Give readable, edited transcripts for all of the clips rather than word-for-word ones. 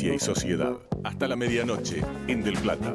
y Sociedad. Hasta la medianoche en Del Plata.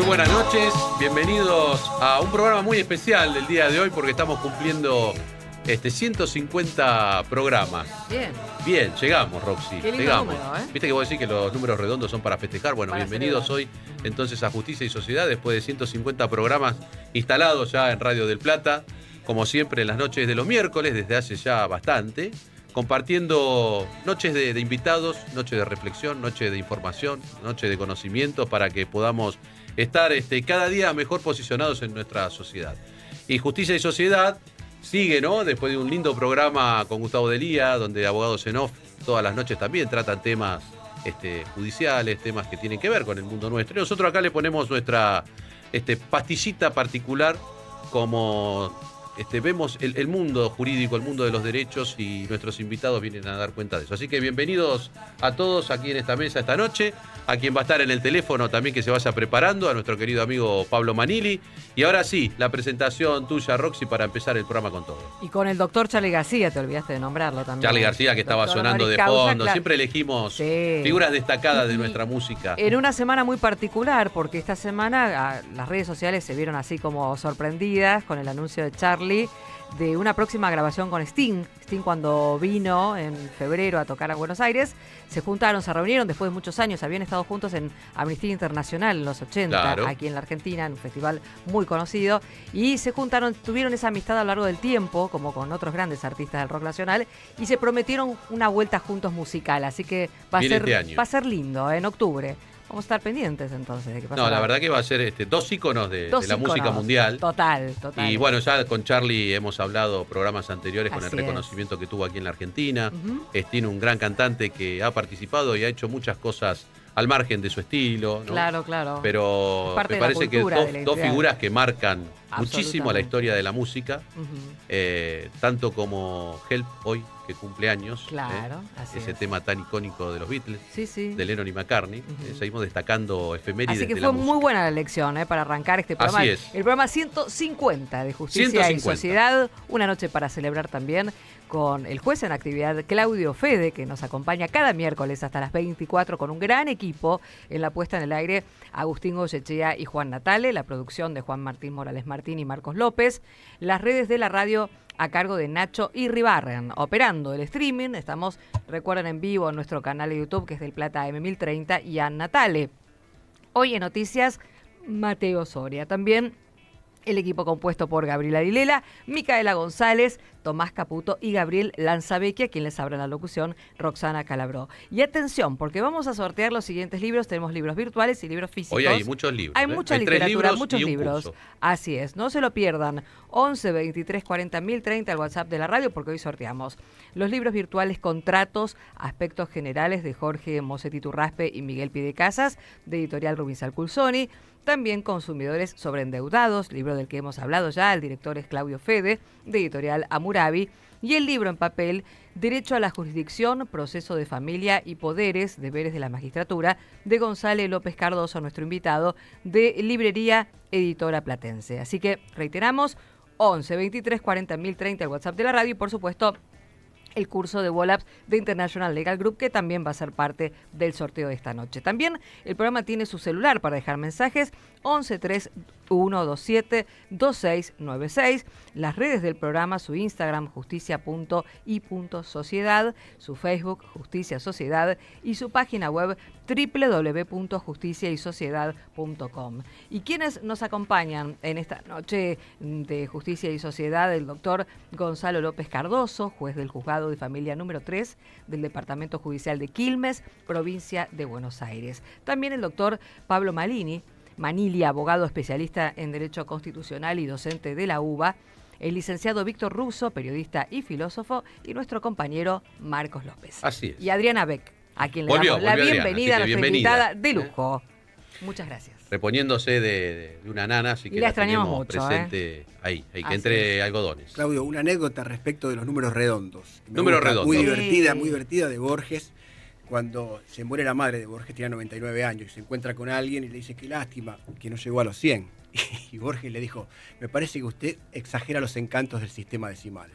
Buenas noches, bienvenidos a un programa muy especial del día de hoy porque estamos cumpliendo 150 programas. Bien, llegamos, Roxy. Qué lindo llegamos. número, Viste que vos decís que los números redondos son para festejar. Bueno, Para bienvenidos celebrar. hoy entonces a Justicia y Sociedad después de 150 programas instalados ya en Radio del Plata, como siempre en las noches de los miércoles desde hace ya bastante, compartiendo noches de invitados, noches de reflexión, noches de información, noches de conocimiento para que podamos estar cada día mejor posicionados en nuestra sociedad. Y Justicia y Sociedad sigue, ¿no? Después de un lindo programa con Gustavo Delía, donde Abogados en Off todas las noches también tratan temas judiciales, temas que tienen que ver con el mundo nuestro. Y nosotros acá le ponemos nuestra pastillita particular como vemos el mundo jurídico, el mundo de los derechos, y nuestros invitados vienen a dar cuenta de eso. Así que bienvenidos a todos aquí en esta mesa esta noche, a quien va a estar en el teléfono también que se vaya preparando, a nuestro querido amigo Pablo Manili. Y ahora sí, la presentación tuya, Roxy, para empezar el programa con todo. Y con el doctor Charlie García, te olvidaste de nombrarlo también. Charlie García, que estaba Doctor sonando de honoris causa, fondo. claro. Siempre elegimos Sí. figuras destacadas de Y nuestra música. En una semana muy particular, porque esta semana las redes sociales se vieron así como sorprendidas con el anuncio de Charlie de una próxima grabación con Sting. Sting, cuando vino en febrero a tocar a Buenos Aires, se juntaron, se reunieron después de muchos años, habían estado juntos en Amnistía Internacional en los 80, Claro. aquí en la Argentina, en un festival muy conocido, y se juntaron, tuvieron esa amistad a lo largo del tiempo, como con otros grandes artistas del rock nacional, y se prometieron una vuelta juntos musical, así que va Viene este año. a ser lindo, en octubre. Vamos a estar pendientes entonces de qué pasa. No, la verdad que va a ser dos íconos de la música mundial. Total. Y bueno, ya con Charlie hemos hablado programas anteriores con el Así reconocimiento que tuvo aquí en la Argentina. Ujú. Tiene un gran cantante que ha participado y ha hecho muchas cosas al margen de su estilo, ¿no? Claro. Pero Es parte me de la parece que cultura, de la dos identidad. figuras que marcan muchísimo la Absolutamente. historia de la música, Ujú. tanto como Help hoy, que cumple años. Claro, así ese es. tema tan icónico de los Beatles, Sí. de Lennon y McCartney. Ujú. Seguimos destacando efemérides Así que de fue la música. muy buena la elección para arrancar este programa. Así es. El programa 150 de Justicia 150. y Sociedad. Una noche para celebrar también con el juez en actividad Claudio Fede, que nos acompaña cada miércoles hasta las 24 con un gran equipo en la puesta en el aire. Agustín Goyechea y Juan Natale, la producción de Juan Martín Morales Martín y Marcos López. Las redes de la radio a cargo de Nacho Irribarren, operando el streaming. Estamos, recuerden, en vivo en nuestro canal de YouTube, que es del Plata M1030, y a Natale. Hoy en Noticias, Mateo Soria. También el equipo compuesto por Gabriela Dilela, Micaela González, Tomás Caputo y Gabriel Lanzavecchia, quien les habla en la locución, Roxana Calabró. Y atención, porque vamos a sortear los siguientes libros. Tenemos libros virtuales y libros físicos. Hoy hay muchos libros. Hay mucha 3 literatura, libros muchos y un libros. curso. Así es, no se lo pierdan. 11 23 40 1030 al WhatsApp de la radio, porque hoy sorteamos los libros virtuales Contratos, Aspectos Generales de Jorge Mosetti Turraspe y Miguel Pidecasas, de editorial Rubinsal Culsoni. También Consumidores sobre Endeudados, libro del que hemos hablado ya, el director es Claudio Fede, de editorial Amurabi. y el libro en papel Derecho a la Jurisdicción, Proceso de Familia y Poderes, Deberes de la Magistratura, de Gonzalo López Cardoso, nuestro invitado, de Librería Editora Platense. Así que reiteramos, 11 23 40 1030 el WhatsApp de la radio y por supuesto el curso de Volaps de International Legal Group, que también va a ser parte del sorteo de esta noche. También el programa tiene su celular para dejar mensajes, 11 3127 2696, las redes del programa, su Instagram, justicia.y.sociedad, su Facebook, Justicia Sociedad, y su página web, www.justiciaysociedad.com. Y quienes nos acompañan en esta noche de Justicia y Sociedad, el doctor Gonzalo López Cardoso, juez del Juzgado de Familia número 3 del Departamento Judicial de Quilmes, provincia de Buenos Aires. También el doctor Pablo Manili, abogado especialista en Derecho Constitucional y docente de la UBA, el licenciado Víctor Russo, periodista y filósofo, y nuestro compañero Marcos López. Así es. Y Adriana Beck, a quien le Volvió damos la Adriana, bienvenida a así que nuestra bienvenida. invitada de lujo. Muchas gracias. Reponiéndose de una nana, así Y que la la extrañamos tenemos mucho, presente ahí, que Así entre algodones. Claudio, una anécdota respecto de los números redondos. Me Números gusta, redondos. Muy Sí. divertida de Borges. Cuando se muere la madre de Borges, tenía 99 años, y se encuentra con alguien y le dice, qué lástima que no llegó a los 100. Y Borges le dijo, me parece que usted exagera los encantos del sistema decimal.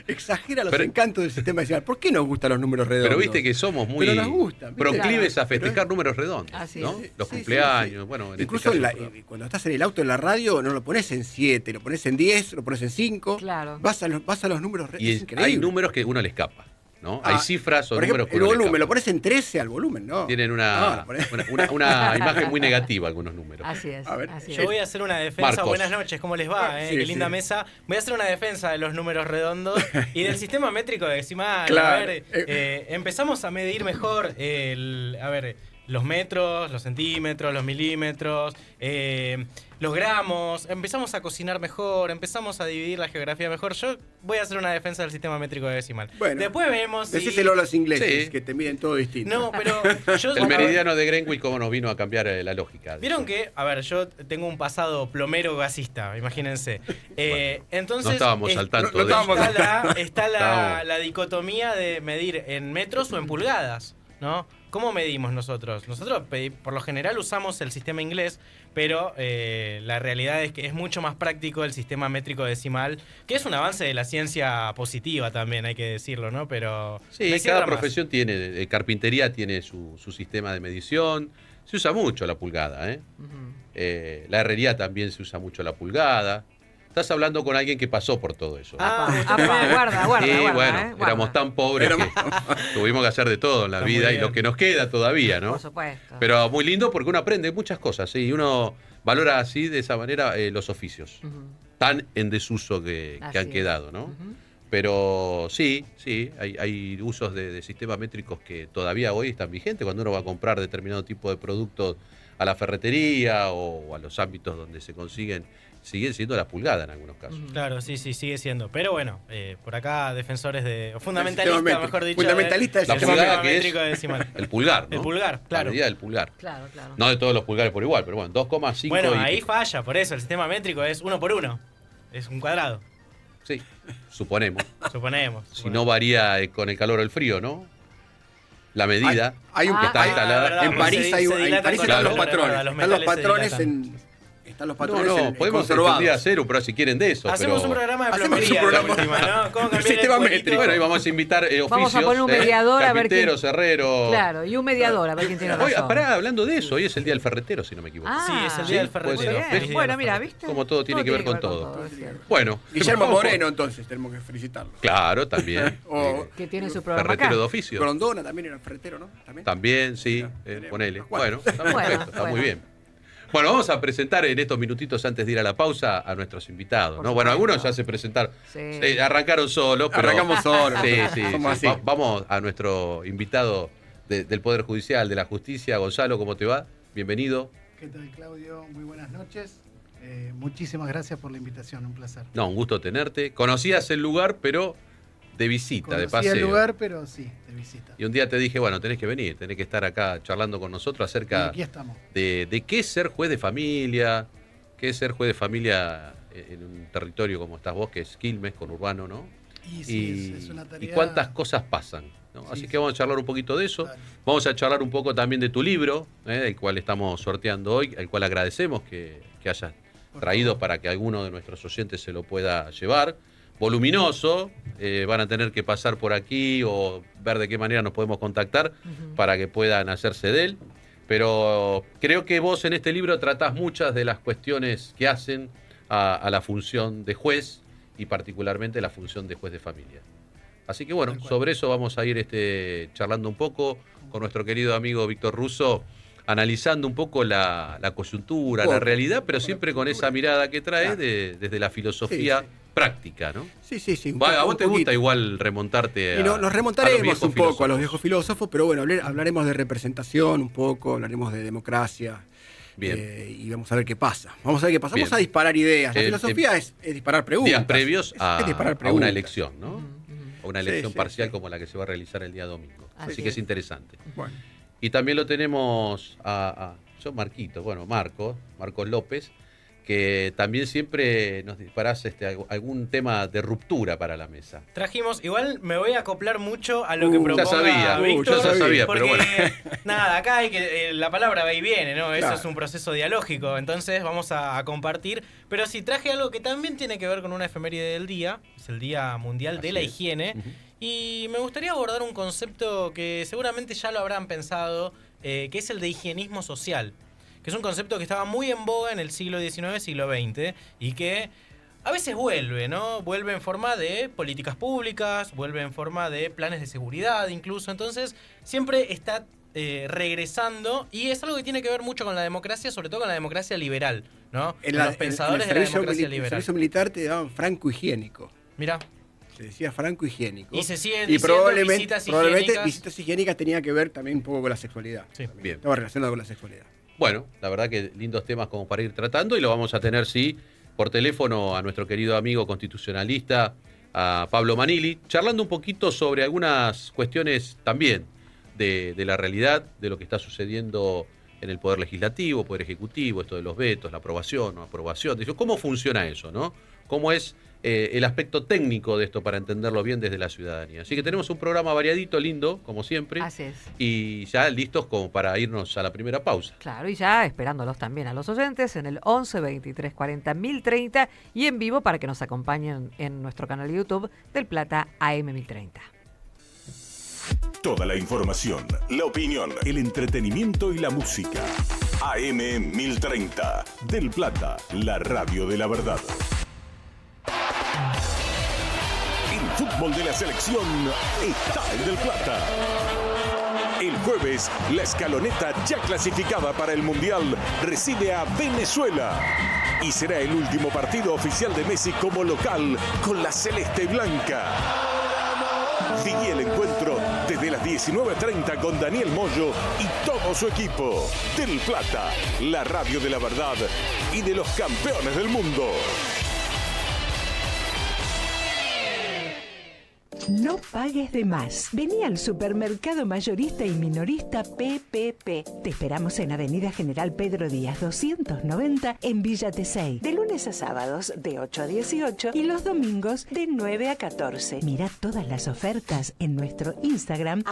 Exagera los encantos del sistema decimal. ¿Por qué nos gustan los números redondos? Pero viste que somos muy Pero nos gustan, ¿viste? proclives Claro. a festejar números redondos, Así ¿no? es. Los Sí, cumpleaños, sí. bueno, en Incluso este caso, cuando estás en el auto en la radio no lo pones en 7, lo pones en 10, lo pones en 5. Claro. Vas a los números redondos. y Es increíble. hay números que uno le escapa, ¿no? Hay Ah, cifras o por ejemplo, números que el uno le volumen, lo escapa. pones en 13 al volumen, ¿no? Tienen No, una, lo pones- una imagen muy negativa algunos números. Así es. A ver, Así es. Yo voy a hacer una defensa. Marcos. Buenas noches, ¿cómo les va? Sí, Qué linda sí. mesa. Voy a hacer una defensa de los números redondos y del sistema métrico decimal. Claro. A ver, empezamos a medir mejor los metros, los centímetros, los milímetros, los gramos. Empezamos a cocinar mejor, empezamos a dividir la geografía mejor. Yo voy a hacer una defensa del sistema métrico decimal. Bueno, Después vemos si... Decíselo a los ingleses, Sí. que te miden todo distinto. No, pero yo... El meridiano de Greenwich, cómo nos vino a cambiar la lógica. Vieron que, a ver, yo tengo un pasado plomero gasista, imagínense. Entonces, no estábamos al tanto no de estábamos eso. está Estábamos. la dicotomía de medir en metros o en pulgadas, ¿no? ¿Cómo medimos nosotros? Nosotros, por lo general, usamos el sistema inglés, pero la realidad es que es mucho más práctico el sistema métrico decimal, que es un avance de la ciencia positiva también, hay que decirlo, ¿no? Pero Sí, me cierra cada más. profesión tiene, carpintería tiene su sistema de medición. Se usa mucho la pulgada, ¿eh? Ujú. La herrería también se usa mucho la pulgada. Estás hablando con alguien que pasó por todo eso. Ah, Apa, guarda, y guarda, bueno, guarda. éramos tan pobres que tuvimos que hacer de todo en la Está muy vida y bien. lo que nos queda todavía, ¿no? Por supuesto. Pero muy lindo porque uno aprende muchas cosas, ¿sí? Y uno valora así, de esa manera, los oficios. Ujú. Tan en desuso que Así han es. quedado, ¿no? Ujú. Pero sí, hay usos de sistemas métricos que todavía hoy están vigentes cuando uno va a comprar determinado tipo de productos a la ferretería o a los ámbitos donde se consiguen, siguen siendo la pulgada en algunos casos. Ujú. Claro, sí, sigue siendo. Pero bueno, por acá defensores o El fundamentalistas, sistema mejor métrico. dicho. Fundamentalista del La del sistema pulgada sistema que es métrico decimal. el pulgar, ¿no? El pulgar, claro. La medida del pulgar. Claro, claro. No de todos los pulgares por igual, pero bueno, 2,5 Bueno, y ahí pico. falla, por eso el sistema métrico es 1 por 1. Es un cuadrado, Sí, suponemos. suponemos. Si no varía con el calor o el frío, ¿no? La medida Hay un Ah, que está ah, instalada. verdad, en porque París se hay en dilatan París con están el los calor, patrones. los Están los metales se patrones dilatan. están los No, patrones no, podemos conservados. un día hacer un programa si quieren de eso. Hacemos pero... un programa de Hacemos plomería un de programa última, ¿no? ¿Cómo cambiar sistema el cuerito? métrico. Bueno, y vamos a invitar oficios. Vamos a poner un mediador a ver quién- carpinteros, herreros. Claro, y un mediador, a ver quién tiene Hoy, razón. pará, hablando de eso, hoy es el día del ferretero, si no me equivoco. Ah, Sí, es el Sí, día del puede ferretero. ser. Bien. Feliz día Bueno, del mira, ferretero. ¿viste? Como todo tiene que ver con todo. es cierto. Bueno. Guillermo vamos. Moreno, entonces, tenemos que felicitarlo. Claro, también. O Que tiene su programa Ferretero acá. de oficio. Grondona también era ferretero, ¿no? También, sí, Tenemos ponele. unos cuantos. Bueno, está Bueno, perfecto, está bueno. muy bien. Bueno, vamos a presentar en estos minutitos antes de ir a la pausa a nuestros invitados, Por ¿no? Bueno, supuesto. algunos ya se presentaron. Sí. Arrancaron solos, pero... Arrancamos solos. Sí, sí, Somos sí. así. Vamos a nuestro invitado del Poder Judicial, de la Justicia. Gonzalo, ¿cómo te va? Bienvenido. ¿Qué tal, Claudio? Muy buenas noches. Muchísimas gracias por la invitación, un placer. No, un gusto tenerte. Conocías el lugar, pero de visita, de Conocí paseo. el lugar, pero sí, de visita. Y un día te dije, bueno, tenés que venir, tenés que estar acá charlando con nosotros Y acerca aquí estamos. de qué es ser juez de familia, que es ser juez de familia en un territorio como estás vos, que es Quilmes, conurbano, ¿no? Y sí, es una tarea... y cuántas cosas pasan, ¿no? Sí, Así que vamos a charlar un poquito de eso. Dale. Vamos a charlar un poco también de tu libro, el cual estamos sorteando hoy, el cual agradecemos que hayas traído para que alguno de nuestros oyentes se lo pueda llevar. Voluminoso, van a tener que pasar por aquí o ver de qué manera nos podemos contactar para que puedan hacerse de él. Pero creo que vos en este libro tratás muchas de las cuestiones que hacen a la función de juez y particularmente la función de juez de familia. Así que bueno, sobre eso vamos a ir charlando un poco con nuestro querido amigo Víctor Russo, analizando un poco la coyuntura, la realidad, pero siempre con esa mirada que trae desde la filosofía práctica, ¿no? Sí. A vos te gusta igual remontarte y nos remontaremos un poco a los viejos filósofos. filósofos, pero bueno, hablaremos de representación un poco, hablaremos de democracia. Bien. Y vamos a ver qué pasa. Vamos a Bien. a disparar ideas. La filosofía es disparar preguntas. Días previos Es disparar a una preguntas. elección, ¿no? A una elección Sí, parcial sí. como la que se va a realizar el día domingo. Así Así que es. es interesante. Bueno. Y también lo tenemos Marcos López, que también siempre nos disparás algún tema de ruptura para la mesa. Trajimos, igual me voy a acoplar mucho a lo que proponga sabía, Víctor, ya sabía, porque, pero bueno. nada, acá hay que la palabra va y viene, ¿no? Eso Claro. es un proceso dialógico, entonces vamos a compartir. Pero sí, traje algo que también tiene que ver con una efeméride del día, es el Día Mundial de la Así es. Higiene, y me gustaría abordar un concepto que seguramente ya lo habrán pensado, que es el de higienismo social, que es un concepto que estaba muy en boga en el siglo XIX, siglo XX, y que a veces vuelve, ¿no? Vuelve en forma de políticas públicas, vuelve en forma de planes de seguridad incluso, entonces siempre está regresando, y es algo que tiene que ver mucho con la democracia, sobre todo con la democracia liberal, ¿no? Con los pensadores de la democracia En el liberal. servicio militar te daban franco higiénico. Mirá, Se decía franco higiénico. y se siguen Y diciendo probablemente higiénicas. visitas higiénicas tenía que ver también un poco con la sexualidad. Sí. Bien. Estaba relacionado con la sexualidad. Bueno, la verdad que lindos temas como para ir tratando y lo vamos a tener, sí, por teléfono a nuestro querido amigo constitucionalista, a Pablo Manili, charlando un poquito sobre algunas cuestiones también de la realidad, de lo que está sucediendo en el Poder Legislativo, Poder Ejecutivo, esto de los vetos, la aprobación, no aprobación. ¿Cómo funciona eso, no? ¿Cómo es el aspecto técnico de esto para entenderlo bien desde la ciudadanía? Así que tenemos un programa variadito, lindo, como siempre, Así es. y ya listos como para irnos a la primera pausa. Claro, y ya esperándolos también a los oyentes en el 11 23 40 1030 y en vivo para que nos acompañen en nuestro canal de YouTube del Plata AM 1030. Toda la información, la opinión, el entretenimiento y la música. AM 1030. Del Plata, la radio de la verdad. El fútbol de la selección está en Del Plata. El jueves, la escaloneta ya clasificada para el Mundial recibe a Venezuela. Y será el último partido oficial de Messi como local con la celeste y blanca. Sigue el encuentro desde las 19:30 con Daniel Moyo y todo su equipo. Del Plata, la radio de la verdad y de los campeones del mundo. No pagues de más. Vení al supermercado mayorista y minorista PPP. Te esperamos en Avenida General Pedro Díaz 290 en Villa Tesey. De lunes a sábados de 8 a 18 y los domingos de 9 a 14. Mira todas las ofertas en nuestro Instagram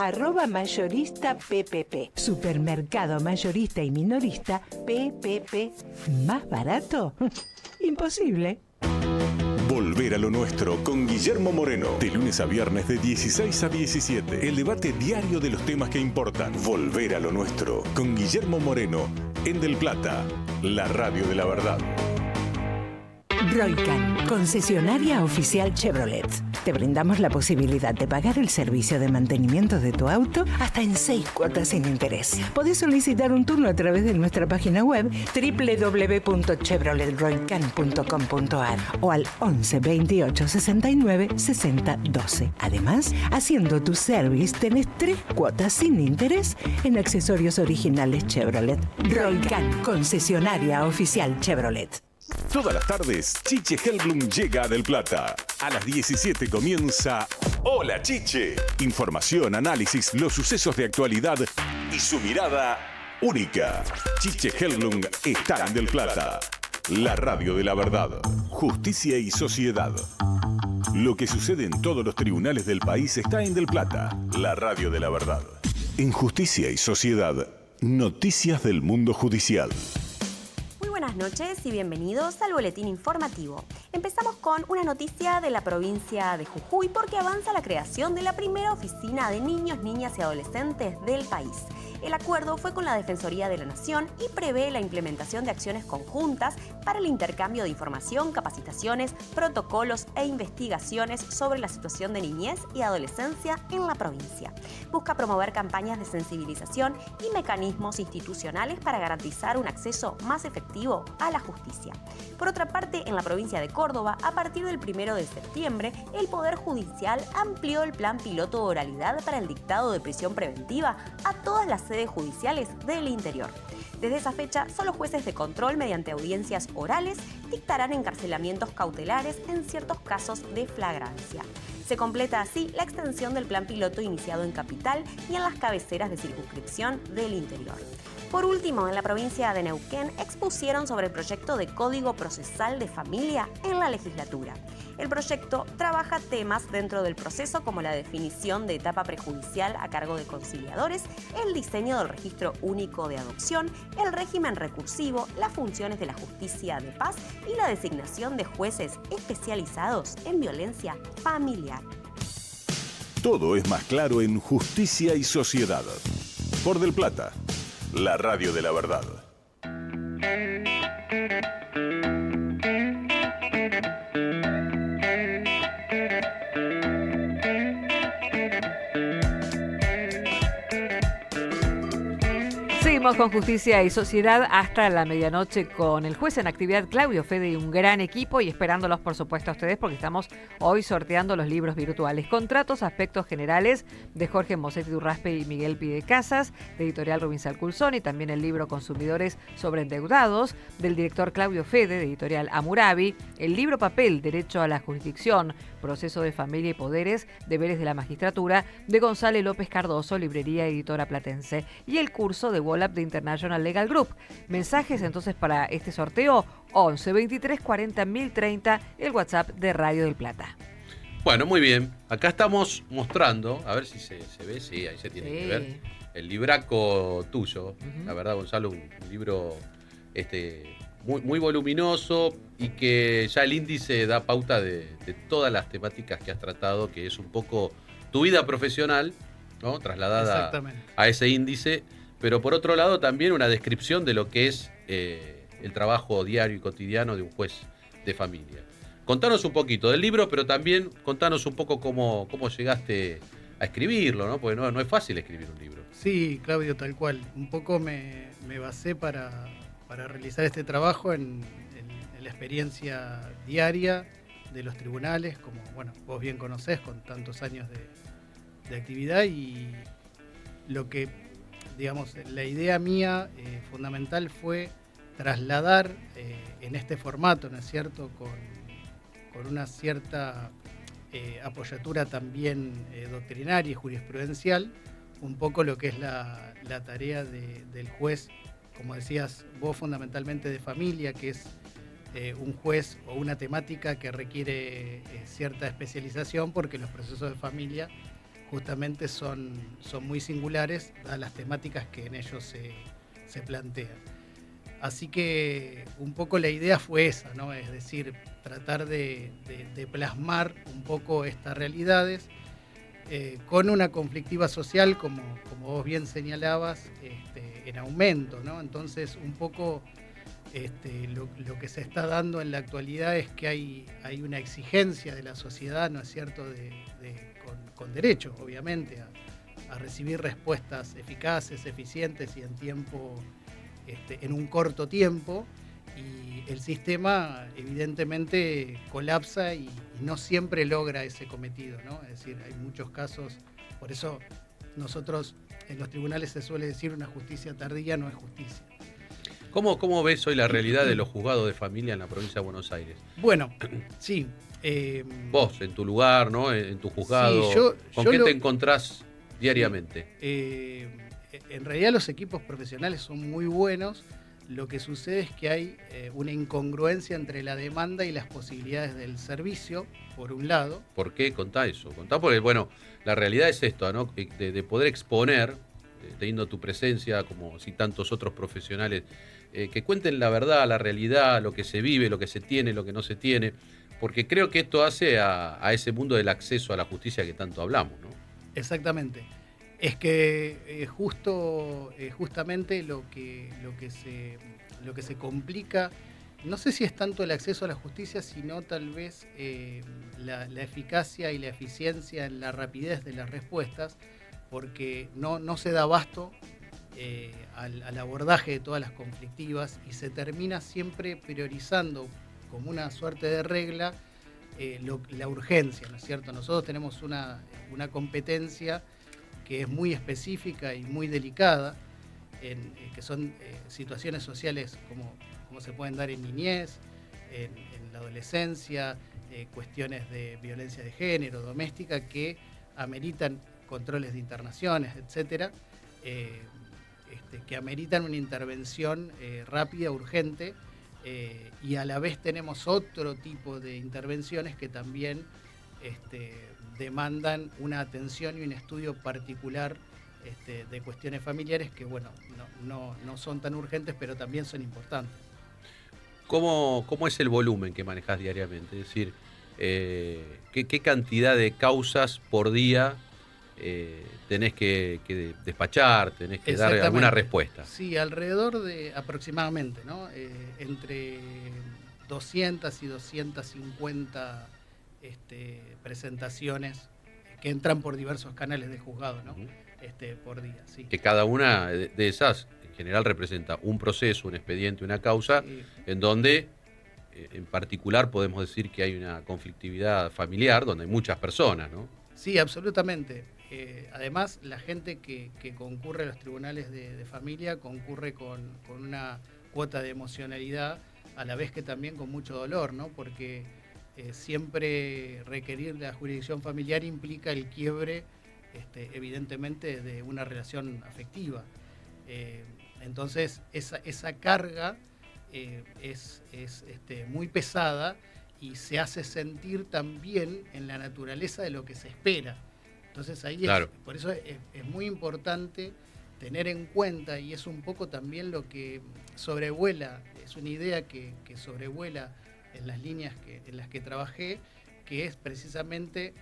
@mayorista PPP. Supermercado mayorista y minorista PPP. ¿Más barato? Imposible. Volver a lo nuestro con Guillermo Moreno. De lunes a viernes de 16 a 17. El debate diario de los temas que importan. Volver a lo nuestro con Guillermo Moreno en Del Plata, la radio de la verdad. Roycan, concesionaria oficial Chevrolet. Te brindamos la posibilidad de pagar el servicio de mantenimiento de tu auto hasta en 6 cuotas sin interés. Podés solicitar un turno a través de nuestra página web www.chevroletroycan.com.ar o al 11 28 69 60 12. Además, haciendo tu service tenés 3 cuotas sin interés en accesorios originales Chevrolet. Roycan, concesionaria oficial Chevrolet. Todas las tardes, Chiche Helblum llega a Del Plata. A las 17 comienza Hola Chiche. Información, análisis, los sucesos de actualidad y su mirada única. Chiche Helblum está en Del Plata. La radio de la verdad. Justicia y sociedad. Lo que sucede en todos los tribunales del país está en Del Plata. La radio de la verdad. En Justicia y Sociedad, noticias del mundo judicial. Muy buenas noches y bienvenidos al boletín informativo. Empezamos con una noticia de la provincia de Jujuy porque avanza la creación de la primera oficina de niños, niñas y adolescentes del país. El acuerdo fue con la Defensoría de la Nación y prevé la implementación de acciones conjuntas para el intercambio de información, capacitaciones, protocolos e investigaciones sobre la situación de niñez y adolescencia en la provincia. Busca promover campañas de sensibilización y mecanismos institucionales para garantizar un acceso más efectivo a la justicia. Por otra parte, en la provincia de Córdoba, a partir del 1 de septiembre, el Poder Judicial amplió el plan piloto de oralidad para el dictado de prisión preventiva a todas las sedes judiciales del interior. Desde esa fecha, solo jueces de control mediante audiencias orales dictarán encarcelamientos cautelares en ciertos casos de flagrancia. Se completa así la extensión del plan piloto iniciado en Capital y en las cabeceras de circunscripción del interior. Por último, en la provincia de Neuquén expusieron sobre el proyecto de Código Procesal de Familia en la legislatura. El proyecto trabaja temas dentro del proceso como la definición de etapa prejudicial a cargo de conciliadores, el diseño del registro único de adopción, el régimen recursivo, las funciones de la justicia de paz y la designación de jueces especializados en violencia familiar. Todo es más claro en Justicia y Sociedad. Por Del Plata, la radio de la verdad. Seguimos con Justicia y Sociedad hasta la medianoche con el juez en actividad Claudio Fede y un gran equipo y esperándolos por supuesto a ustedes porque estamos hoy sorteando los libros virtuales. Contratos, aspectos generales de Jorge Mosetti Durraspe y Miguel Pide Casas, de Editorial Rubinsal Culzón, y también el libro Consumidores sobre endeudados del director Claudio Fede, de Editorial Amurabi, el libro Papel, Derecho a la Jurisdicción, Proceso de Familia y Poderes, Deberes de la Magistratura, de González López Cardoso, Librería Editora Platense, y el curso de WOLAP de International Legal Group. Mensajes entonces para este sorteo: 11 23 40 1030, el WhatsApp de Radio del Plata. Bueno, muy bien. Acá estamos mostrando, a ver si se ve, sí, ahí se tiene que ver, el libraco tuyo. La verdad, Gonzalo, un libro muy voluminoso y que ya el índice da pauta de todas las temáticas que has tratado, que es un poco tu vida profesional, ¿no? Trasladada a ese índice, pero por otro lado también una descripción de lo que es el trabajo diario y cotidiano de un juez de familia. Contanos un poquito del libro, pero también contanos un poco cómo llegaste a escribirlo, ¿no? Porque no es fácil escribir un libro. Sí, Claudio, tal cual. Un poco me basé para realizar este trabajo en la experiencia diaria de los tribunales, como bueno, vos bien conocés, con tantos años de actividad, y lo que, digamos, la idea mía fundamental fue trasladar en este formato, ¿no es cierto?, con una cierta apoyatura también doctrinaria y jurisprudencial, un poco lo que es la tarea del juez, como decías vos, fundamentalmente de familia, que es un juez o una temática que requiere cierta especialización, porque los procesos de familia justamente son muy singulares a las temáticas que en ellos se plantean. Así que un poco la idea fue esa, ¿no? Es decir, tratar de plasmar un poco estas realidades con una conflictiva social, como vos bien señalabas, en aumento, ¿no? Entonces, un poco lo que se está dando en la actualidad es que hay una exigencia de la sociedad, ¿no es cierto?, con derecho, obviamente, a recibir respuestas eficaces, eficientes y en tiempo, en un corto tiempo, y el sistema evidentemente colapsa y no siempre logra ese cometido, ¿no? Es decir, hay muchos casos, por eso nosotros en los tribunales se suele decir una justicia tardía no es justicia. ¿Cómo ves hoy la realidad de los juzgados de familia en la provincia de Buenos Aires? Bueno, sí. Vos, en tu lugar, ¿no? En tu juzgado, sí, ¿con qué te encontrás diariamente? En realidad los equipos profesionales son muy buenos. lo que sucede es que hay una incongruencia entre la demanda y las posibilidades del servicio, por un lado. ¿Por qué? Contá eso. Contá porque, bueno, la realidad es esto, ¿no? De poder exponer, teniendo tu presencia, como si tantos otros profesionales, que cuenten la verdad, la realidad, lo que se vive, lo que se tiene, lo que no se tiene, porque creo que esto hace a ese mundo del acceso a la justicia que tanto hablamos, ¿no? Exactamente. Es que justamente lo que se complica, no sé si es tanto el acceso a la justicia, sino tal vez la eficacia y la eficiencia en la rapidez de las respuestas, porque no se da abasto al abordaje de todas las conflictivas y se termina siempre priorizando como una suerte de regla la urgencia, ¿no es cierto? Nosotros tenemos una competencia que es muy específica y muy delicada, que son situaciones sociales como se pueden dar en niñez, en la adolescencia, cuestiones de violencia de género, doméstica, que ameritan controles de internaciones, etcétera, que ameritan una intervención rápida, urgente, y a la vez tenemos otro tipo de intervenciones que también demandan una atención y un estudio particular de cuestiones familiares que, bueno, no son tan urgentes, pero también son importantes. ¿Cómo es el volumen que manejás diariamente? Es decir, ¿qué cantidad de causas por día tenés que despachar, tenés que dar alguna respuesta? Sí, alrededor de aproximadamente, ¿no? Entre 200 y 250 presentaciones que entran por diversos canales de juzgado, ¿no? Por día, sí. Que cada una de esas en general representa un proceso, un expediente, una causa, sí, en donde en particular podemos decir que hay una conflictividad familiar donde hay muchas personas, ¿no? Sí, absolutamente. Además, la gente que concurre a los tribunales de familia concurre con una cuota de emocionalidad, a la vez que también con mucho dolor, ¿no? Porque siempre requerir la jurisdicción familiar implica el quiebre, evidentemente, de una relación afectiva. Entonces, esa carga es muy pesada y se hace sentir también en la naturaleza de lo que se espera. Entonces ahí claro. Por eso es muy importante tener en cuenta, y es un poco también lo que sobrevuela, es una idea que sobrevuela en las líneas en las que trabajé, que es precisamente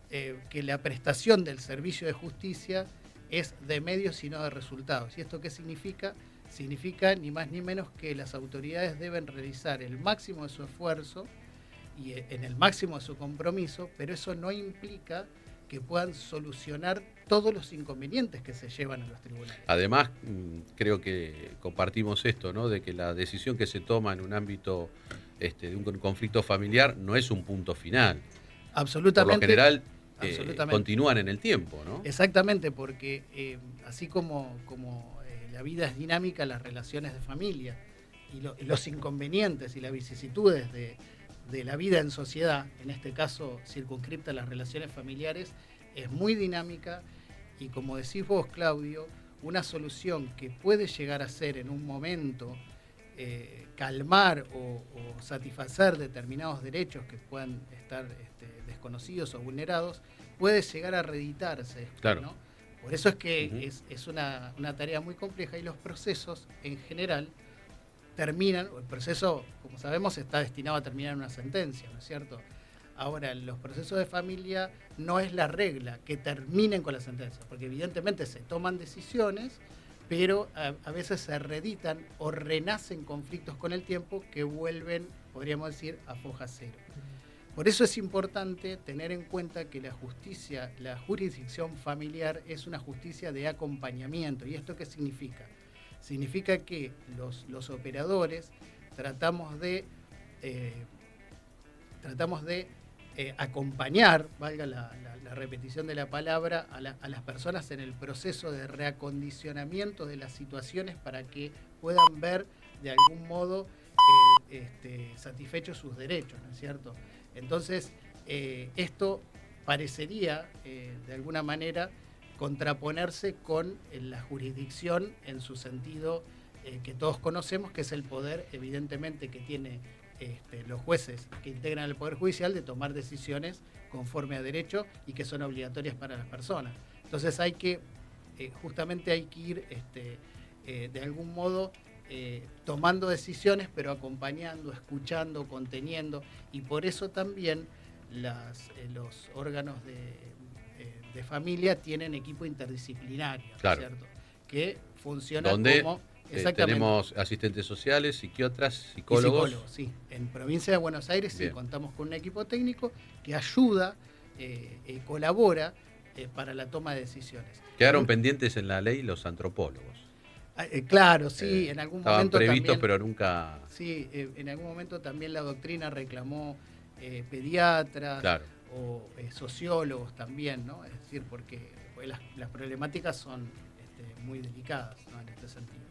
que la prestación del servicio de justicia es de medios y no de resultados. ¿Y esto qué significa? Significa ni más ni menos que las autoridades deben realizar el máximo de su esfuerzo y en el máximo de su compromiso, pero eso no implica que puedan solucionar todos los inconvenientes que se llevan a los tribunales. Además, creo que compartimos esto, ¿no? De que la decisión que se toma en un ámbito de un conflicto familiar no es un punto final. Absolutamente. Por lo general, continúan en el tiempo, ¿no? Exactamente, porque así como la vida es dinámica, las relaciones de familia y los inconvenientes y las vicisitudes de la vida en sociedad, en este caso circunscripta a las relaciones familiares, es muy dinámica y, como decís vos, Claudio, una solución que puede llegar a ser en un momento calmar o satisfacer determinados derechos que puedan estar desconocidos o vulnerados, puede llegar a reeditarse. Claro. ¿no? Por eso es que es una tarea muy compleja y los procesos en general terminan, el proceso, como sabemos, está destinado a terminar en una sentencia, ¿no es cierto? Ahora, los procesos de familia no es la regla que terminen con la sentencia, porque evidentemente se toman decisiones, pero a veces se reeditan o renacen conflictos con el tiempo que vuelven, podríamos decir, a foja cero. Por eso es importante tener en cuenta que la jurisdicción familiar es una justicia de acompañamiento. ¿Y esto qué significa? Significa que los operadores tratamos de acompañar, valga la repetición de la palabra, a las personas en el proceso de reacondicionamiento de las situaciones para que puedan ver de algún modo satisfechos sus derechos, ¿no es cierto? Entonces, esto parecería, de alguna manera, contraponerse con la jurisdicción en su sentido que todos conocemos, que es el poder, evidentemente, que tiene los jueces que integran el Poder Judicial de tomar decisiones conforme a derecho y que son obligatorias para las personas. Entonces justamente hay que ir de algún modo tomando decisiones, pero acompañando, escuchando, conteniendo, y por eso también los órganos de familia tienen equipo interdisciplinario, claro, ¿cierto? Que funciona donde como... tenemos asistentes sociales, psiquiatras, psicólogos. Sí. En provincia de Buenos Aires sí, Bien. contamos con un equipo técnico que ayuda, colabora para la toma de decisiones. Quedaron pendientes en la ley los antropólogos. Claro, sí, en algún Estaban momento previstos, también, pero nunca... Sí, en algún momento también la doctrina reclamó pediatras, Claro. o sociólogos también, ¿no? Es decir, porque las problemáticas son muy delicadas, ¿no? En este sentido.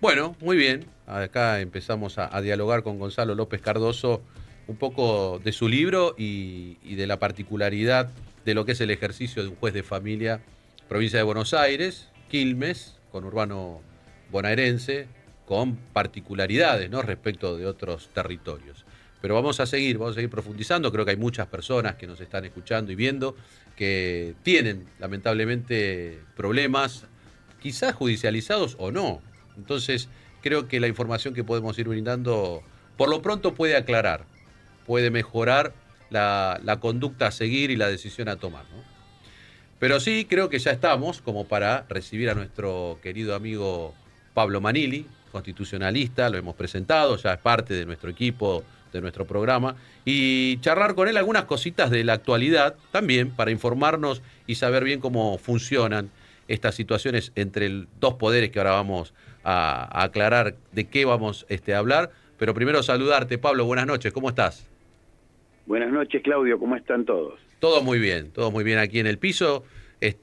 Bueno, muy bien. Acá empezamos a dialogar con Gonzalo López Cardoso un poco de su libro y de la particularidad de lo que es el ejercicio de un juez de familia, provincia de Buenos Aires, Quilmes, conurbano bonaerense, con particularidades, ¿no?, respecto de otros territorios. Pero vamos a seguir profundizando. Creo que hay muchas personas que nos están escuchando y viendo que tienen, lamentablemente, problemas, quizás judicializados o no. Entonces, creo que la información que podemos ir brindando, por lo pronto puede aclarar, puede mejorar la conducta a seguir y la decisión a tomar, ¿no? Pero sí, creo que ya estamos como para recibir a nuestro querido amigo Pablo Manili, constitucionalista, lo hemos presentado, ya es parte de nuestro equipo, de nuestro programa, y charlar con él algunas cositas de la actualidad también para informarnos y saber bien cómo funcionan estas situaciones entre dos poderes que ahora vamos a aclarar de qué vamos a hablar. Pero primero saludarte, Pablo, buenas noches, ¿cómo estás? Buenas noches, Claudio, ¿cómo están todos? Todo muy bien aquí en el piso,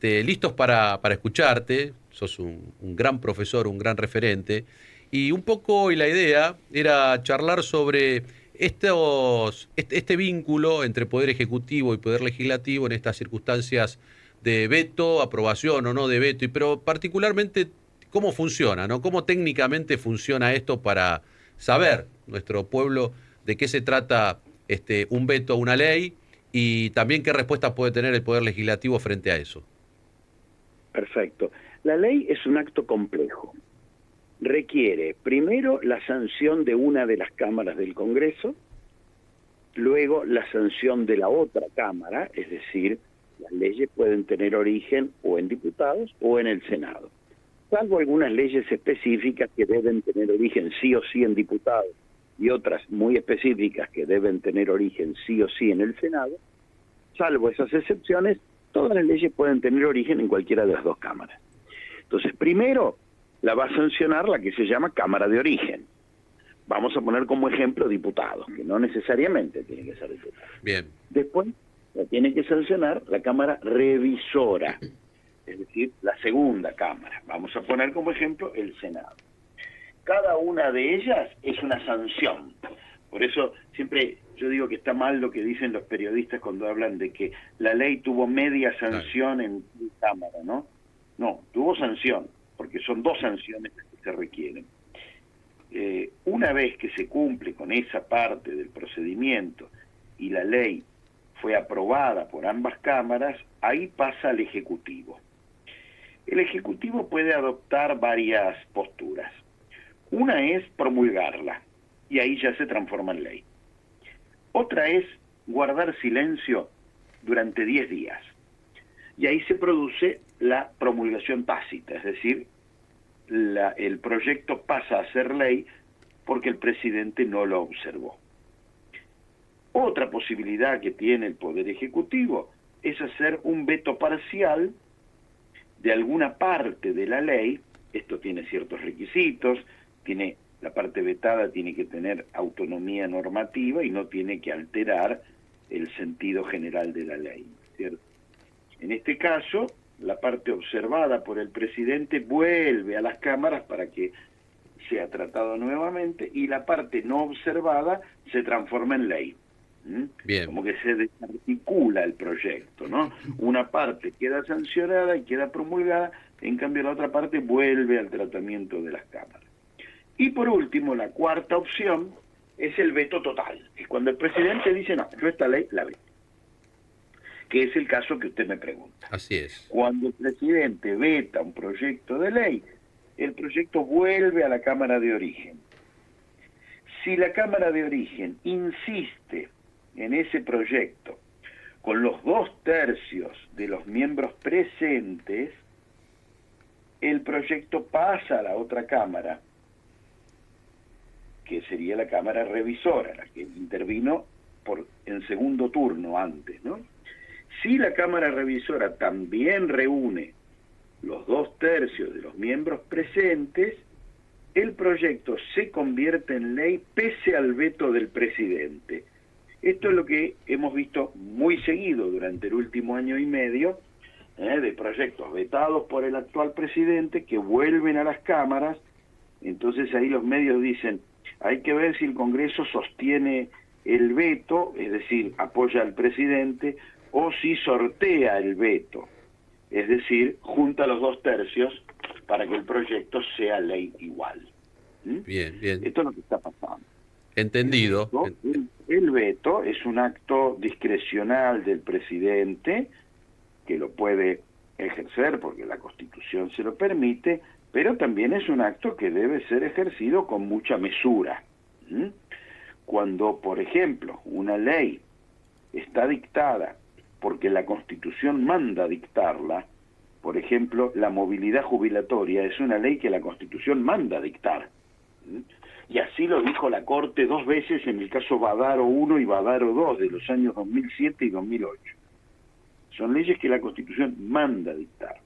listos para escucharte. Sos un gran profesor, un gran referente, y un poco la idea era charlar sobre este vínculo entre Poder Ejecutivo y Poder Legislativo en estas circunstancias de veto, aprobación o no de veto, pero particularmente cómo funciona, ¿no? Cómo técnicamente funciona esto para saber, nuestro pueblo, de qué se trata un veto a una ley y también qué respuesta puede tener el Poder Legislativo frente a eso. Perfecto. La ley es un acto complejo. Requiere primero la sanción de una de las cámaras del Congreso, luego la sanción de la otra cámara, es decir, las leyes pueden tener origen o en diputados o en el Senado, salvo algunas leyes específicas que deben tener origen sí o sí en diputados y otras muy específicas que deben tener origen sí o sí en el Senado. Salvo esas excepciones, todas las leyes pueden tener origen en cualquiera de las dos cámaras. Entonces, primero la va a sancionar la que se llama Cámara de Origen. Vamos a poner como ejemplo diputados, que no necesariamente tienen que ser diputados. Bien. Después la tiene que sancionar la Cámara Revisora, es decir, la segunda Cámara. Vamos a poner como ejemplo el Senado. Cada una de ellas es una sanción. Por eso siempre yo digo que está mal lo que dicen los periodistas cuando hablan de que la ley tuvo media sanción en Cámara, ¿no? No, tuvo sanción, porque son dos sanciones las que se requieren. Una vez que se cumple con esa parte del procedimiento y la ley fue aprobada por ambas cámaras, ahí pasa al Ejecutivo. El Ejecutivo puede adoptar varias posturas. Una es promulgarla, y ahí ya se transforma en ley. Otra es guardar silencio durante 10 días. Y ahí se produce la promulgación tácita, es decir, el proyecto pasa a ser ley porque el presidente no lo observó. Otra posibilidad que tiene el Poder Ejecutivo es hacer un veto parcial de alguna parte de la ley. Esto tiene ciertos requisitos, la parte vetada tiene que tener autonomía normativa y no tiene que alterar el sentido general de la ley, ¿cierto? En este caso, la parte observada por el presidente vuelve a las cámaras para que sea tratado nuevamente y la parte no observada se transforma en ley. Bien. Como que se desarticula el proyecto, ¿no? Una parte queda sancionada y queda promulgada, en cambio la otra parte vuelve al tratamiento de las cámaras. Y por último, la cuarta opción es el veto total, es cuando el presidente dice, no, yo esta ley la veto, que es el caso que usted me pregunta. Así es. Cuando el presidente veta un proyecto de ley, el proyecto vuelve a la Cámara de Origen. Si la Cámara de Origen insiste en ese proyecto con los 2/3 de los miembros presentes, el proyecto pasa a la otra Cámara, que sería la Cámara Revisora, la que intervino en segundo turno antes, ¿no? Si la Cámara Revisora también reúne los 2/3 de los miembros presentes, el proyecto se convierte en ley pese al veto del presidente. Esto es lo que hemos visto muy seguido durante el último año y medio, de proyectos vetados por el actual presidente que vuelven a las cámaras. Entonces ahí los medios dicen, hay que ver si el Congreso sostiene el veto, es decir, apoya al presidente, o si sortea el veto, es decir, junta los 2/3 para que el proyecto sea ley igual. Bien, bien. Esto es lo que está pasando. Entendido. El veto es un acto discrecional del presidente que lo puede ejercer porque la Constitución se lo permite, pero también es un acto que debe ser ejercido con mucha mesura. Cuando, por ejemplo, una ley está dictada porque la Constitución manda dictarla, por ejemplo, la movilidad jubilatoria es una ley que la Constitución manda dictar. Y así lo dijo la Corte 2 veces en el caso Badaro I y Badaro II de los años 2007 y 2008. Son leyes que la Constitución manda dictar.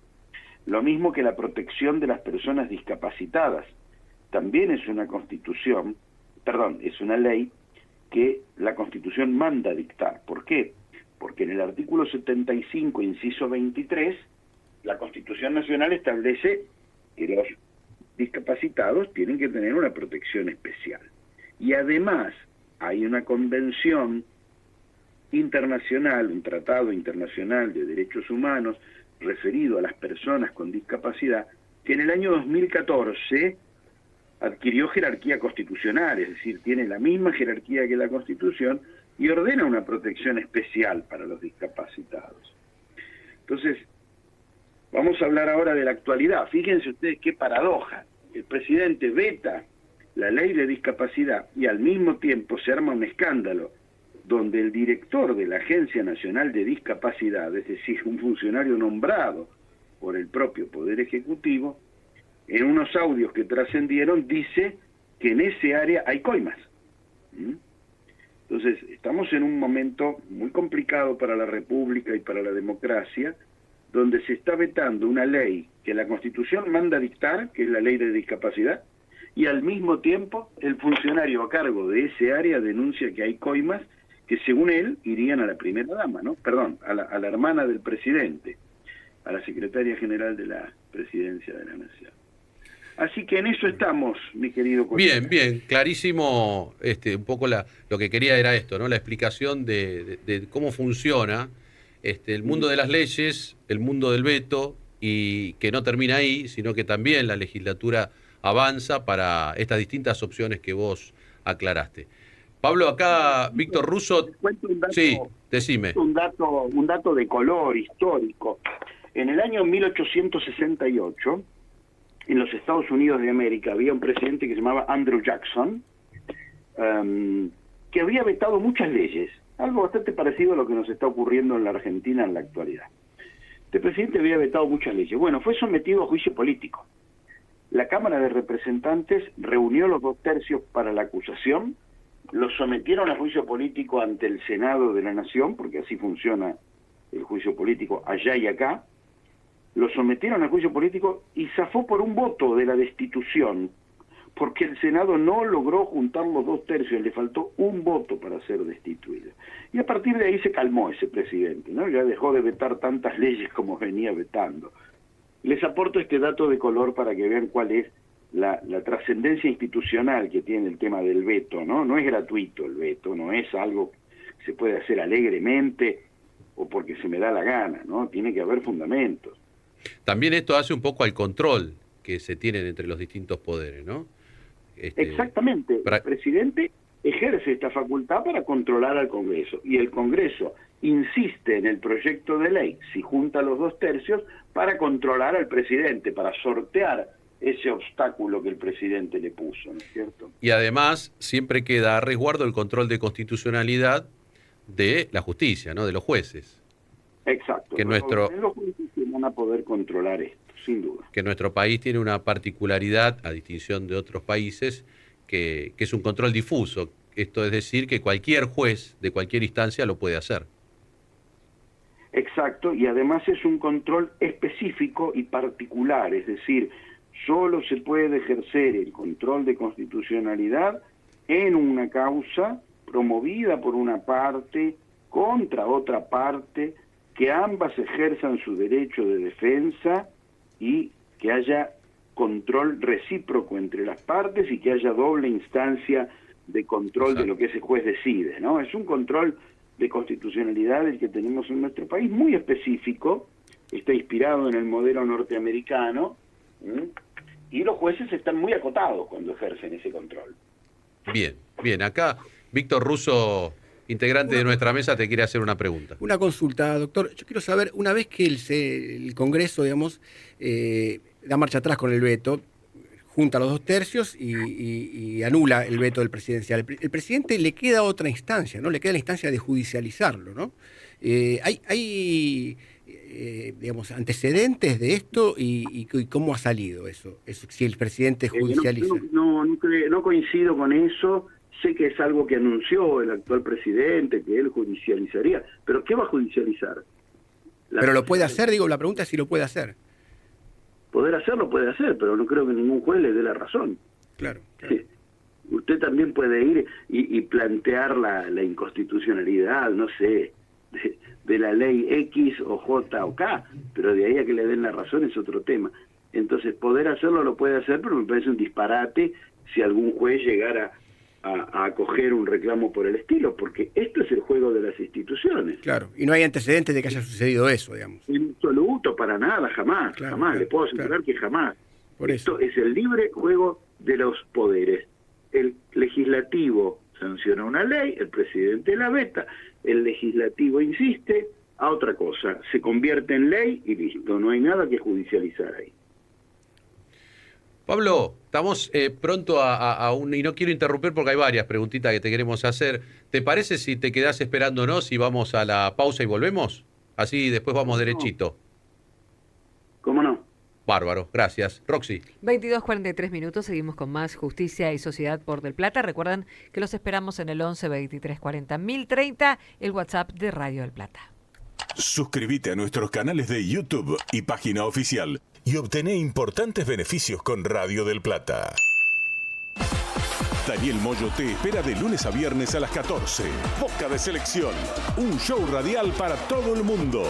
Lo mismo que la protección de las personas discapacitadas. También es una Constitución, es una ley que la Constitución manda dictar. ¿Por qué? Porque en el artículo 75, inciso 23, la Constitución Nacional establece que los discapacitados tienen que tener una protección especial. Y además hay una convención internacional, un tratado internacional de derechos humanos referido a las personas con discapacidad, que en el año 2014 adquirió jerarquía constitucional, es decir, tiene la misma jerarquía que la Constitución y ordena una protección especial para los discapacitados. Entonces, vamos a hablar ahora de la actualidad. Fíjense ustedes qué paradoja. El presidente veta la ley de discapacidad y al mismo tiempo se arma un escándalo donde el director de la Agencia Nacional de Discapacidad, es decir, un funcionario nombrado por el propio Poder Ejecutivo, en unos audios que trascendieron dice que en ese área hay coimas. Entonces, estamos en un momento muy complicado para la República y para la democracia, donde se está vetando una ley que la Constitución manda dictar, que es la ley de discapacidad, y al mismo tiempo el funcionario a cargo de ese área denuncia que hay coimas que según él irían a la primera dama, ¿no? Perdón, a la hermana del presidente, a la secretaria general de la Presidencia de la Nación. Así que en eso estamos, mi querido colega. Bien, bien, clarísimo. Un poco lo que quería era esto, ¿no? La explicación de cómo funciona el mundo de las leyes, el mundo del veto, y que no termina ahí, sino que también la legislatura avanza para estas distintas opciones que vos aclaraste. Pablo, acá Víctor Russo. Cuento un dato, sí, decime. Un dato de color histórico. En el año 1868, en los Estados Unidos de América, había un presidente que se llamaba Andrew Jackson, que había vetado muchas leyes, algo bastante parecido a lo que nos está ocurriendo en la Argentina en la actualidad. Este presidente había vetado muchas leyes. Bueno, fue sometido a juicio político. La Cámara de Representantes reunió los 2/3 para la acusación, lo sometieron a juicio político ante el Senado de la Nación, porque así funciona el juicio político allá y acá, lo sometieron a juicio político y zafó por un voto de la destitución, porque el Senado no logró juntar los 2/3, le faltó un voto para ser destituido. Y a partir de ahí se calmó ese presidente, ¿no? Ya dejó de vetar tantas leyes como venía vetando. Les aporto este dato de color para que vean cuál es la trascendencia institucional que tiene el tema del veto, ¿no? No es gratuito el veto, no es algo se puede hacer alegremente o porque se me da la gana, ¿no? Tiene que haber fundamentos. También esto hace un poco al control que se tienen entre los distintos poderes, ¿no? Exactamente. El presidente ejerce esta facultad para controlar al Congreso, y el Congreso insiste en el proyecto de ley, si junta los 2/3, para controlar al presidente, para sortear ese obstáculo que el presidente le puso, ¿no es cierto? Y además siempre queda a resguardo el control de constitucionalidad de la justicia, ¿no? De los jueces. Exacto. Que los jueces van a poder controlar esto, sin duda. Que nuestro país tiene una particularidad, a distinción de otros países, que es un control difuso. Esto es decir, que cualquier juez de cualquier instancia lo puede hacer. Exacto, y además es un control específico y particular, es decir, solo se puede ejercer el control de constitucionalidad en una causa promovida por una parte contra otra parte, que ambas ejerzan su derecho de defensa y que haya control recíproco entre las partes y que haya doble instancia de control de lo que ese juez decide, ¿no? Es un control de constitucionalidad el que tenemos en nuestro país, muy específico, está inspirado en el modelo norteamericano, y los jueces están muy acotados cuando ejercen ese control. Bien, bien. Acá Víctor Russo, integrante de nuestra mesa, te quiere hacer una pregunta. Una consulta, doctor. Yo quiero saber, una vez que el Congreso, digamos, da marcha atrás con el veto, junta los 2/3 y anula el veto del presidencial. El presidente le queda otra instancia, ¿no? Le queda la instancia de judicializarlo, ¿no? ¿Hay digamos, antecedentes de esto y cómo ha salido eso si el presidente judicializa? No coincido con eso. Sé que es algo que anunció el actual presidente, que él judicializaría. ¿Pero qué va a judicializar? Pero lo puede hacer, digo, la pregunta es si lo puede hacer. Poder hacerlo puede hacer, pero no creo que ningún juez le dé la razón. Claro. Sí. Usted también puede ir y plantear la inconstitucionalidad, no sé, de la ley X o J o K, pero de ahí a que le den la razón es otro tema. Entonces, poder hacerlo lo puede hacer, pero me parece un disparate si algún juez llegara a acoger un reclamo por el estilo, porque esto es el juego de las instituciones. Claro, y no hay antecedentes de que haya sucedido eso, digamos. En absoluto, para nada, jamás, jamás, le puedo asegurar que jamás. Por eso. Esto es el libre juego de los poderes. El legislativo sanciona una ley, el presidente la veta, el legislativo insiste a otra cosa, se convierte en ley y listo, no hay nada que judicializar ahí. Pablo, estamos pronto a un... Y no quiero interrumpir porque hay varias preguntitas que te queremos hacer. ¿Te parece si te quedás esperándonos y vamos a la pausa y volvemos? Así después vamos derechito. ¿Cómo no? Bárbaro, gracias. Roxy. 22:43 minutos, seguimos con más Justicia y Sociedad por Del Plata. Recuerden que los esperamos en el 11 23 40 1030, el WhatsApp de Radio Del Plata. Suscríbete a nuestros canales de YouTube y página oficial y obtené importantes beneficios con Radio Del Plata. Daniel Moyo te espera de lunes a viernes a las 14. Boca de Selección, un show radial para todo el mundo.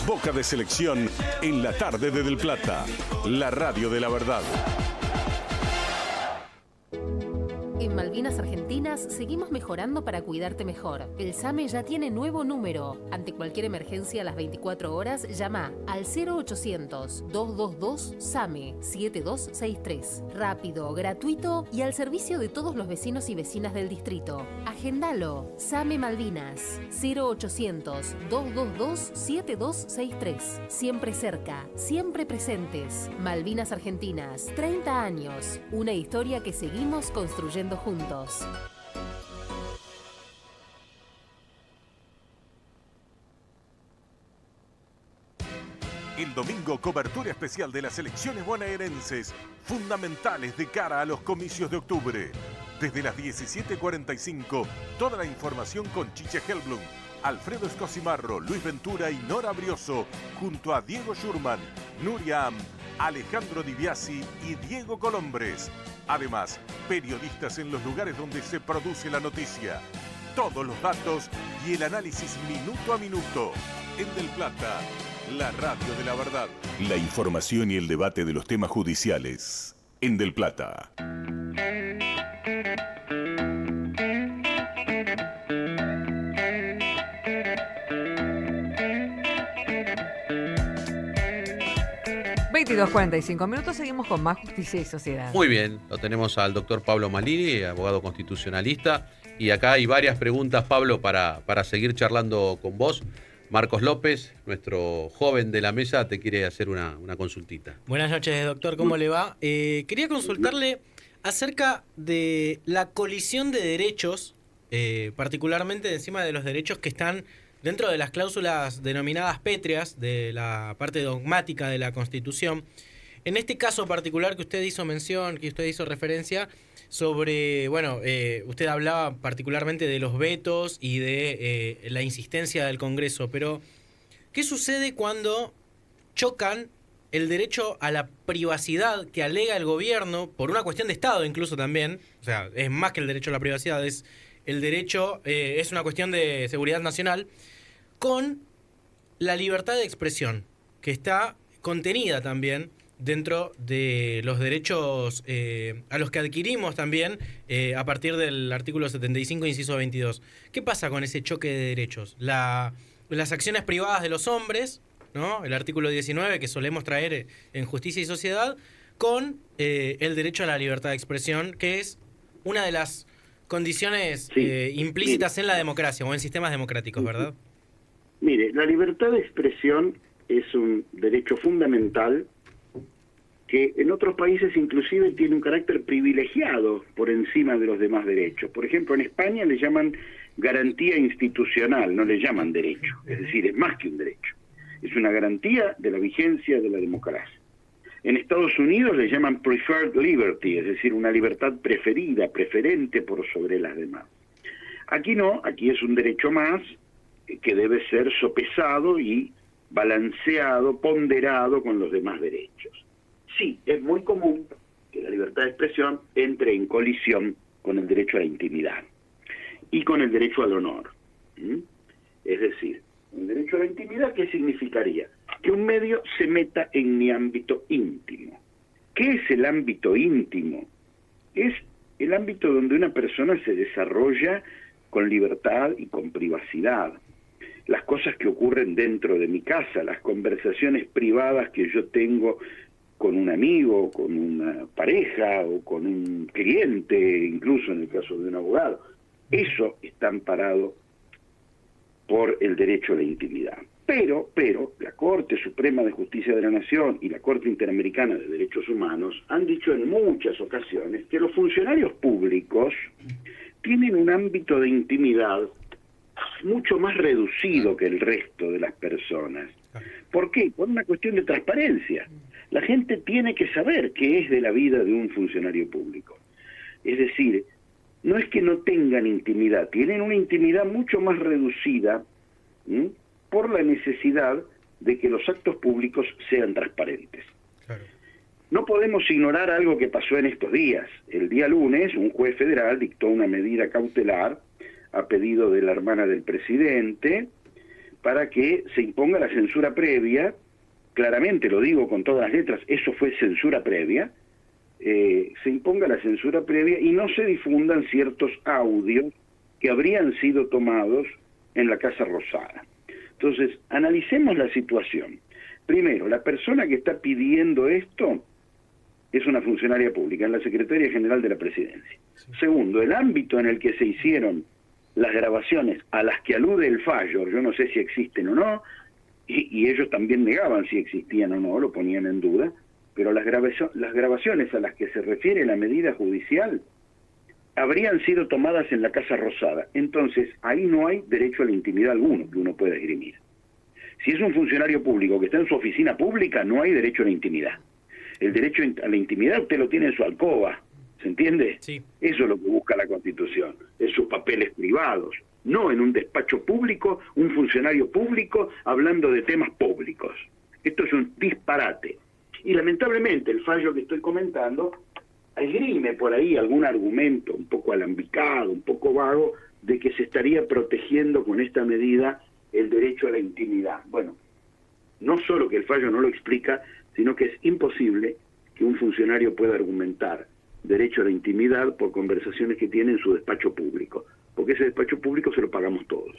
Boca de Selección en la tarde de Del Plata, la radio de la verdad. En Malvinas Argentinas seguimos mejorando para cuidarte mejor. El SAME ya tiene nuevo número. Ante cualquier emergencia a las 24 horas, llama al 0800-222-SAME 7263. Rápido, gratuito y al servicio de todos los vecinos y vecinas del distrito. Agendalo. SAME Malvinas 0800-222-7263. Siempre cerca, siempre presentes. Malvinas Argentinas, 30 años. Una historia que seguimos construyendo juntos. El domingo, cobertura especial de las elecciones bonaerenses, fundamentales de cara a los comicios de octubre. Desde las 17:45, toda la información con Chiche Helblum, Alfredo Escosimarro, Luis Ventura y Nora Brioso, junto a Diego Schurman, Nuria Am, Alejandro Di Biasi y Diego Colombres. Además, periodistas en los lugares donde se produce la noticia. Todos los datos y el análisis minuto a minuto. En Del Plata, la radio de la verdad. La información y el debate de los temas judiciales. En Del Plata. 22, 45 minutos, seguimos con más Justicia y Sociedad. Muy bien, lo tenemos al doctor Pablo Malini, abogado constitucionalista. Y acá hay varias preguntas, Pablo, para seguir charlando con vos. Marcos López, nuestro joven de la mesa, te quiere hacer una consultita. Buenas noches, doctor, ¿cómo le va? Quería consultarle acerca de la colisión de derechos, particularmente encima de los derechos que están dentro de las cláusulas denominadas pétreas de la parte dogmática de la Constitución. En este caso particular que usted hizo mención, que usted hizo referencia sobre, bueno, usted hablaba particularmente de los vetos y de la insistencia del Congreso, pero ¿qué sucede cuando chocan el derecho a la privacidad que alega el gobierno, por una cuestión de Estado incluso también? O sea, es más que el derecho a la privacidad, es el derecho, es una cuestión de seguridad nacional, con la libertad de expresión, que está contenida también dentro de los derechos a los que adquirimos también a partir del artículo 75, inciso 22. ¿Qué pasa con ese choque de derechos? Las acciones privadas de los hombres, ¿no? El artículo 19 que solemos traer en Justicia y Sociedad, con el derecho a la libertad de expresión, que es una de las condiciones implícitas en la democracia o en sistemas democráticos, ¿verdad? Mire, la libertad de expresión es un derecho fundamental que en otros países inclusive tiene un carácter privilegiado por encima de los demás derechos. Por ejemplo, en España le llaman garantía institucional, no le llaman derecho, es decir, es más que un derecho. Es una garantía de la vigencia de la democracia. En Estados Unidos le llaman preferred liberty, es decir, una libertad preferida, preferente por sobre las demás. Aquí no, aquí es un derecho más que debe ser sopesado y balanceado, ponderado con los demás derechos. Sí, es muy común que la libertad de expresión entre en colisión con el derecho a la intimidad y con el derecho al honor. Es decir, un derecho a la intimidad, ¿qué significaría? Que un medio se meta en mi ámbito íntimo. ¿Qué es el ámbito íntimo? Es el ámbito donde una persona se desarrolla con libertad y con privacidad. Las cosas que ocurren dentro de mi casa, las conversaciones privadas que yo tengo con un amigo, con una pareja o con un cliente, incluso en el caso de un abogado. Eso está amparado por el derecho a la intimidad. Pero la Corte Suprema de Justicia de la Nación y la Corte Interamericana de Derechos Humanos han dicho en muchas ocasiones que los funcionarios públicos tienen un ámbito de intimidad mucho más reducido que el resto de las personas. ¿Por qué? Por una cuestión de transparencia. La gente tiene que saber qué es de la vida de un funcionario público. Es decir, no es que no tengan intimidad, tienen una intimidad mucho más reducida por la necesidad de que los actos públicos sean transparentes. Claro. No podemos ignorar algo que pasó en estos días. El día lunes, un juez federal dictó una medida cautelar a pedido de la hermana del presidente para que se imponga la censura previa. Claramente lo digo con todas las letras, eso fue censura previa. Se imponga la censura previa y no se difundan ciertos audios que habrían sido tomados en la Casa Rosada. Entonces, analicemos la situación. Primero, la persona que está pidiendo esto es una funcionaria pública, es la Secretaría General de la Presidencia. Segundo, el ámbito en el que se hicieron las grabaciones a las que alude el fallo, yo no sé si existen o no, y ellos también negaban si existían o no, lo ponían en duda, pero las grabaciones a las que se refiere la medida judicial habrían sido tomadas en la Casa Rosada. Entonces, ahí no hay derecho a la intimidad alguno que uno pueda esgrimir. Si es un funcionario público que está en su oficina pública, no hay derecho a la intimidad. El derecho a la intimidad usted lo tiene en su alcoba, ¿se entiende? Sí. Eso es lo que busca la Constitución, en sus papeles privados, no en un despacho público, un funcionario público hablando de temas públicos. Esto es un disparate. Y lamentablemente el fallo que estoy comentando esgrime por ahí algún argumento un poco alambicado, un poco vago, de que se estaría protegiendo con esta medida el derecho a la intimidad. Bueno, no solo que el fallo no lo explica, sino que es imposible que un funcionario pueda argumentar derecho a la intimidad por conversaciones que tiene en su despacho público, porque ese despacho público se lo pagamos todos.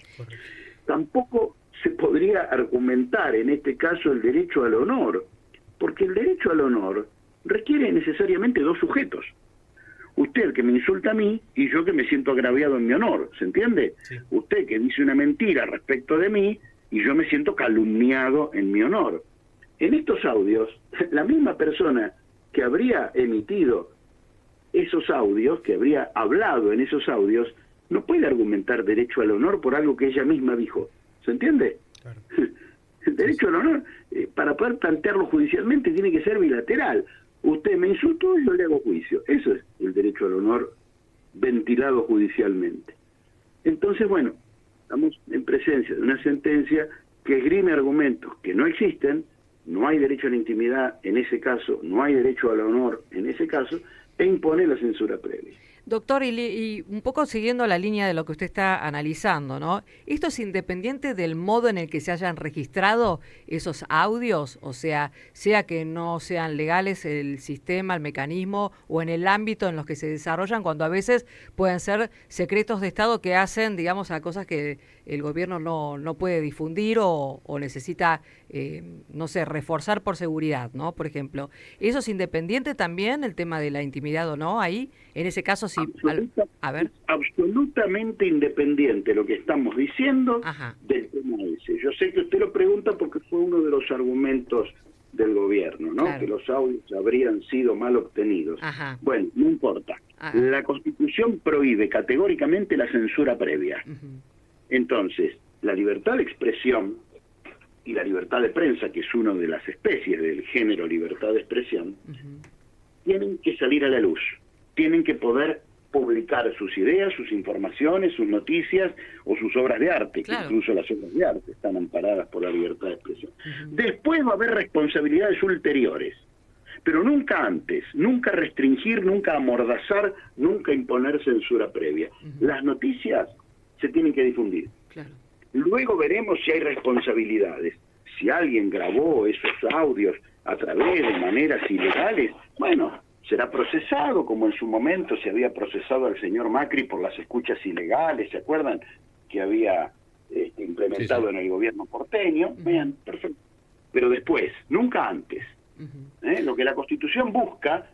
Tampoco se podría argumentar en este caso el derecho al honor, Porque el derecho al honor requiere necesariamente dos sujetos. Usted que me insulta a mí y yo que me siento agraviado en mi honor, ¿se entiende? Sí. Usted que dice una mentira respecto de mí y yo me siento calumniado en mi honor. En estos audios, la misma persona que habría emitido esos audios, que habría hablado en esos audios, no puede argumentar derecho al honor por algo que ella misma dijo. ¿Se entiende? Claro. El derecho al honor, para poder plantearlo judicialmente, tiene que ser bilateral. Usted me insultó y yo le hago juicio. Eso es el derecho al honor ventilado judicialmente. Entonces, bueno, estamos en presencia de una sentencia que esgrime argumentos que no existen, no hay derecho a la intimidad en ese caso, no hay derecho al honor en ese caso, e impone la censura previa. Doctor, y un poco siguiendo la línea de lo que usted está analizando, ¿no? ¿Esto es independiente del modo en el que se hayan registrado esos audios? O sea que no sean legales el sistema, el mecanismo o en el ámbito en los que se desarrollan, cuando a veces pueden ser secretos de Estado que hacen, digamos, a cosas que el gobierno no puede difundir o necesita, no sé, reforzar por seguridad, ¿no? Por ejemplo, ¿eso es independiente también, el tema de la intimidad o no? Ahí, en ese caso, sí. A ver. Absolutamente independiente lo que estamos diciendo del tema ese. Yo sé que usted lo pregunta porque fue uno de los argumentos del gobierno, ¿no? Claro. Que los audios habrían sido mal obtenidos. Ajá. Bueno, no importa. Ajá. La Constitución prohíbe categóricamente la censura previa. Entonces, la libertad de expresión y la libertad de prensa, que es una de las especies del género libertad de expresión, tienen que salir a la luz. Tienen que poder publicar sus ideas, sus informaciones, sus noticias o sus obras de arte, claro. Que incluso las obras de arte están amparadas por la libertad de expresión. Después va a haber responsabilidades ulteriores, pero nunca antes, nunca restringir, nunca amordazar, nunca imponer censura previa. Las noticias se tienen que difundir. Claro. Luego veremos si hay responsabilidades. Si alguien grabó esos audios a través de maneras ilegales, bueno, será procesado, como en su momento se había procesado al señor Macri por las escuchas ilegales, ¿se acuerdan? Que había implementado en el gobierno porteño. Bien, perfecto. Pero después, nunca antes. Lo que la Constitución busca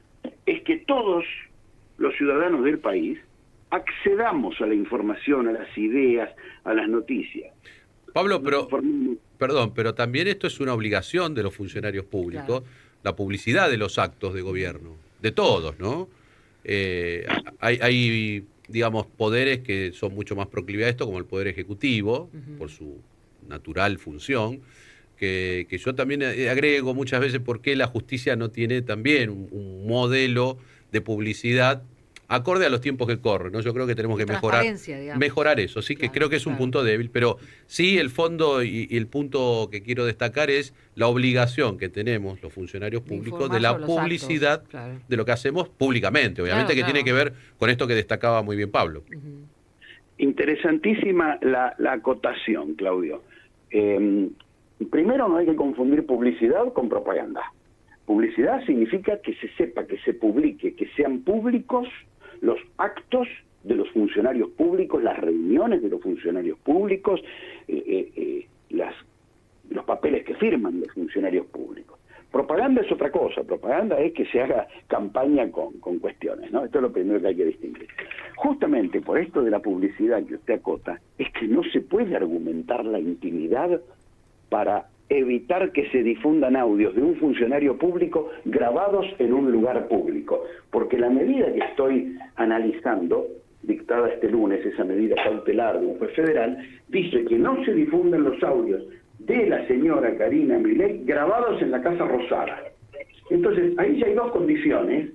es que todos los ciudadanos del país accedamos a la información, a las ideas, a las noticias. Pablo, pero también esto es una obligación de los funcionarios públicos, claro. La publicidad de los actos de gobierno, de todos, ¿no? Hay, digamos, poderes que son mucho más proclives a esto, como el Poder Ejecutivo, por su natural función, que yo también agrego muchas veces por qué la justicia no tiene también un modelo de publicidad acorde a los tiempos que corren, ¿no? Yo creo que tenemos que mejorar eso, sí, claro, que creo que es un punto débil, pero sí el fondo y el punto que quiero destacar es la obligación que tenemos los funcionarios públicos de la publicidad actos, claro. De lo que hacemos públicamente, obviamente, claro, que tiene que ver con esto que destacaba muy bien Pablo. Interesantísima la acotación, Claudio. Primero, no hay que confundir publicidad con propaganda. Publicidad significa que se sepa, que se publique, que sean públicos los actos de los funcionarios públicos, las reuniones de los funcionarios públicos, los papeles que firman los funcionarios públicos. Propaganda es otra cosa, propaganda es que se haga campaña con cuestiones, ¿no? Esto es lo primero que hay que distinguir. Justamente por esto de la publicidad que usted acota, es que no se puede argumentar la intimidad para evitar que se difundan audios de un funcionario público grabados en un lugar público. Porque la medida que estoy analizando, dictada este lunes, esa medida cautelar de un juez federal, dice que no se difunden los audios de la señora Karina Milei grabados en la Casa Rosada. Entonces, ahí ya hay dos condiciones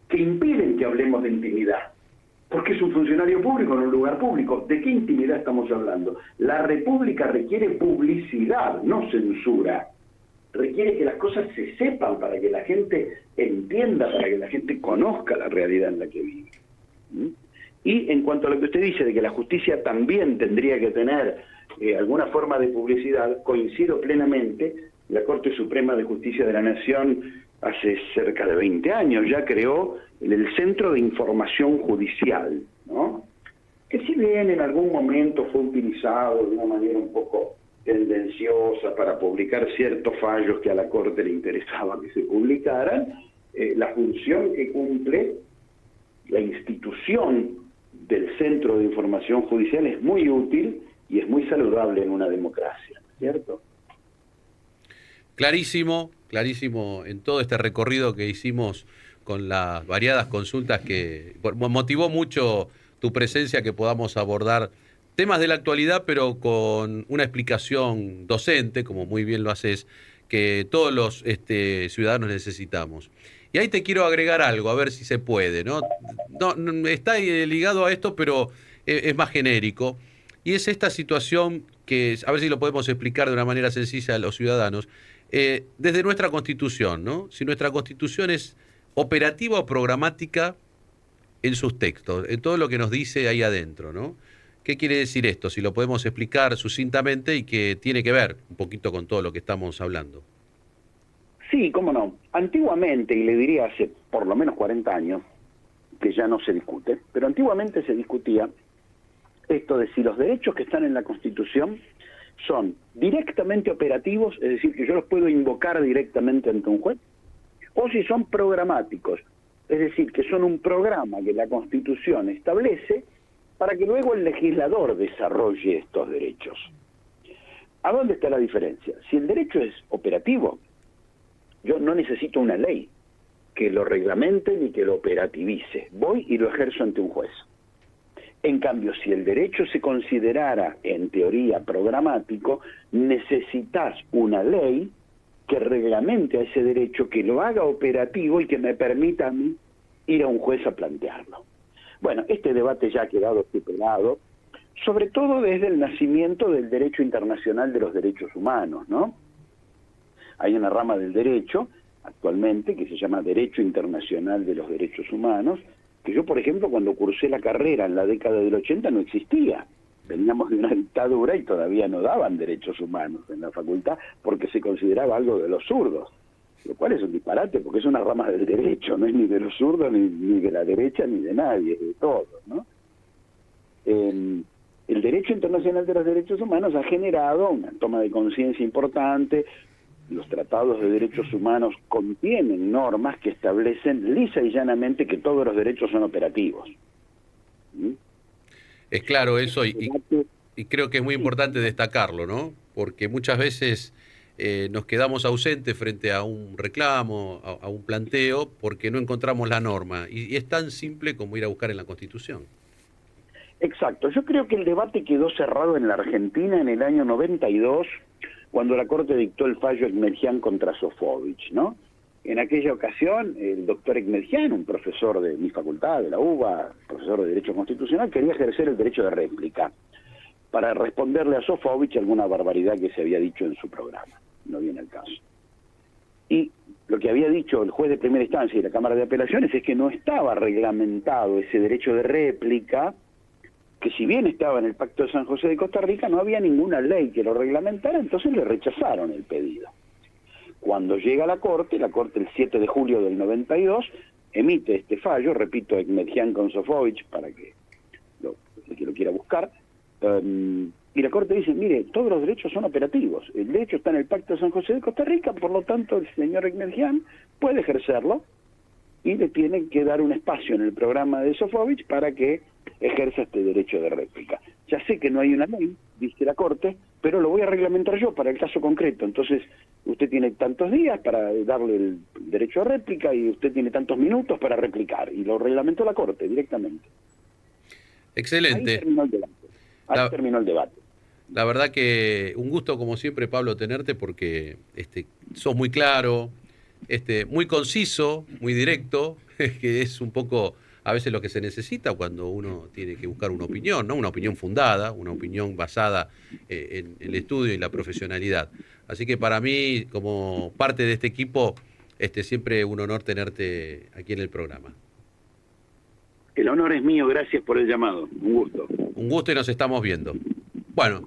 que impiden que hablemos de intimidad. Porque es un funcionario público en un lugar público. ¿De qué intimidad estamos hablando? La República requiere publicidad, no censura. Requiere que las cosas se sepan para que la gente entienda, para que la gente conozca la realidad en la que vive. Y en cuanto a lo que usted dice de que la justicia también tendría que tener alguna forma de publicidad, coincido plenamente. La Corte Suprema de Justicia de la Nación hace cerca de 20 años ya creó el Centro de Información Judicial, ¿no? Que si bien en algún momento fue utilizado de una manera un poco tendenciosa para publicar ciertos fallos que a la Corte le interesaba que se publicaran, la función que cumple la institución del Centro de Información Judicial es muy útil y es muy saludable en una democracia, ¿cierto? Clarísimo, clarísimo en todo este recorrido que hicimos con las variadas consultas que motivó mucho tu presencia, que podamos abordar temas de la actualidad, pero con una explicación docente, como muy bien lo haces, que todos los ciudadanos necesitamos. Y ahí te quiero agregar algo, a ver si se puede, ¿no? No está ligado a esto, pero es más genérico. Y es esta situación que, a ver si lo podemos explicar de una manera sencilla a los ciudadanos, desde nuestra Constitución, ¿no? Si nuestra Constitución es operativa o programática en sus textos, en todo lo que nos dice ahí adentro, ¿no? ¿Qué quiere decir esto? Si lo podemos explicar sucintamente y que tiene que ver un poquito con todo lo que estamos hablando. Sí, cómo no. Antiguamente, y le diría hace por lo menos 40 años, que ya no se discute, pero antiguamente se discutía esto de si los derechos que están en la Constitución son directamente operativos, es decir, que yo los puedo invocar directamente ante un juez, o si son programáticos, es decir, que son un programa que la Constitución establece para que luego el legislador desarrolle estos derechos. ¿A dónde está la diferencia? Si el derecho es operativo, yo no necesito una ley que lo reglamente ni que lo operativice. Voy y lo ejerzo ante un juez. En cambio, si el derecho se considerara, en teoría, programático, necesitas una ley que reglamente a ese derecho, que lo haga operativo y que me permita a mí ir a un juez a plantearlo. Bueno, este debate ya ha quedado superado, sobre todo desde el nacimiento del derecho internacional de los derechos humanos, ¿no? Hay una rama del derecho, actualmente, que se llama Derecho Internacional de los Derechos Humanos, que yo, por ejemplo, cuando cursé la carrera en la década del 80 no existía. Veníamos de una dictadura y todavía no daban derechos humanos en la facultad porque se consideraba algo de los zurdos, lo cual es un disparate porque es una rama del derecho, no es ni de los zurdos, ni de la derecha, ni de nadie, es de todos, ¿no? El Derecho Internacional de los Derechos Humanos ha generado una toma de conciencia importante. Los tratados de derechos humanos contienen normas que establecen lisa y llanamente que todos los derechos son operativos. ¿Mm? Es claro eso y creo que es muy importante destacarlo, ¿no? Porque muchas veces nos quedamos ausentes frente a un reclamo, a un planteo, porque no encontramos la norma. Y es tan simple como ir a buscar en la Constitución. Exacto. Yo creo que el debate quedó cerrado en la Argentina en el año 92, cuando la Corte dictó el fallo Ekmeljian contra Sofovich, ¿no? En aquella ocasión, el doctor Ekmeljian, un profesor de mi facultad, de la UBA, profesor de Derecho Constitucional, quería ejercer el derecho de réplica para responderle a Sofovich alguna barbaridad que se había dicho en su programa. No viene al caso. Y lo que había dicho el juez de primera instancia y la Cámara de Apelaciones es que no estaba reglamentado ese derecho de réplica, que si bien estaba en el Pacto de San José de Costa Rica, no había ninguna ley que lo reglamentara, entonces le rechazaron el pedido. Cuando llega a la Corte el 7 de julio del 92, emite este fallo, repito, Ekmeljian con Sofovich, para que el que lo quiera buscar, y la Corte dice, mire, todos los derechos son operativos, el derecho está en el Pacto de San José de Costa Rica, por lo tanto el señor Ekmeljian puede ejercerlo, y le tienen que dar un espacio en el programa de Sofovich para que ejerza este derecho de réplica. Ya sé que no hay una ley, dice la Corte, pero lo voy a reglamentar yo para el caso concreto. Entonces, usted tiene tantos días para darle el derecho a réplica y usted tiene tantos minutos para replicar. Y lo reglamentó la Corte directamente. Excelente. Ahí terminó el debate. La verdad que un gusto, como siempre, Pablo, tenerte porque sos muy claro, muy conciso, muy directo, que es un poco a veces lo que se necesita cuando uno tiene que buscar una opinión, ¿no? Una opinión fundada, una opinión basada en el estudio y la profesionalidad. Así que para mí, como parte de este equipo, siempre un honor tenerte aquí en el programa. El honor es mío, gracias por el llamado. Un gusto. Un gusto y nos estamos viendo. Bueno,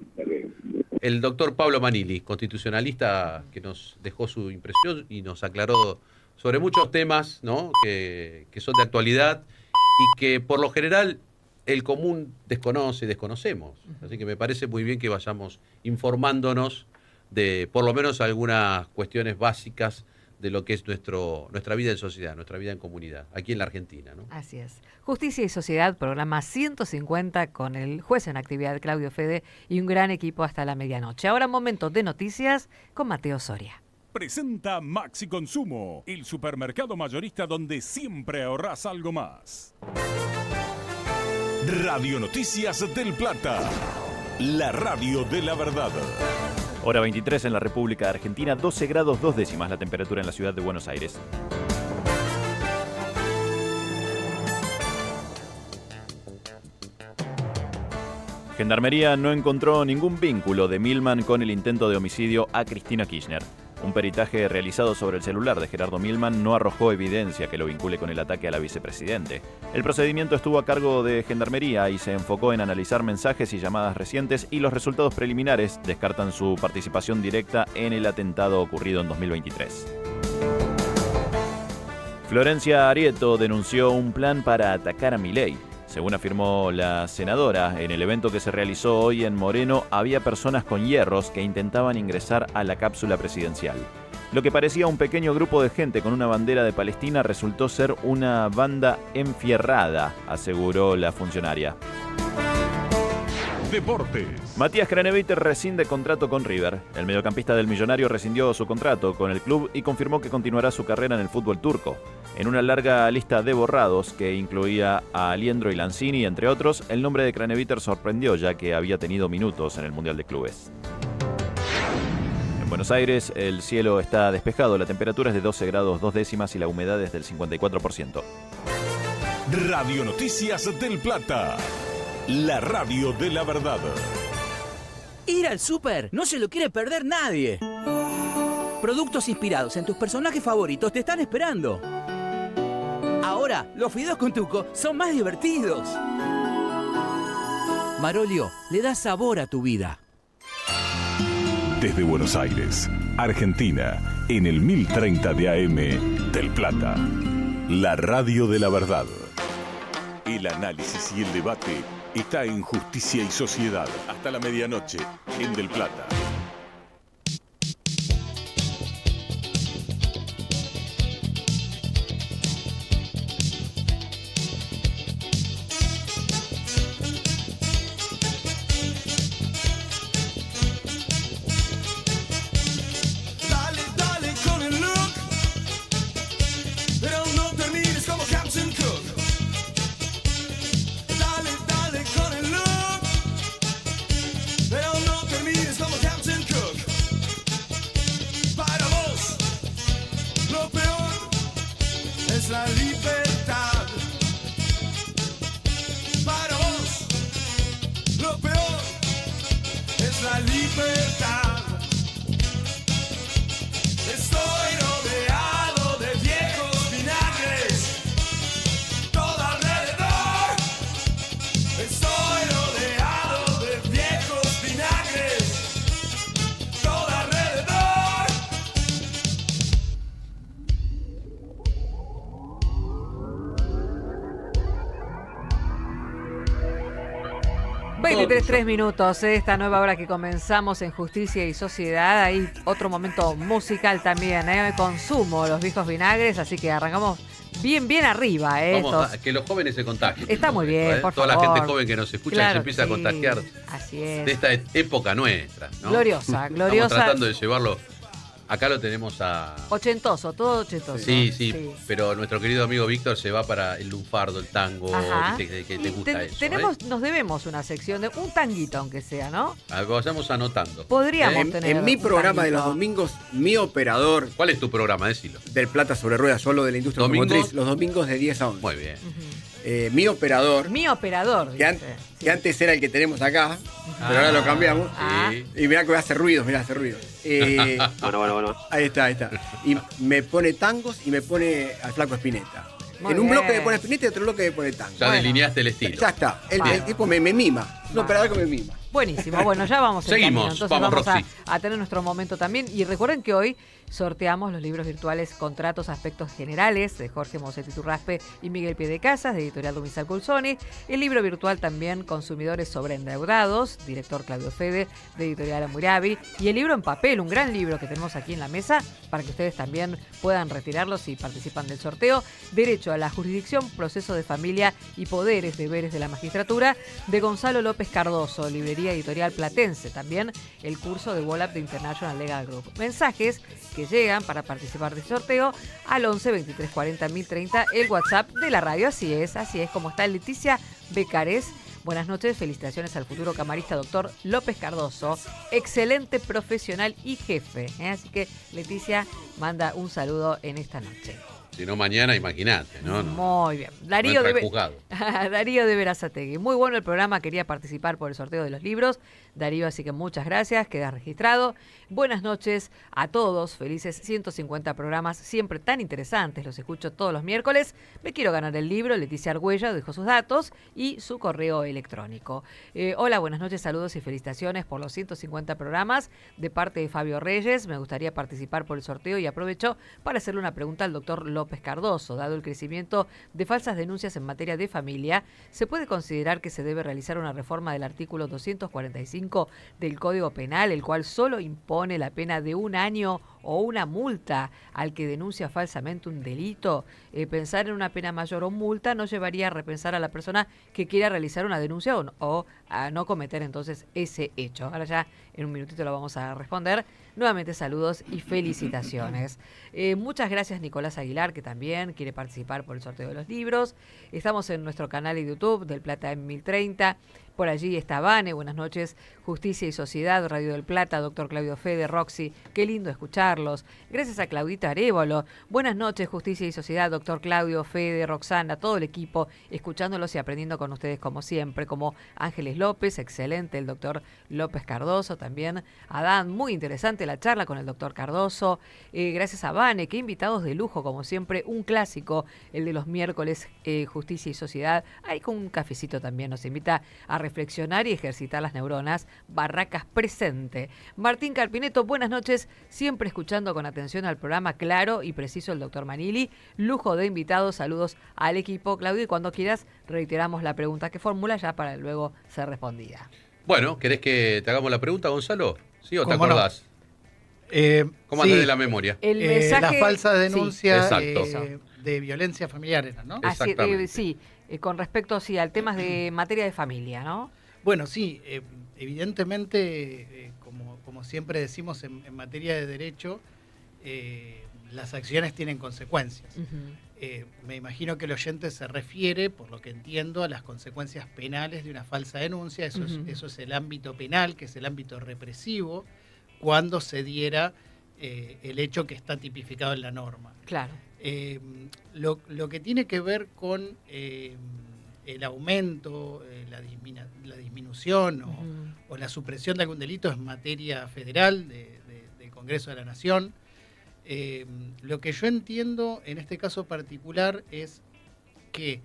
el doctor Pablo Manili, constitucionalista, que nos dejó su impresión y nos aclaró sobre muchos temas, ¿no? que son de actualidad y que por lo general el común desconocemos. Así que me parece muy bien que vayamos informándonos de por lo menos algunas cuestiones básicas de lo que es nuestra vida en sociedad, nuestra vida en comunidad, aquí en la Argentina, ¿no? Así es. Justicia y Sociedad, programa 150 con el juez en actividad Claudio Fede y un gran equipo hasta la medianoche. Ahora momento de noticias con Mateo Soria. Presenta Maxi Consumo, el supermercado mayorista donde siempre ahorrás algo más. Radio Noticias del Plata, la radio de la verdad. Hora 23 en la República Argentina, 12 grados 2 décimas la temperatura en la ciudad de Buenos Aires. Gendarmería no encontró ningún vínculo de Milman con el intento de homicidio a Cristina Kirchner. Un peritaje realizado sobre el celular de Gerardo Milman no arrojó evidencia que lo vincule con el ataque a la vicepresidente. El procedimiento estuvo a cargo de Gendarmería y se enfocó en analizar mensajes y llamadas recientes, y los resultados preliminares descartan su participación directa en el atentado ocurrido en 2023. Florencia Arieto denunció un plan para atacar a Milei. Según afirmó la senadora, en el evento que se realizó hoy en Moreno había personas con hierros que intentaban ingresar a la cápsula presidencial. Lo que parecía un pequeño grupo de gente con una bandera de Palestina resultó ser una banda enfierrada, aseguró la funcionaria. Deportes. Matías Craneviter rescinde contrato con River. El mediocampista del Millonario rescindió su contrato con el club y confirmó que continuará su carrera en el fútbol turco. En una larga lista de borrados que incluía a Aliendro y Lanzini, entre otros, el nombre de Craneviter sorprendió, ya que había tenido minutos en el Mundial de Clubes. En Buenos Aires el cielo está despejado, la temperatura es de 12 grados 2 décimas y la humedad es del 54%. Radio Noticias del Plata, la radio de la verdad. Ir al súper no se lo quiere perder nadie. Productos inspirados en tus personajes favoritos te están esperando. Ahora, los fideos con tuco son más divertidos. Marolio le da sabor a tu vida. Desde Buenos Aires, Argentina, en el 1030 de AM del Plata, la radio de la verdad. El análisis y el debate está en Justicia y Sociedad hasta la medianoche en Del Plata. Tres minutos, esta nueva hora que comenzamos en Justicia y Sociedad. Hay otro momento musical también, Consumo, los viejos vinagres, así que arrancamos bien arriba. Vamos a que los jóvenes se contagien. Está muy bien, por Toda favor. la gente joven que nos escucha Claro se empieza a contagiar. Así es. De esta época nuestra, ¿no? Gloriosa. Estamos tratando de llevarlo. Acá lo tenemos a... Ochentoso, todo ochentoso. Sí, pero nuestro querido amigo Víctor se va para el lunfardo, el tango, que te gusta eso. Nos debemos una sección de un tanguito, aunque sea, ¿no? Vayamos anotando. Podríamos tener en mi programa de los domingos, mi operador... ¿Cuál es tu programa? Decilo. Del Plata sobre Ruedas, solo de la industria automotriz, los domingos de 10 a 11. Muy bien. Mi operador, que antes era el que tenemos acá, pero ahora lo cambiamos. Y mirá que voy a hacer ruidos, Bueno. Ahí está. Y me pone tangos y me pone al Flaco Spinetta. Muy en un bien. bloque me pone Spinetta y otro bloque me pone tango. Ya delineaste el estilo. Ya está. El tipo me mima. Un operador que me mima. Buenísimo, bueno, ya vamos en Seguimos, camino. Entonces vamos, Roxy. a tener nuestro momento también. Y recuerden que hoy sorteamos los libros virtuales Contratos, Aspectos Generales de Jorge Mosetti Turraspe y Miguel Piedecasas, de Editorial Dumisal Colsoni. El libro virtual también Consumidores Sobreendeudados, director Claudio Fede, de Editorial Amurabi. Y el libro en papel, un gran libro que tenemos aquí en la mesa para que ustedes también puedan retirarlo si participan del sorteo. Derecho a la jurisdicción, proceso de familia y poderes, deberes de la magistratura, de Gonzalo López Cardoso, librería editorial platense. También el curso de WOLAP de International Legal Group. Mensajes que llegan para participar del sorteo al 11 23 40 1030, el WhatsApp de la radio. Así es como está Leticia Becares. Buenas noches, felicitaciones al futuro camarista doctor López Cardoso, excelente profesional y jefe. Así que Leticia manda un saludo en esta noche. Si no, mañana, imagínate, ¿no? Muy bien. Darío Darío de Berazategui. Muy bueno el programa, quería participar por el sorteo de los libros. Darío, así que muchas gracias, queda registrado. Buenas noches a todos, felices 150 programas, siempre tan interesantes, los escucho todos los miércoles. Me quiero ganar el libro, Leticia Argüello dejó sus datos y su correo electrónico. Hola, buenas noches, saludos y felicitaciones por los 150 programas de parte de Fabio Reyes. Me gustaría participar por el sorteo y aprovecho para hacerle una pregunta al doctor López Cardoso. Dado el crecimiento de falsas denuncias en materia de familia, ¿se puede considerar que se debe realizar una reforma del artículo 245 del Código Penal, el cual solo impone la pena de 1 año o una multa al que denuncia falsamente un delito? Pensar en una pena mayor o multa no llevaría a repensar a la persona que quiera realizar una denuncia o a no cometer entonces ese hecho. Ahora ya en un minutito lo vamos a responder. Nuevamente saludos y felicitaciones. Muchas gracias Nicolás Aguilar, que también quiere participar por el sorteo de los libros. Estamos en nuestro canal de YouTube del Plata M1030. Por allí está Vane, buenas noches. Justicia y Sociedad, Radio del Plata, doctor Claudio Fede, Roxy, qué lindo escucharlos. Gracias a Claudita Arévalo. Buenas noches, Justicia y Sociedad, doctor Claudio Fede, Roxana, todo el equipo, escuchándolos y aprendiendo con ustedes como siempre, como Ángeles López, excelente, el doctor López Cardoso también. Adán, muy interesante la charla con el doctor Cardoso. Gracias a Vane, qué invitados de lujo, como siempre, un clásico, el de los miércoles, Justicia y Sociedad. Ahí con un cafecito también nos invita a reflexionar y ejercitar las neuronas. Barracas presente. Martín Carpineto, buenas noches, siempre escuchando con atención al programa, claro y preciso el doctor Manili. Lujo de invitados, saludos al equipo. Claudio, y cuando quieras reiteramos la pregunta que formula ya para luego ser respondida. Bueno, ¿querés que te hagamos la pregunta, Gonzalo? ¿Sí o te acordás? ¿Cómo andás de la memoria? El mensaje, la falsa denuncia de violencia familiar era, ¿no? Exactamente. Sí, con respecto al tema de materia de familia, ¿no? Bueno, sí, evidentemente, como siempre decimos en materia de derecho, las acciones tienen consecuencias. Me imagino que el oyente se refiere, por lo que entiendo, a las consecuencias penales de una falsa denuncia. Eso es el ámbito penal, que es el ámbito represivo, cuando se diera el hecho que está tipificado en la norma. Claro. Lo que tiene que ver con el aumento, la disminución o la supresión de algún delito es materia federal del Congreso de la Nación. Lo que yo entiendo en este caso particular es que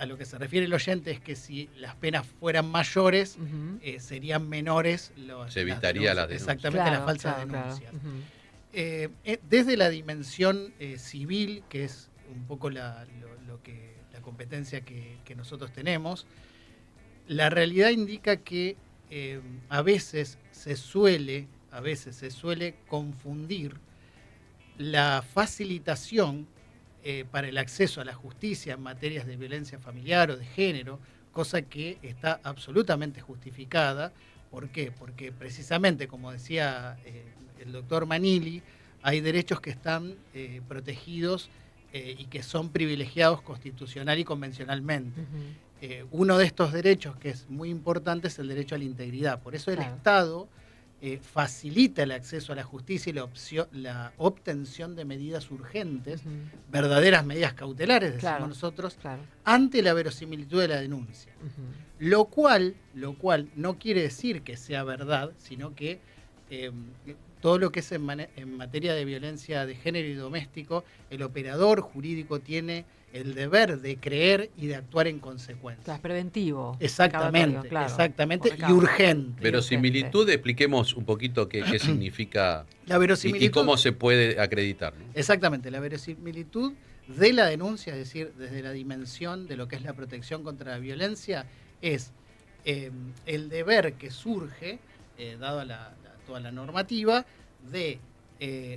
a lo que se refiere el oyente es que si las penas fueran mayores, serían menores se evitaría las denuncias. Exactamente, las falsas denuncias. Desde la dimensión civil, que es un poco la competencia que nosotros tenemos, la realidad indica que a veces se suele confundir la facilitación para el acceso a la justicia en materias de violencia familiar o de género, cosa que está absolutamente justificada. ¿Por qué? Porque precisamente, como decía el doctor Manili, hay derechos que están protegidos y que son privilegiados constitucional y convencionalmente. Uno de estos derechos que es muy importante es el derecho a la integridad. Por eso el Estado facilita el acceso a la justicia y la obtención de medidas urgentes, verdaderas medidas cautelares, decimos nosotros, ante la verosimilitud de la denuncia. Lo cual no quiere decir que sea verdad, sino que todo lo que es en materia de violencia de género y doméstico, el operador jurídico tiene el deber de creer y de actuar en consecuencia. Claro, es preventivo. Exactamente, claro, exactamente, y urgente. Verosimilitud, expliquemos un poquito qué significa la verosimilitud, y cómo se puede acreditar, ¿no? Exactamente, la verosimilitud de la denuncia, es decir, desde la dimensión de lo que es la protección contra la violencia, es el deber que surge, dado toda la normativa, de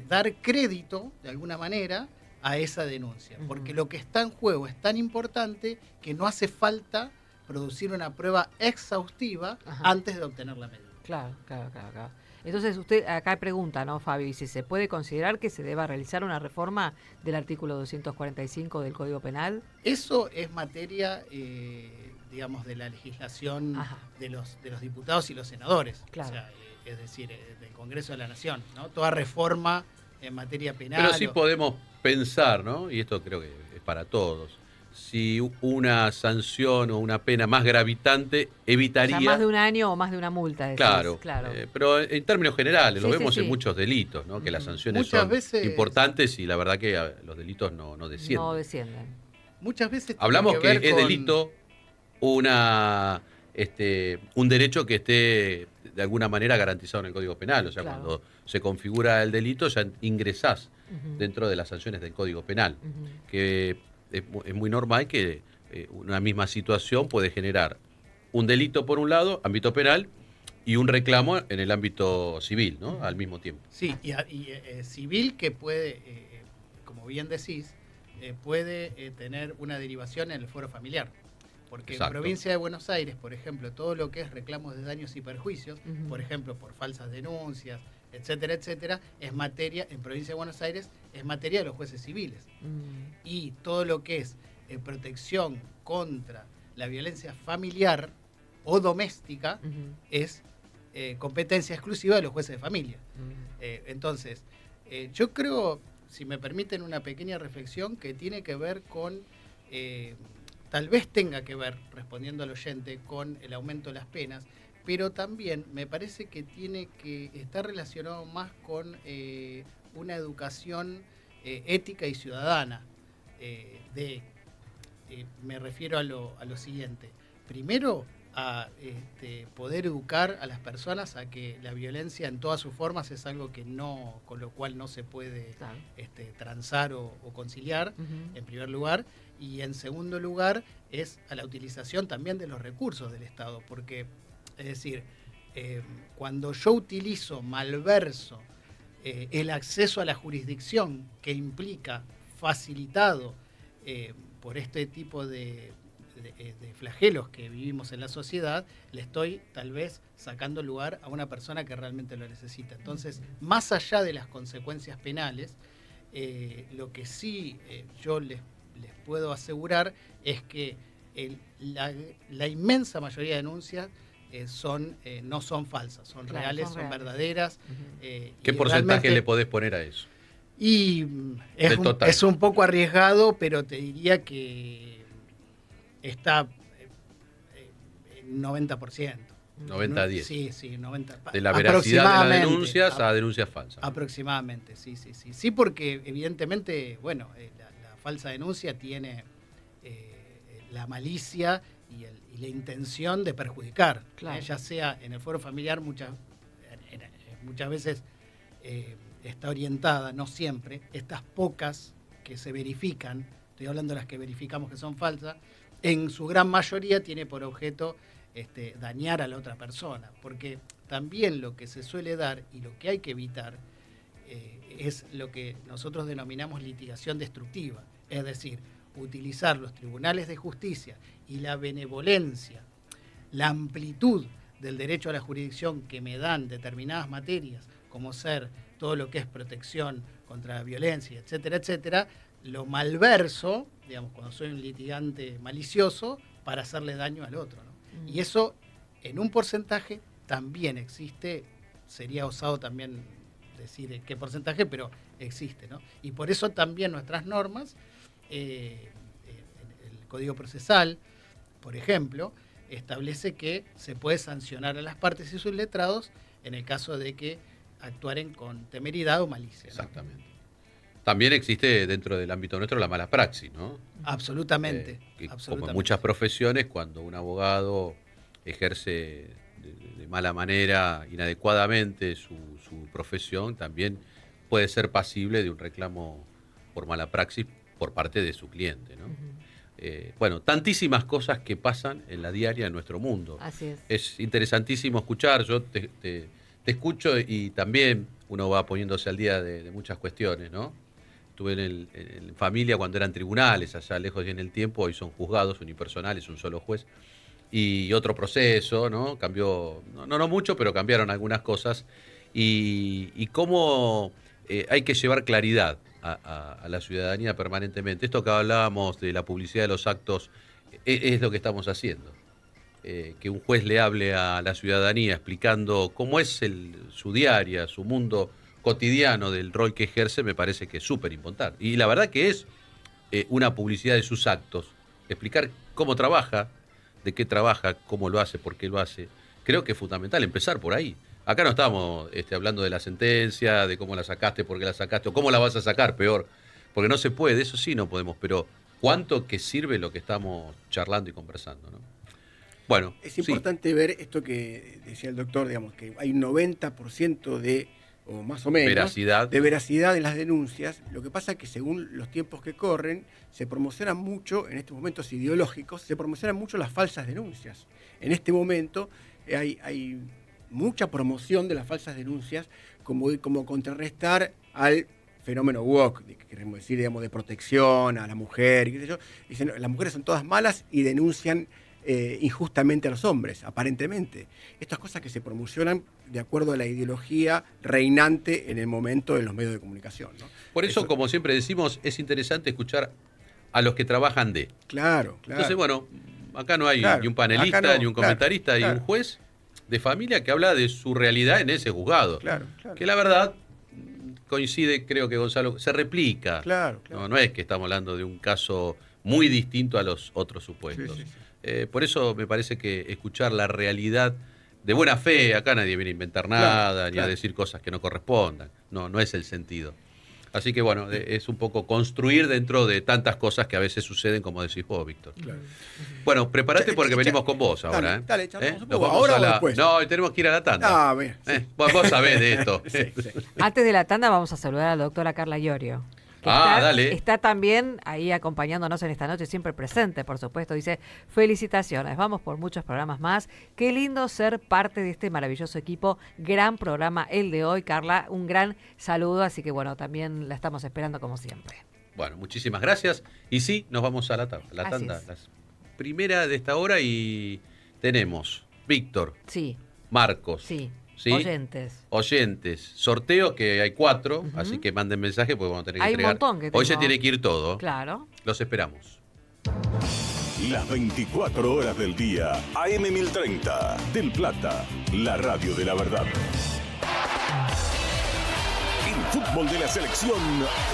dar crédito, de alguna manera, a esa denuncia. Porque lo que está en juego es tan importante que no hace falta producir una prueba exhaustiva antes de obtener la medida. Claro. Entonces usted acá pregunta, ¿no, Fabi? Si se puede considerar que se deba realizar una reforma del artículo 245 del Código Penal. Eso es materia, digamos, de la legislación de los diputados y los senadores. Claro. O sea, es decir, del Congreso de la Nación, ¿no? Toda reforma en materia penal. Pero sí podemos pensar, ¿no? Y esto creo que es para todos. Si una sanción o una pena más gravitante evitaría... O sea, más de un año o más de una multa. Decís. Claro. Pero en términos generales, lo Sí, vemos sí. en muchos delitos, ¿no? Que las sanciones Muchas son veces... importantes y la verdad que los delitos no descienden. No descienden. Muchas veces... Hablamos que ver es con... delito un derecho que esté de alguna manera garantizado en el Código Penal. O sea, cuando se configura el delito ya ingresás dentro de las sanciones del Código Penal. Que es muy normal que una misma situación puede generar un delito por un lado, ámbito penal, y un reclamo en el ámbito civil, ¿no? Al mismo tiempo. Sí, y civil que puede, como bien decís, puede tener una derivación en el fuero familiar. Porque Exacto. en provincia de Buenos Aires, por ejemplo, todo lo que es reclamos de daños y perjuicios, por ejemplo, por falsas denuncias, etcétera, etcétera, es materia, en provincia de Buenos Aires, es materia de los jueces civiles. Y todo lo que es protección contra la violencia familiar o doméstica es competencia exclusiva de los jueces de familia. Entonces, yo creo, si me permiten una pequeña reflexión, que tiene que ver con... tal vez tenga que ver, respondiendo al oyente, con el aumento de las penas, pero también me parece que tiene que estar relacionado más con una educación ética y ciudadana. Me refiero a lo siguiente. Primero, a poder educar a las personas a que la violencia en todas sus formas es algo que no, con lo cual no se puede transar o conciliar, en primer lugar. Y en segundo lugar, es a la utilización también de los recursos del Estado. Porque, es decir, cuando yo utilizo, malverso el acceso a la jurisdicción que implica facilitado por este tipo de flagelos que vivimos en la sociedad, le estoy tal vez sacando lugar a una persona que realmente lo necesita. Entonces, más allá de las consecuencias penales, lo que sí yo les puedo asegurar es que la inmensa mayoría de denuncias no son falsas, son reales, son verdaderas. ¿Qué porcentaje le podés poner a eso? Y es un poco arriesgado, pero te diría que está 90%. 90-10. Sí, 90. De la veracidad de las denuncias a denuncias falsas. Aproximadamente, sí. Sí, porque evidentemente, bueno, la falsa denuncia tiene la malicia y la intención de perjudicar. Claro. Ya sea en el fuero familiar, muchas veces está orientada, no siempre, estas pocas que se verifican, estoy hablando de las que verificamos que son falsas, en su gran mayoría tiene por objeto dañar a la otra persona, porque también lo que se suele dar y lo que hay que evitar es lo que nosotros denominamos litigación destructiva, es decir, utilizar los tribunales de justicia y la benevolencia, la amplitud del derecho a la jurisdicción que me dan determinadas materias, como ser todo lo que es protección contra la violencia, etcétera, etcétera, lo malverso, digamos, cuando soy un litigante malicioso, para hacerle daño al otro, ¿no? Y eso, en un porcentaje, también existe, sería osado también decir qué porcentaje, pero existe, ¿no? Y por eso también nuestras normas, el Código Procesal, por ejemplo, establece que se puede sancionar a las partes y sus letrados en el caso de que actuaren con temeridad o malicia. Exactamente. También existe dentro del ámbito nuestro la mala praxis, ¿no? Absolutamente. Como en muchas profesiones, cuando un abogado ejerce de mala manera, inadecuadamente su profesión, también puede ser pasible de un reclamo por mala praxis por parte de su cliente, ¿no? Bueno, tantísimas cosas que pasan en la diaria de nuestro mundo. Así es. Es interesantísimo escuchar, yo te escucho y también uno va poniéndose al día de muchas cuestiones, ¿no? Estuve en familia cuando eran tribunales, allá lejos y en el tiempo, hoy son juzgados unipersonales, un solo juez, y otro proceso, ¿no? Cambió, no mucho, pero cambiaron algunas cosas, y cómo hay que llevar claridad a la ciudadanía permanentemente. Esto que hablábamos de la publicidad de los actos es lo que estamos haciendo. Que un juez le hable a la ciudadanía explicando cómo es su diaria, su mundo cotidiano del rol que ejerce, me parece que es súper importante. Y la verdad que es una publicidad de sus actos, explicar cómo trabaja, de qué trabaja, cómo lo hace, por qué lo hace. Creo que es fundamental empezar por ahí. Acá no estamos hablando de la sentencia, de cómo la sacaste, por qué la sacaste, o cómo la vas a sacar, peor. Porque no se puede, eso sí no podemos, pero cuánto que sirve lo que estamos charlando y conversando, ¿no? Bueno, es importante ver esto que decía el doctor, digamos, que hay un 90% de, o más o menos, de veracidad en las denuncias. Lo que pasa es que según los tiempos que corren, se promocionan mucho, en estos momentos ideológicos, se promocionan mucho las falsas denuncias. En este momento hay mucha promoción de las falsas denuncias como contrarrestar al fenómeno woke, que queremos decir, digamos, de protección a la mujer, qué sé yo. Dicen, las mujeres son todas malas y denuncian injustamente a los hombres, aparentemente. Estas cosas que se promocionan de acuerdo a la ideología reinante en el momento en los medios de comunicación, ¿no? Por eso, como siempre decimos, es interesante escuchar a los que trabajan de. Claro. Entonces, bueno, acá no hay ni un panelista, ni un comentarista, hay un juez de familia que habla de su realidad en ese juzgado. Claro. Que la verdad coincide, creo que Gonzalo, se replica. Claro. No es que estamos hablando de un caso muy distinto a los otros supuestos. Sí. Por eso me parece que escuchar la realidad de buena fe, acá nadie viene a inventar nada, ni a decir cosas que no correspondan. No es el sentido. Así que bueno, es un poco construir dentro de tantas cosas que a veces suceden, como decís vos, Víctor. Claro. Bueno, prepárate porque venimos con vos ahora. Dale, nos vamos ¿ahora o después? No, tenemos que ir a la tanda. Vos sabés de esto. Sí. Antes de la tanda vamos a saludar a la doctora Carla Iorio. Dale. Está también ahí acompañándonos en esta noche, siempre presente, por supuesto. Dice, felicitaciones, vamos por muchos programas más. Qué lindo ser parte de este maravilloso equipo. Gran programa el de hoy, Carla. Un gran saludo, así que bueno, también la estamos esperando como siempre. Bueno, muchísimas gracias. Y sí, nos vamos a la tanda. La primera de esta hora y tenemos Víctor. Sí. Marcos. Sí. ¿Sí? Oyentes. Sorteo que hay 4, así que manden mensaje porque vamos a tener que entregar. Hay un montón que Hoy se tiene que ir todo. Claro. Los esperamos. Las 24 horas del día, AM 1030, Del Plata, la radio de la verdad. El fútbol de la selección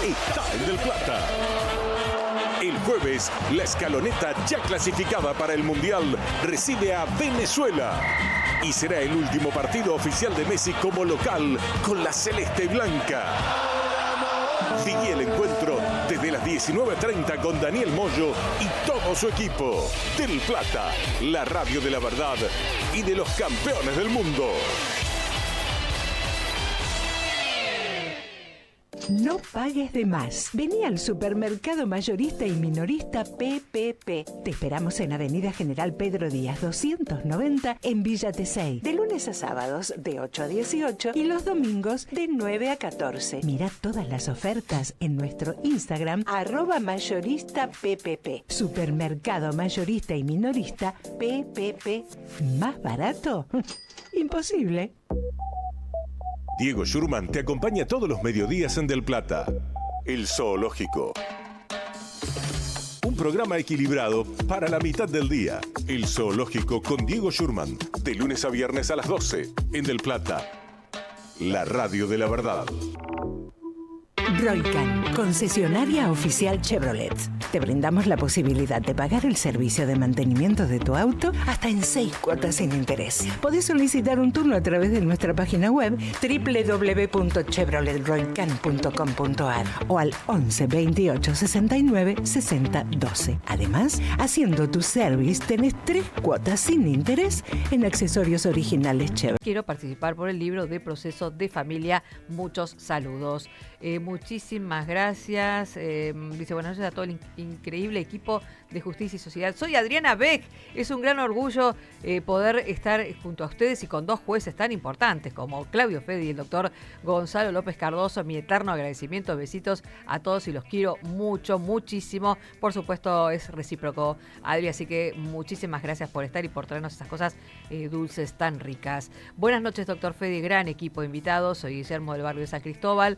está en Del Plata. El jueves, la escaloneta ya clasificada para el Mundial recibe a Venezuela. Y será el último partido oficial de Messi como local con la celeste blanca. Sigue el encuentro desde las 19:30 con Daniel Moyo y todo su equipo. Del Plata, la radio de la verdad y de los campeones del mundo. No pagues de más. Vení al supermercado mayorista y minorista PPP. Te esperamos en Avenida General Pedro Díaz 290 en Villa Tesey. De lunes a sábados de 8 a 18 y los domingos de 9 a 14. Mirá todas las ofertas en nuestro Instagram @mayoristappp. Supermercado mayorista y minorista PPP. ¿Más barato? Imposible. Diego Schurman te acompaña todos los mediodías en Del Plata. El Zoológico. Un programa equilibrado para la mitad del día. El Zoológico con Diego Schurman. De lunes a viernes a las 12 en Del Plata. La radio de la verdad. Roycan, concesionaria oficial Chevrolet. Te brindamos la posibilidad de pagar el servicio de mantenimiento de tu auto hasta en 6 cuotas sin interés. Podés solicitar un turno a través de nuestra página web www.chevroletroycan.com.ar o al 11 28 69 60 12. Además, haciendo tu service tenés 3 cuotas sin interés en accesorios originales Chevrolet. Quiero participar por el libro de Proceso de Familia. Muchos saludos. Muchísimas gracias. Dice buenas noches a todo el increíble equipo de Justicia y Sociedad. Soy Adriana Beck. Es un gran orgullo poder estar junto a ustedes y con dos jueces tan importantes como Claudio Fede y el doctor Gonzalo López Cardoso. Mi eterno agradecimiento. Besitos a todos y los quiero mucho, muchísimo. Por supuesto es recíproco, Adri, así que muchísimas gracias por estar y por traernos esas cosas dulces tan ricas. Buenas noches, doctor Fede, gran equipo de invitados. Soy Guillermo del barrio de San Cristóbal.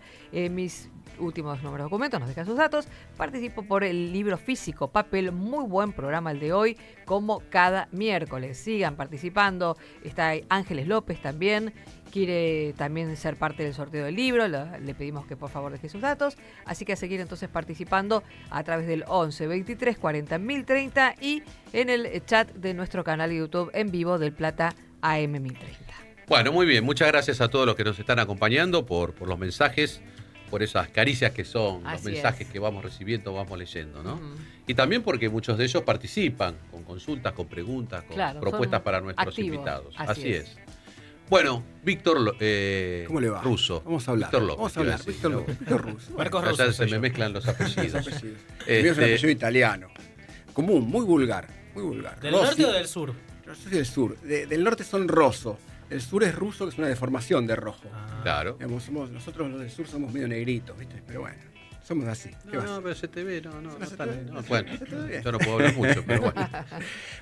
Mis últimos números de documentos, nos dejan sus datos. Participo por el libro físico, papel, muy buen programa el de hoy, como cada miércoles. Sigan participando. Está Ángeles López también. Quiere también ser parte del sorteo del libro, le pedimos que por favor deje sus datos, así que a seguir entonces participando a través del 11 23 40 1030 y en el chat de nuestro canal de YouTube en vivo del Plata AM 1030. Bueno, muy bien, muchas gracias a todos los que nos están acompañando por los mensajes, por esas caricias que son los mensajes que vamos recibiendo, vamos leyendo, ¿no? Y también porque muchos de ellos participan con consultas, con preguntas, con propuestas para nuestros activos. Invitados. Así es. Bueno, Víctor ¿Cómo le va? Russo. Vamos a hablar. Víctor López, Vamos a hablar. Víctor Russo. Marcos Russo. Ya se me mezclan los apellidos. El mío es un apellido italiano. Común, muy vulgar. Muy vulgar. ¿Del norte o del sur? Yo soy del sur. Del norte son Rosso. El sur es ruso, que es una deformación de rojo. Claro. Digamos, nosotros los del sur somos medio negritos, ¿viste? Pero bueno, somos así. No, pero se te ve, no. Bueno, bien. yo no puedo hablar mucho, pero bueno.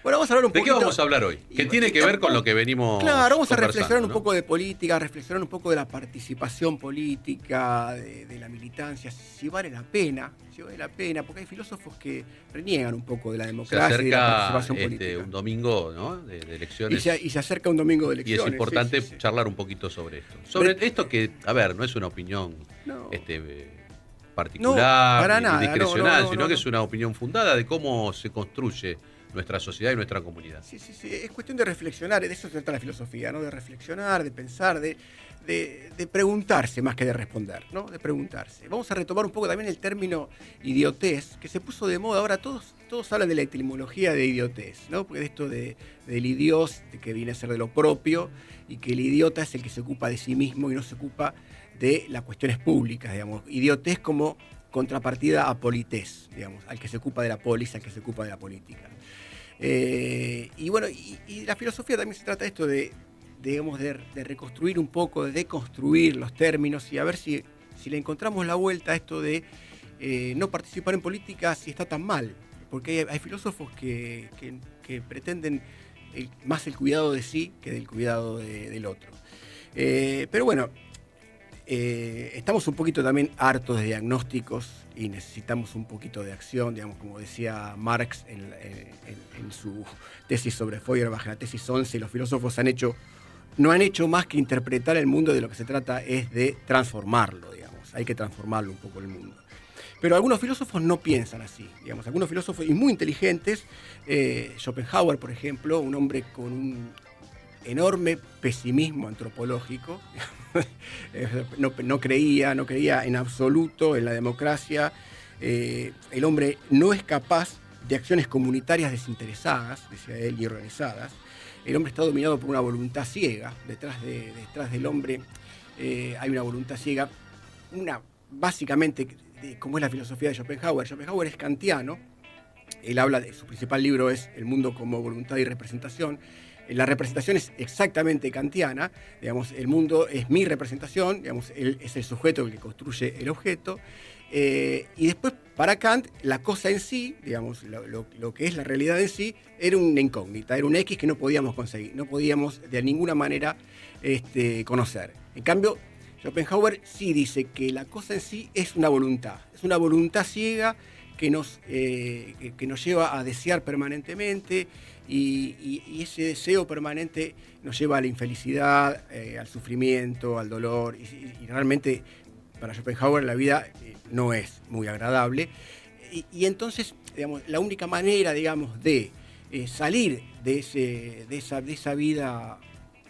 Bueno, vamos a hablar un poquito. ¿De qué vamos a hablar hoy? Que tiene que ver con lo que venimos. Claro, vamos a reflexionar un ¿no? poco de política, reflexionar un poco de la participación política, de la militancia, si vale la pena, porque hay filósofos que reniegan un poco de la democracia y de la participación política. Un domingo, ¿no? de elecciones. Y se acerca un domingo de elecciones. Y es importante charlar un poquito sobre esto. Sobre esto que, a ver, no es una opinión particular, para ni nada, discrecional, sino que es una opinión fundada de cómo se construye nuestra sociedad y nuestra comunidad. Sí, es cuestión de reflexionar, de eso se trata la filosofía, ¿no? De reflexionar, de pensar, de preguntarse más que de responder, ¿no? De preguntarse. Vamos a retomar un poco también el término idiotez, que se puso de moda. Ahora todos hablan de la etimología de idiotez, ¿no? Porque de esto del idios, de que viene a ser de lo propio, y que el idiota es el que se ocupa de sí mismo y no se ocupa de las cuestiones públicas, digamos. Idiotez como contrapartida a polités, digamos, al que se ocupa de la polis, al que se ocupa de la política. Y bueno, y la filosofía también se trata de esto de reconstruir un poco, de deconstruir los términos y a ver si le encontramos la vuelta a esto de no participar en política si está tan mal. Porque hay filósofos que pretenden más el cuidado de sí que del cuidado del otro. Pero bueno, estamos un poquito también hartos de diagnósticos y necesitamos un poquito de acción, digamos, como decía Marx en su tesis sobre Feuerbach, la tesis 11, los filósofos no han hecho más que interpretar el mundo. De lo que se trata es de transformarlo, digamos, hay que transformarlo un poco el mundo. Pero algunos filósofos no piensan así, digamos, algunos filósofos y muy inteligentes, Schopenhauer, por ejemplo, un hombre con un enorme pesimismo antropológico, no creía en absoluto en la democracia, el hombre no es capaz de acciones comunitarias desinteresadas, decía él, y organizadas. El hombre está dominado por una voluntad ciega, detrás del hombre hay una voluntad ciega, básicamente, como es la filosofía de Schopenhauer. Schopenhauer es kantiano, él habla de su principal libro es El mundo como voluntad y representación. La representación es exactamente kantiana, digamos, el mundo es mi representación, digamos, él es el sujeto el que construye el objeto, y después para Kant la cosa en sí, digamos, lo que es la realidad en sí, era una incógnita, era un X que no podíamos conseguir, no podíamos de ninguna manera conocer. En cambio, Schopenhauer sí dice que la cosa en sí es una voluntad ciega que nos lleva a desear permanentemente, y ese deseo permanente nos lleva a la infelicidad, al sufrimiento, al dolor, y realmente para Schopenhauer la vida no es muy agradable. Y entonces, digamos, la única manera, digamos, de salir de esa vida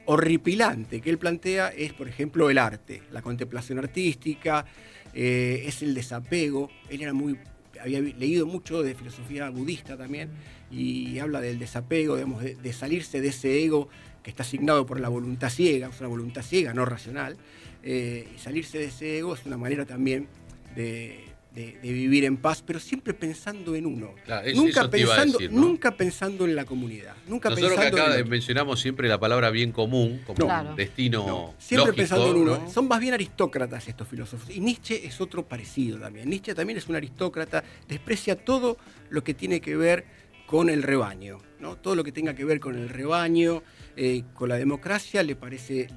horripilante que él plantea es, por ejemplo, el arte, la contemplación artística, es el desapego. Él había leído mucho de filosofía budista también y habla del desapego, digamos, de salirse de ese ego que está asignado por la voluntad ciega, es una voluntad ciega, no racional, y salirse de ese ego es una manera también de vivir en paz, pero siempre pensando en uno. Claro, nunca pensando en la comunidad. Nosotros que acá mencionamos siempre la palabra bien común como un destino siempre lógico, pensando en uno. ¿no? Son más bien aristócratas estos filósofos. Y Nietzsche es otro parecido también. Nietzsche también es un aristócrata, desprecia todo lo que tiene que ver con el rebaño, ¿no? Todo lo que tenga que ver con el rebaño, con la democracia, le parece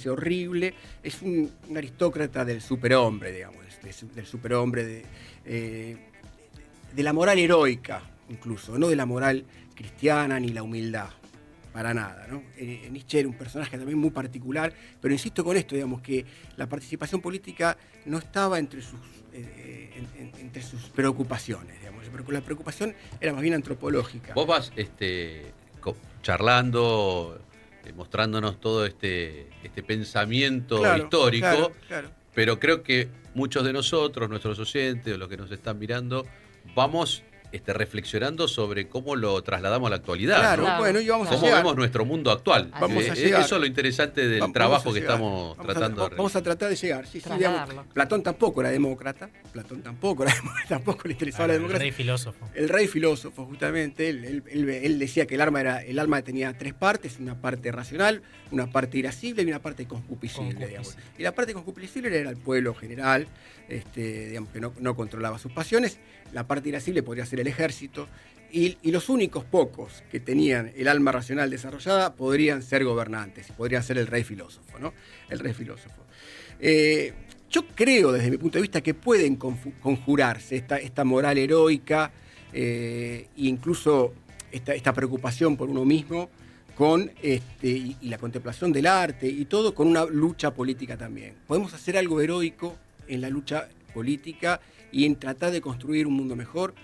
horrible. Es un aristócrata del superhombre, digamos, del superhombre, de la moral heroica, incluso, no de la moral cristiana ni la humildad, para nada, ¿no? Nietzsche era un personaje también muy particular, pero insisto con esto, digamos, que la participación política no estaba entre sus preocupaciones, digamos, pero la preocupación era más bien antropológica. Vos vas charlando, mostrándonos todo este pensamiento histórico, claro. Pero creo que muchos de nosotros, nuestros oyentes o los que nos están mirando, vamos reflexionando sobre cómo lo trasladamos a la actualidad. Claro, ¿no? bueno, y vamos a cómo llegar. Vemos nuestro mundo actual. Vamos a llegar. Eso es lo interesante del trabajo que estamos tratando de Vamos a tratar de llegar. Sí, digamos, Platón tampoco era demócrata. Tampoco le interesaba la democracia. El rey filósofo, justamente. Él decía que el alma tenía tres partes: una parte racional, una parte irascible y una parte concupiscible. Digamos. Y la parte concupiscible era el pueblo general, digamos, que no controlaba sus pasiones. La parte irascible podría ser el ejército, y los únicos pocos que tenían el alma racional desarrollada podrían ser gobernantes, y podrían ser el rey filósofo, ¿no? El rey filósofo. Yo creo, desde mi punto de vista, que pueden conjurarse esta moral heroica e incluso esta preocupación por uno mismo con y la contemplación del arte y todo, con una lucha política también. Podemos hacer algo heroico en la lucha política y en tratar de construir un mundo mejor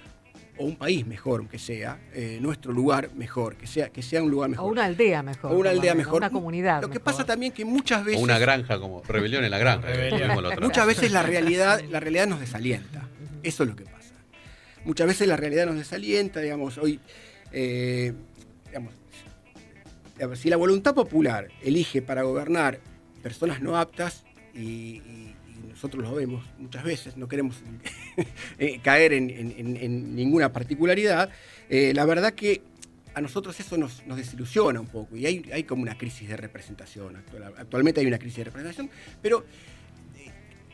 o un país mejor, aunque sea, nuestro lugar mejor, que sea un lugar mejor. O una aldea mejor. O una aldea mejor. Una comunidad. Lo que pasa también que muchas veces... O una granja, como Rebelión en la Granja. Muchas veces la realidad nos desalienta. Eso es lo que pasa. Muchas veces la realidad nos desalienta, digamos, hoy... digamos, si la voluntad popular elige para gobernar personas no aptas, y nosotros lo vemos muchas veces, no queremos caer en ninguna particularidad, la verdad que a nosotros eso nos desilusiona un poco, y hay como una crisis de representación. Actualmente hay una crisis de representación, pero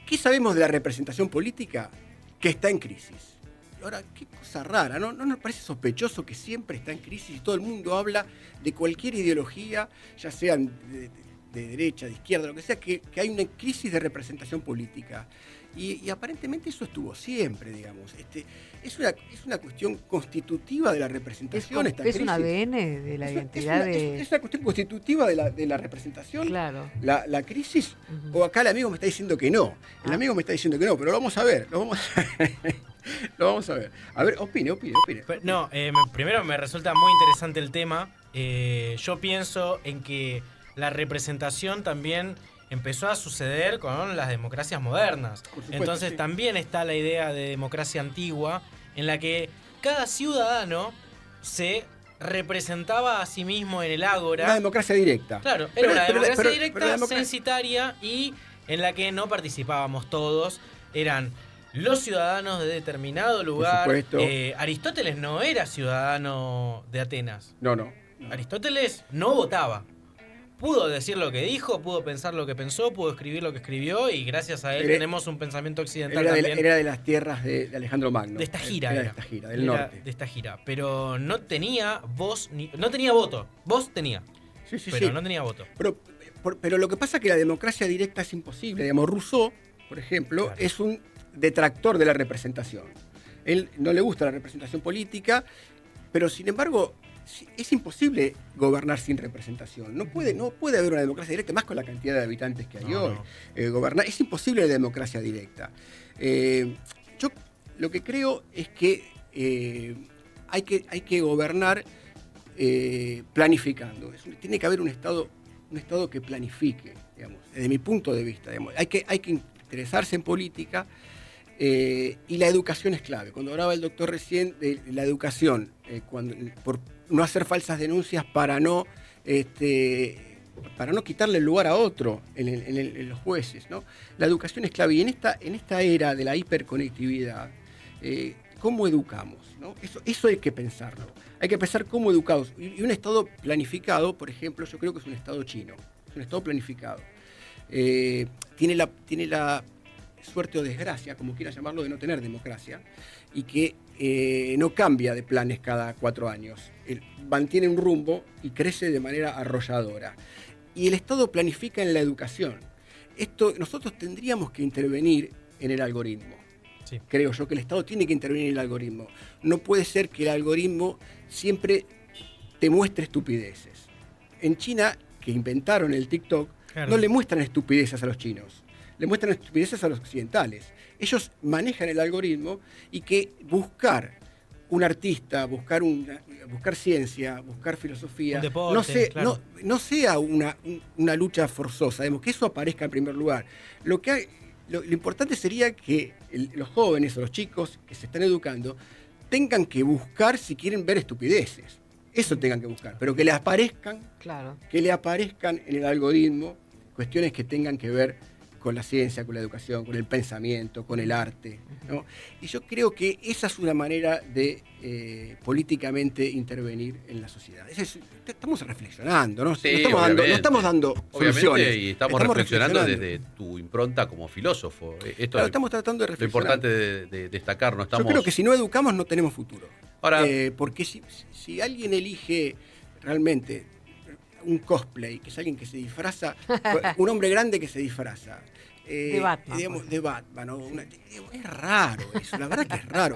¿qué sabemos de la representación política? Que está en crisis. Ahora, qué cosa rara, ¿no? ¿No nos parece sospechoso que siempre está en crisis y todo el mundo habla de cualquier ideología, ya sean de derecha, de izquierda, lo que sea, que hay una crisis de representación política? Y aparentemente eso estuvo siempre, digamos. Es una cuestión constitutiva de la representación. ¿Es un ADN de la identidad es una cuestión constitutiva de la representación. Claro. La crisis, o acá el amigo me está diciendo que no. El amigo me está diciendo que no, pero lo vamos a ver. Lo vamos a ver. A ver, opine. No, primero me resulta muy interesante el tema. Yo pienso en que la representación también empezó a suceder con las democracias modernas. Entonces sí, también está la idea de democracia antigua, en la que cada ciudadano se representaba a sí mismo en el ágora. Una democracia directa. Claro, era una democracia directa, censitaria, y en la que no participábamos todos. Eran los ciudadanos de determinado lugar. Aristóteles no era ciudadano de Atenas. No. Aristóteles no votaba. Pudo decir lo que dijo, pudo pensar lo que pensó, pudo escribir lo que escribió, y gracias a él tenemos un pensamiento occidental también. Era de las tierras de Alejandro Magno. De esta gira. Era de esta gira, del norte. De esta gira. Pero no tenía voz, no tenía voto. Voz tenía. Pero no tenía voto. Pero lo que pasa es que la democracia directa es imposible. Digamos, Rousseau, por ejemplo, es un detractor de la representación. Él no le gusta la representación política, pero sin embargo es imposible gobernar sin representación. No puede haber una democracia directa, más con la cantidad de habitantes que hay hoy. Gobernar es imposible la democracia directa. Yo Lo que creo es que hay que gobernar planificando. Tiene que haber un Estado que planifique, digamos, desde mi punto de vista. Digamos. Hay que interesarse en política y la educación es clave. Cuando hablaba el doctor recién de la educación, por no hacer falsas denuncias para no quitarle el lugar a otro en los jueces, ¿no? La educación es clave. Y en esta era de la hiperconectividad, ¿cómo educamos? ¿No? Eso hay que pensarlo. Hay que pensar cómo educamos. Y un Estado planificado, por ejemplo, yo creo que es un Estado chino. Es un Estado planificado. Tiene la suerte o desgracia, como quiera llamarlo, de no tener democracia y que no cambia de planes cada 4 años. Mantiene un rumbo y crece de manera arrolladora. Y el Estado planifica en la educación. Nosotros tendríamos que intervenir en el algoritmo. Sí. Creo yo que el Estado tiene que intervenir en el algoritmo. No puede ser que el algoritmo siempre te muestre estupideces. En China, que inventaron el TikTok, claro, no le muestran estupideces a los chinos, le muestran estupideces a los occidentales. Ellos manejan el algoritmo y que buscar un artista, buscar ciencia, buscar filosofía, deporte, no sea una lucha forzosa, digamos, que eso aparezca en primer lugar. Lo importante sería que los jóvenes o los chicos que se están educando tengan que buscar si quieren ver estupideces. Eso tengan que buscar, pero que le aparezcan, claro, que le aparezcan en el algoritmo cuestiones que tengan que ver con la ciencia, con la educación, con el pensamiento, con el arte, ¿no? Y yo creo que esa es una manera de políticamente intervenir en la sociedad. Estamos reflexionando, ¿no? Sí, no estamos dando soluciones. Y estamos reflexionando desde tu impronta como filósofo. Esto estamos tratando de reflexionar. Lo importante de destacar, no estamos... Yo creo que si no educamos no tenemos futuro. Ahora, porque si alguien elige realmente un cosplay, que es alguien que se disfraza, un hombre grande que se disfraza, de Batman. Digamos, de Batman, ¿no? Es raro eso, la verdad que es raro.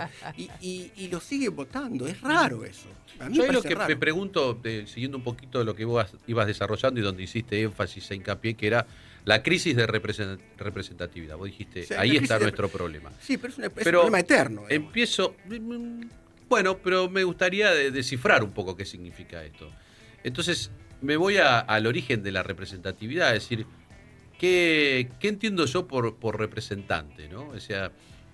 Y lo sigue votando, es raro eso. A mí yo me lo que raro. me pregunto, siguiendo un poquito de lo que vos ibas desarrollando y donde hiciste énfasis e hincapié, que era la crisis de representatividad. Vos dijiste, sí, ahí está nuestro problema. Sí, pero es un problema eterno. Digamos. Empiezo... Bueno, pero me gustaría descifrar un poco qué significa esto. Entonces, me voy al origen de la representatividad, es decir, ¿qué entiendo yo por representante, ¿no? O sea,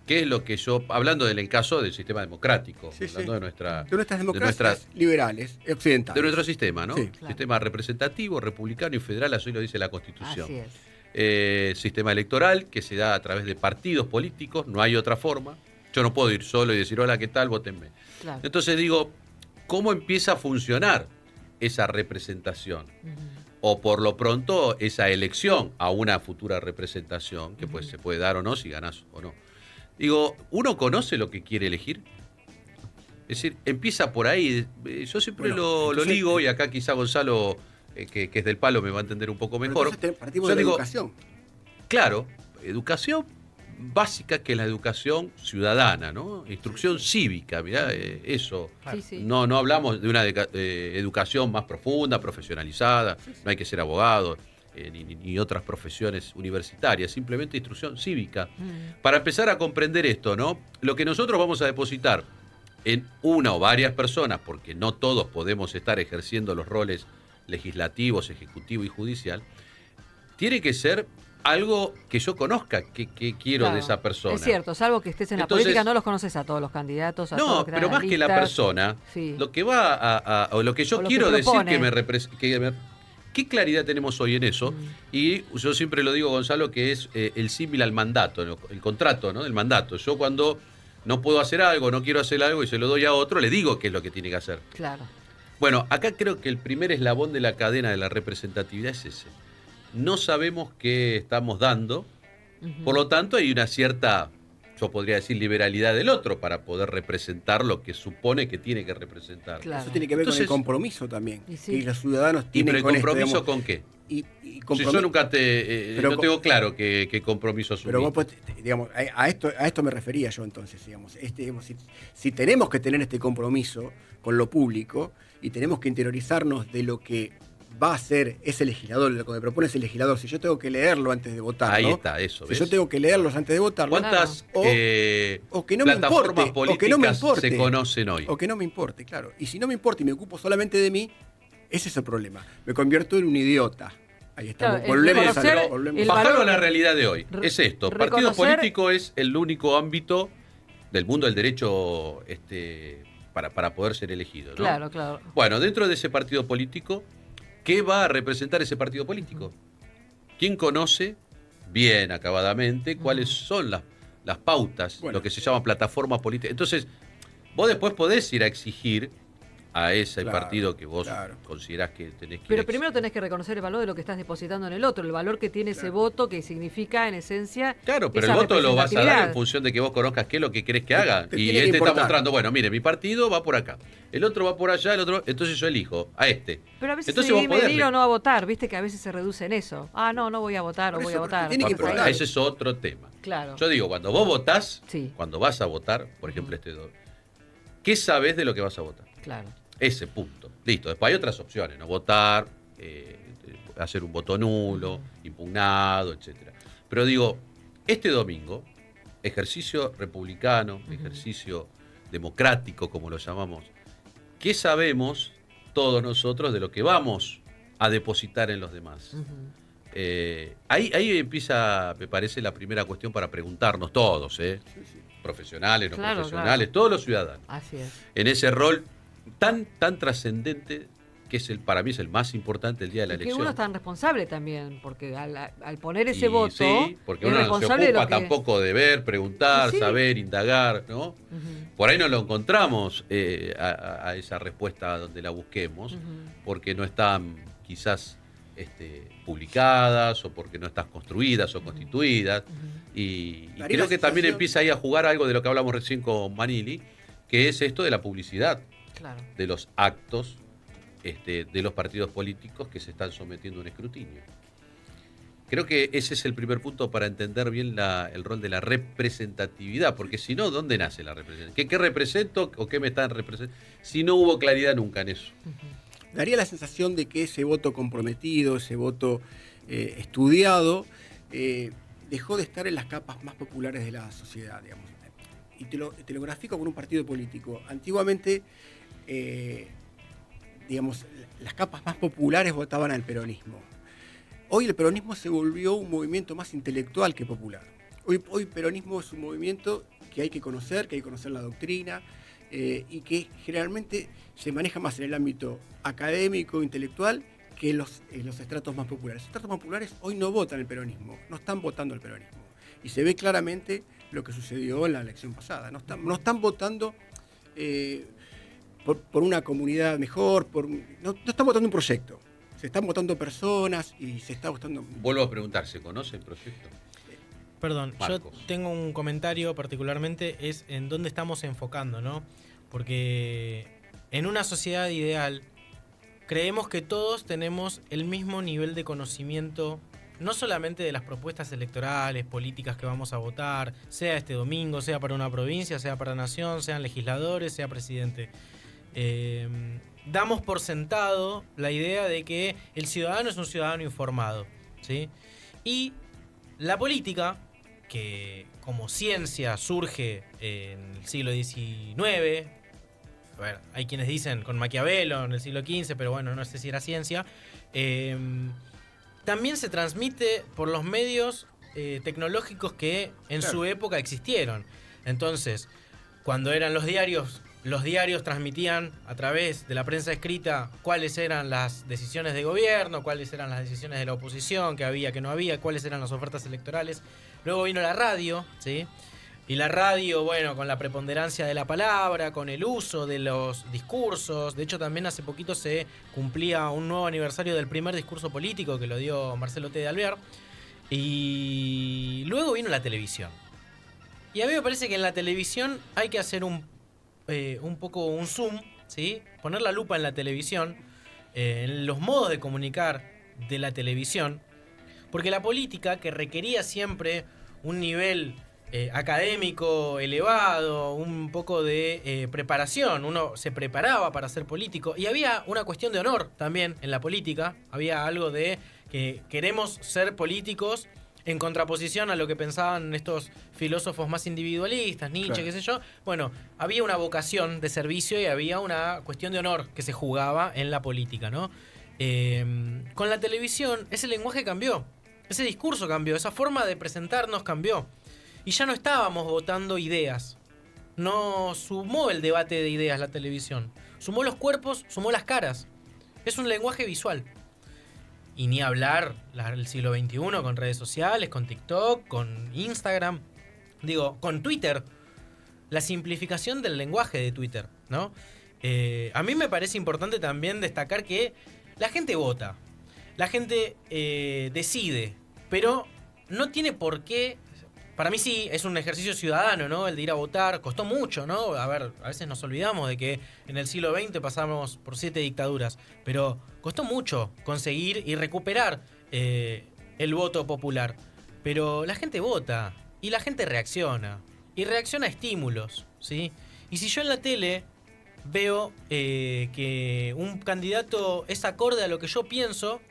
¿qué es lo que yo, hablando del caso del sistema democrático, hablando de nuestras democracias liberales, occidentales. De nuestro sistema, ¿no? Sí, claro. Sistema representativo, republicano y federal, así lo dice la Constitución. Así es. Sistema electoral que se da a través de partidos políticos, no hay otra forma. Yo no puedo ir solo y decir, hola, ¿qué tal? Vótenme. Claro. Entonces digo, ¿cómo empieza a funcionar esa representación? O por lo pronto esa elección a una futura representación, que pues se puede dar o no, si ganás o no. Digo, ¿uno conoce lo que quiere elegir? Es decir, empieza por ahí. Yo siempre lo ligo, y acá quizá Gonzalo, que es del palo, me va a entender un poco mejor. Partimos de la educación. Claro, educación básica, que es la educación ciudadana, ¿no? Instrucción cívica, mirá, eso. Sí. No hablamos de una educación más profunda, profesionalizada, no hay que ser abogado, ni otras profesiones universitarias, simplemente instrucción cívica. Para empezar a comprender esto, ¿no? Lo que nosotros vamos a depositar en una o varias personas, porque no todos podemos estar ejerciendo los roles legislativos, ejecutivo y judicial, tiene que ser algo que yo conozca, que quiero de esa persona. Es cierto, salvo que estés en la política, no los conoces a todos los candidatos, a todos los que pero más que la persona, lo que va o lo que yo quiero decir que me representa. ¿Qué claridad tenemos hoy en eso? Y yo siempre lo digo, Gonzalo, que es el símil al mandato, el contrato, ¿no? Del mandato. Yo cuando no puedo hacer algo, no quiero hacer algo y se lo doy a otro, le digo qué es lo que tiene que hacer. Claro. Bueno, acá creo que el primer eslabón de la cadena de la representatividad es ese. No sabemos qué estamos dando, por lo tanto hay una cierta, yo podría decir, liberalidad del otro para poder representar lo que supone que tiene que representar. Claro. Eso tiene que ver con el compromiso también, que los ciudadanos tienen con esto. ¿Y compromiso con qué? Si yo nunca no tengo claro qué compromiso asumir. Pero vos podés, digamos, a esto me refería yo entonces, digamos, si tenemos que tener este compromiso con lo público y tenemos que interiorizarnos de lo que ese legislador, lo que me propone ese legislador, si yo tengo que leerlo antes de votar, Ahí ¿no? está, eso. Si yo tengo que leerlos antes de votar, ¿cuántas o que no me plataformas importe, políticas o que no me importe, se conocen hoy? O que no me importe, claro. Y si no me importa y me ocupo solamente de mí, ese es el problema. Me convierto en un idiota. Ahí estamos. Claro, volvemos Bajarlo a la realidad de hoy. Es esto. Partido reconocer- político es el único ámbito del mundo del derecho para poder ser elegido, ¿no? Claro, claro. Bueno, dentro de ese partido político, ¿qué va a representar ese partido político? ¿Quién conoce bien, acabadamente, cuáles son las pautas, lo que se llama plataforma política? Entonces, vos después podés ir a exigir a ese partido que vos considerás que tenés que Pero ir primero tenés que reconocer el valor de lo que estás depositando en el otro, el valor que tiene ese voto, que significa, en esencia, Claro, pero el esa voto lo vas a dar representatividad. en función de que vos conozcas qué es lo que querés que haga. te Y tiene que este está importar. mostrando, bueno, mire, mi partido va por acá, el otro va por allá, el otro, entonces yo elijo a este. Pero a veces Entonces se vos podés ir o no a votar, viste que a veces se reduce en eso. Ah, no voy a votar o voy a votar. Ese es otro tema. Claro. Yo digo, cuando vos votás, Sí. cuando vas a votar, por ejemplo, ¿qué sabés de lo que vas a votar? Claro. Ese punto. Listo. Después hay otras opciones, ¿no? Votar, hacer un voto nulo, impugnado, etcétera. Pero digo, este domingo, ejercicio republicano, ejercicio democrático, como lo llamamos, ¿qué sabemos todos nosotros de lo que vamos a depositar en los demás? Ahí empieza, me parece, la primera cuestión para preguntarnos todos, profesionales, no Claro, profesionales, claro. todos los ciudadanos. Así es. En ese rol tan trascendente que es para mí es el más importante el día de la Y que elección. uno es tan responsable también, porque al poner ese Y voto, sí, porque es uno no se responsable de ocupa lo que... tampoco de ver, preguntar, Sí. saber, indagar, ¿no? Por ahí no lo encontramos a esa respuesta donde la busquemos, porque no están quizás publicadas o porque no están construidas o constituidas. Y Daría creo la que también sensación- empieza ahí a jugar algo de lo que hablamos recién con Manili, que es esto de la publicidad, Claro. de los actos de los partidos políticos que se están sometiendo a un escrutinio. Creo que ese es el primer punto para entender bien el rol de la representatividad, porque si no, ¿dónde nace la representatividad? ¿Qué represento o qué me están representando? Si no hubo claridad nunca en eso. Daría la sensación de que ese voto comprometido, ese voto estudiado, dejó de estar en las capas más populares de la sociedad, digamos. Y te lo grafico con un partido político. Antiguamente, digamos, las capas más populares votaban al peronismo. Hoy el peronismo se volvió un movimiento más intelectual que popular. Hoy el peronismo es un movimiento que hay que conocer la doctrina, y que generalmente se maneja más en el ámbito académico, intelectual, que en los estratos más populares. Los estratos más populares hoy no votan el peronismo, no están votando el peronismo. Y se ve claramente lo que sucedió en la elección pasada. No están votando por una comunidad mejor, no están votando un proyecto. Se están votando personas y se está votando... Vuelvo a preguntar, ¿se conoce el proyecto? Perdón, Marcos. yo tengo un comentario particularmente, es en dónde estamos enfocando, ¿no? Porque en una sociedad ideal creemos que todos tenemos el mismo nivel de conocimiento, no solamente de las propuestas electorales, políticas que vamos a votar, sea este domingo, sea para una provincia, sea para nación, sean legisladores, sea presidente. Damos por sentado la idea de que el ciudadano es un ciudadano informado, ¿sí? Y la política, que como ciencia surge en el siglo XIX, a ver, hay quienes dicen con Maquiavelo en el siglo XV, pero bueno, no sé si era ciencia, también se transmite por los medios tecnológicos que en su época existieron. Entonces, cuando eran los diarios transmitían a través de la prensa escrita cuáles eran las decisiones de gobierno, cuáles eran las decisiones de la oposición, que había, que no había, cuáles eran las ofertas electorales. Luego vino la radio, ¿sí? Y la radio, bueno, con la preponderancia de la palabra, con el uso de los discursos. De hecho, también hace poquito se cumplía un nuevo aniversario del primer discurso político que lo dio Marcelo T. de Alvear. Y luego vino la televisión. Y a mí me parece que en la televisión hay que hacer un poco un zoom, ¿sí? Poner la lupa en la televisión, en los modos de comunicar de la televisión, porque la política, que requería siempre un nivel académico elevado, un poco de preparación. Uno se preparaba para ser político y había una cuestión de honor también en la política. Había algo de que queremos ser políticos en contraposición a lo que pensaban estos filósofos más individualistas, Nietzsche, Claro. qué sé yo. Bueno, había una vocación de servicio y había una cuestión de honor que se jugaba en la política, ¿no? Con la televisión ese lenguaje cambió, ese discurso cambió, esa forma de presentarnos cambió. Y ya no estábamos votando ideas. No sumó el debate de ideas la televisión. Sumó los cuerpos, sumó las caras. Es un lenguaje visual. Y ni hablar el siglo XXI con redes sociales, con TikTok, con Instagram. Digo, con Twitter. La simplificación del lenguaje de Twitter, ¿no? A mí me parece importante también destacar que la gente vota. La gente decide. Pero no tiene por qué... Para mí sí, es un ejercicio ciudadano, ¿no? El de ir a votar. Costó mucho, ¿no? A ver, a veces nos olvidamos de que en el siglo XX pasamos por 7 dictaduras. Pero costó mucho conseguir y recuperar el voto popular. Pero la gente vota y la gente reacciona. Y reacciona a estímulos, ¿sí? Y si yo en la tele veo que un candidato es acorde a lo que yo pienso,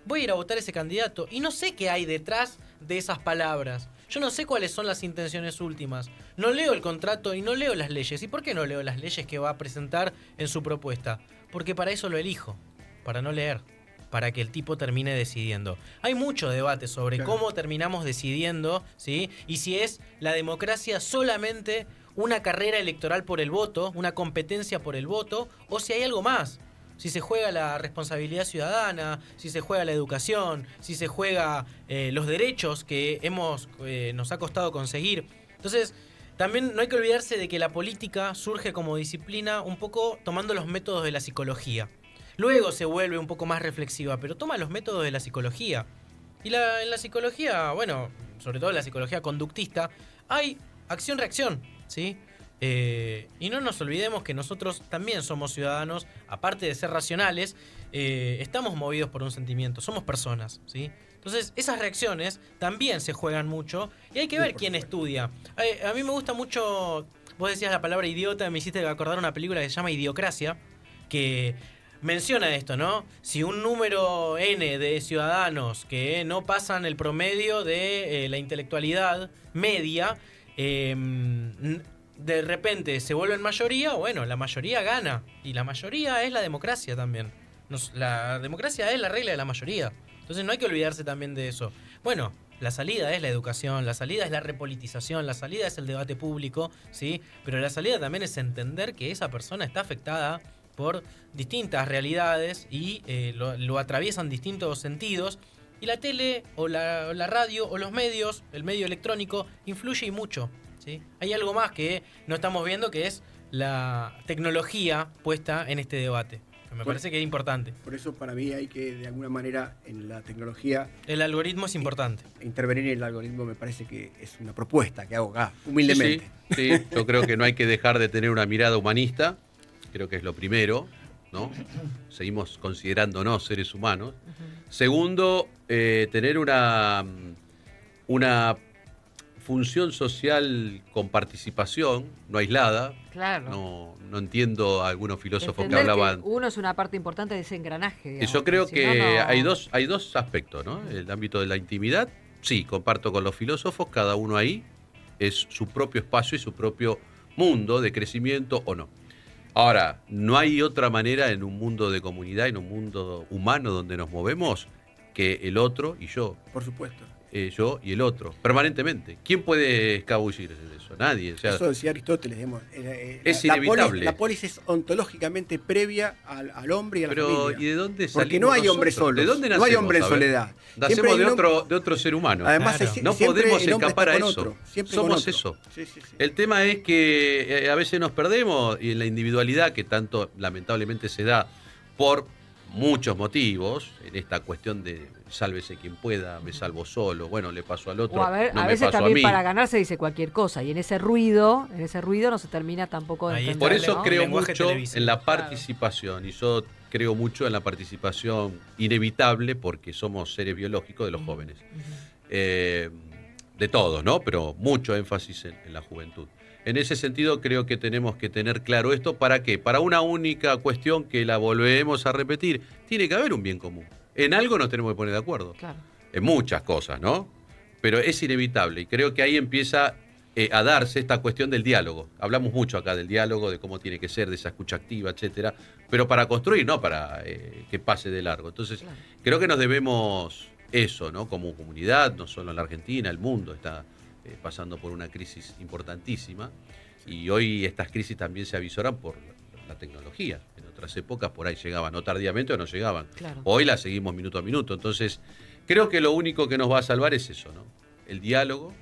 voy a ir a votar a ese candidato. Y no sé qué hay detrás de esas palabras. Yo no sé cuáles son las intenciones últimas. No leo el contrato y no leo las leyes. ¿Y por qué no leo las leyes que va a presentar en su propuesta? Porque para eso lo elijo, para no leer, para que el tipo termine decidiendo. Hay mucho debate sobre cómo terminamos decidiendo, ¿sí? Y si es la democracia solamente una carrera electoral por el voto, una competencia por el voto, o si hay algo más. Si se juega la responsabilidad ciudadana, si se juega la educación, si se juega los derechos que nos ha costado conseguir. Entonces, también no hay que olvidarse de que la política surge como disciplina un poco tomando los métodos de la psicología. Luego se vuelve un poco más reflexiva, pero toma los métodos de la psicología. Y en la psicología, bueno, sobre todo en la psicología conductista, hay acción-reacción, ¿sí? Y no nos olvidemos que nosotros también somos ciudadanos, aparte de ser racionales, estamos movidos por un sentimiento, somos personas, ¿sí? Entonces, esas reacciones también se juegan mucho y hay que ver quién estudia. A mí me gusta mucho, vos decías la palabra idiota, me hiciste acordar una película que se llama Idiocracia, que menciona esto, ¿no? Si un número N de ciudadanos que no pasan el promedio de la intelectualidad media, de repente se vuelven mayoría, bueno, la mayoría gana. Y la mayoría es la democracia también. La democracia es la regla de la mayoría. Entonces no hay que olvidarse también de eso. Bueno, la salida es la educación, la salida es la repolitización, la salida es el debate público, ¿sí? Pero la salida también es entender que esa persona está afectada por distintas realidades y lo atraviesan distintos sentidos. Y la tele o la radio o los medios, el medio electrónico, influye y mucho. ¿Sí? Hay algo más que no estamos viendo, que es la tecnología puesta en este debate, que me parece que es importante. Por eso para mí hay que, de alguna manera, en la tecnología... El algoritmo es importante. Intervenir en el algoritmo me parece que es una propuesta que hago acá, humildemente. Sí, yo creo que no hay que dejar de tener una mirada humanista, creo que es lo primero, ¿no? Seguimos considerándonos seres humanos. Segundo, tener una función social con participación, no aislada. Claro. No entiendo a algunos filósofos Entender que hablaban. uno es una parte importante de ese engranaje. Digamos, Yo creo si que no, no... hay dos aspectos, ¿no? El ámbito de la intimidad, sí, comparto con los filósofos, cada uno ahí es su propio espacio y su propio mundo de crecimiento o no. Ahora, no hay otra manera en un mundo de comunidad, en un mundo humano donde nos movemos, que el otro y yo. Por supuesto. Yo y el otro, permanentemente. ¿Quién puede escabullirse de eso? Nadie. O sea, eso decía Aristóteles, digamos. Es inevitable. La polis es ontológicamente previa al hombre y a la familia. ¿Y de dónde salimos? Porque no hay nosotros? hombre solo. ¿De dónde nacemos? No hay hombre en soledad. Nacemos de otro ser humano. Además, claro. No podemos escapar a eso. Somos eso. Sí. El tema es que a veces nos perdemos y en la individualidad que tanto lamentablemente se da por muchos motivos, en esta cuestión de sálvese quien pueda, me salvo solo, bueno, le pasó al otro, O a veces también para ganar se dice cualquier cosa y en ese ruido no se termina tampoco de entender. Por eso ¿no? creo mucho en la participación, y yo creo mucho en la participación inevitable porque somos seres biológicos de los jóvenes. de todos, ¿no? Pero mucho énfasis en la juventud. En ese sentido creo que tenemos que tener claro esto. ¿Para qué? Para una única cuestión que la volvemos a repetir. Tiene que haber un bien común. En algo nos tenemos que poner de acuerdo. Claro. En muchas cosas, ¿no? Pero es inevitable y creo que ahí empieza a darse esta cuestión del diálogo. Hablamos mucho acá del diálogo, de cómo tiene que ser, de esa escucha activa, etcétera, pero para construir, no para que pase de largo. Entonces, claro, creo que nos debemos eso, ¿no? Como comunidad, no solo en la Argentina, el mundo está pasando por una crisis importantísima y hoy estas crisis también se avisoran por la tecnología. En otras épocas por ahí llegaban, o tardíamente o no llegaban. Claro. Hoy las seguimos minuto a minuto. Entonces, creo que lo único que nos va a salvar es eso, ¿no? El diálogo,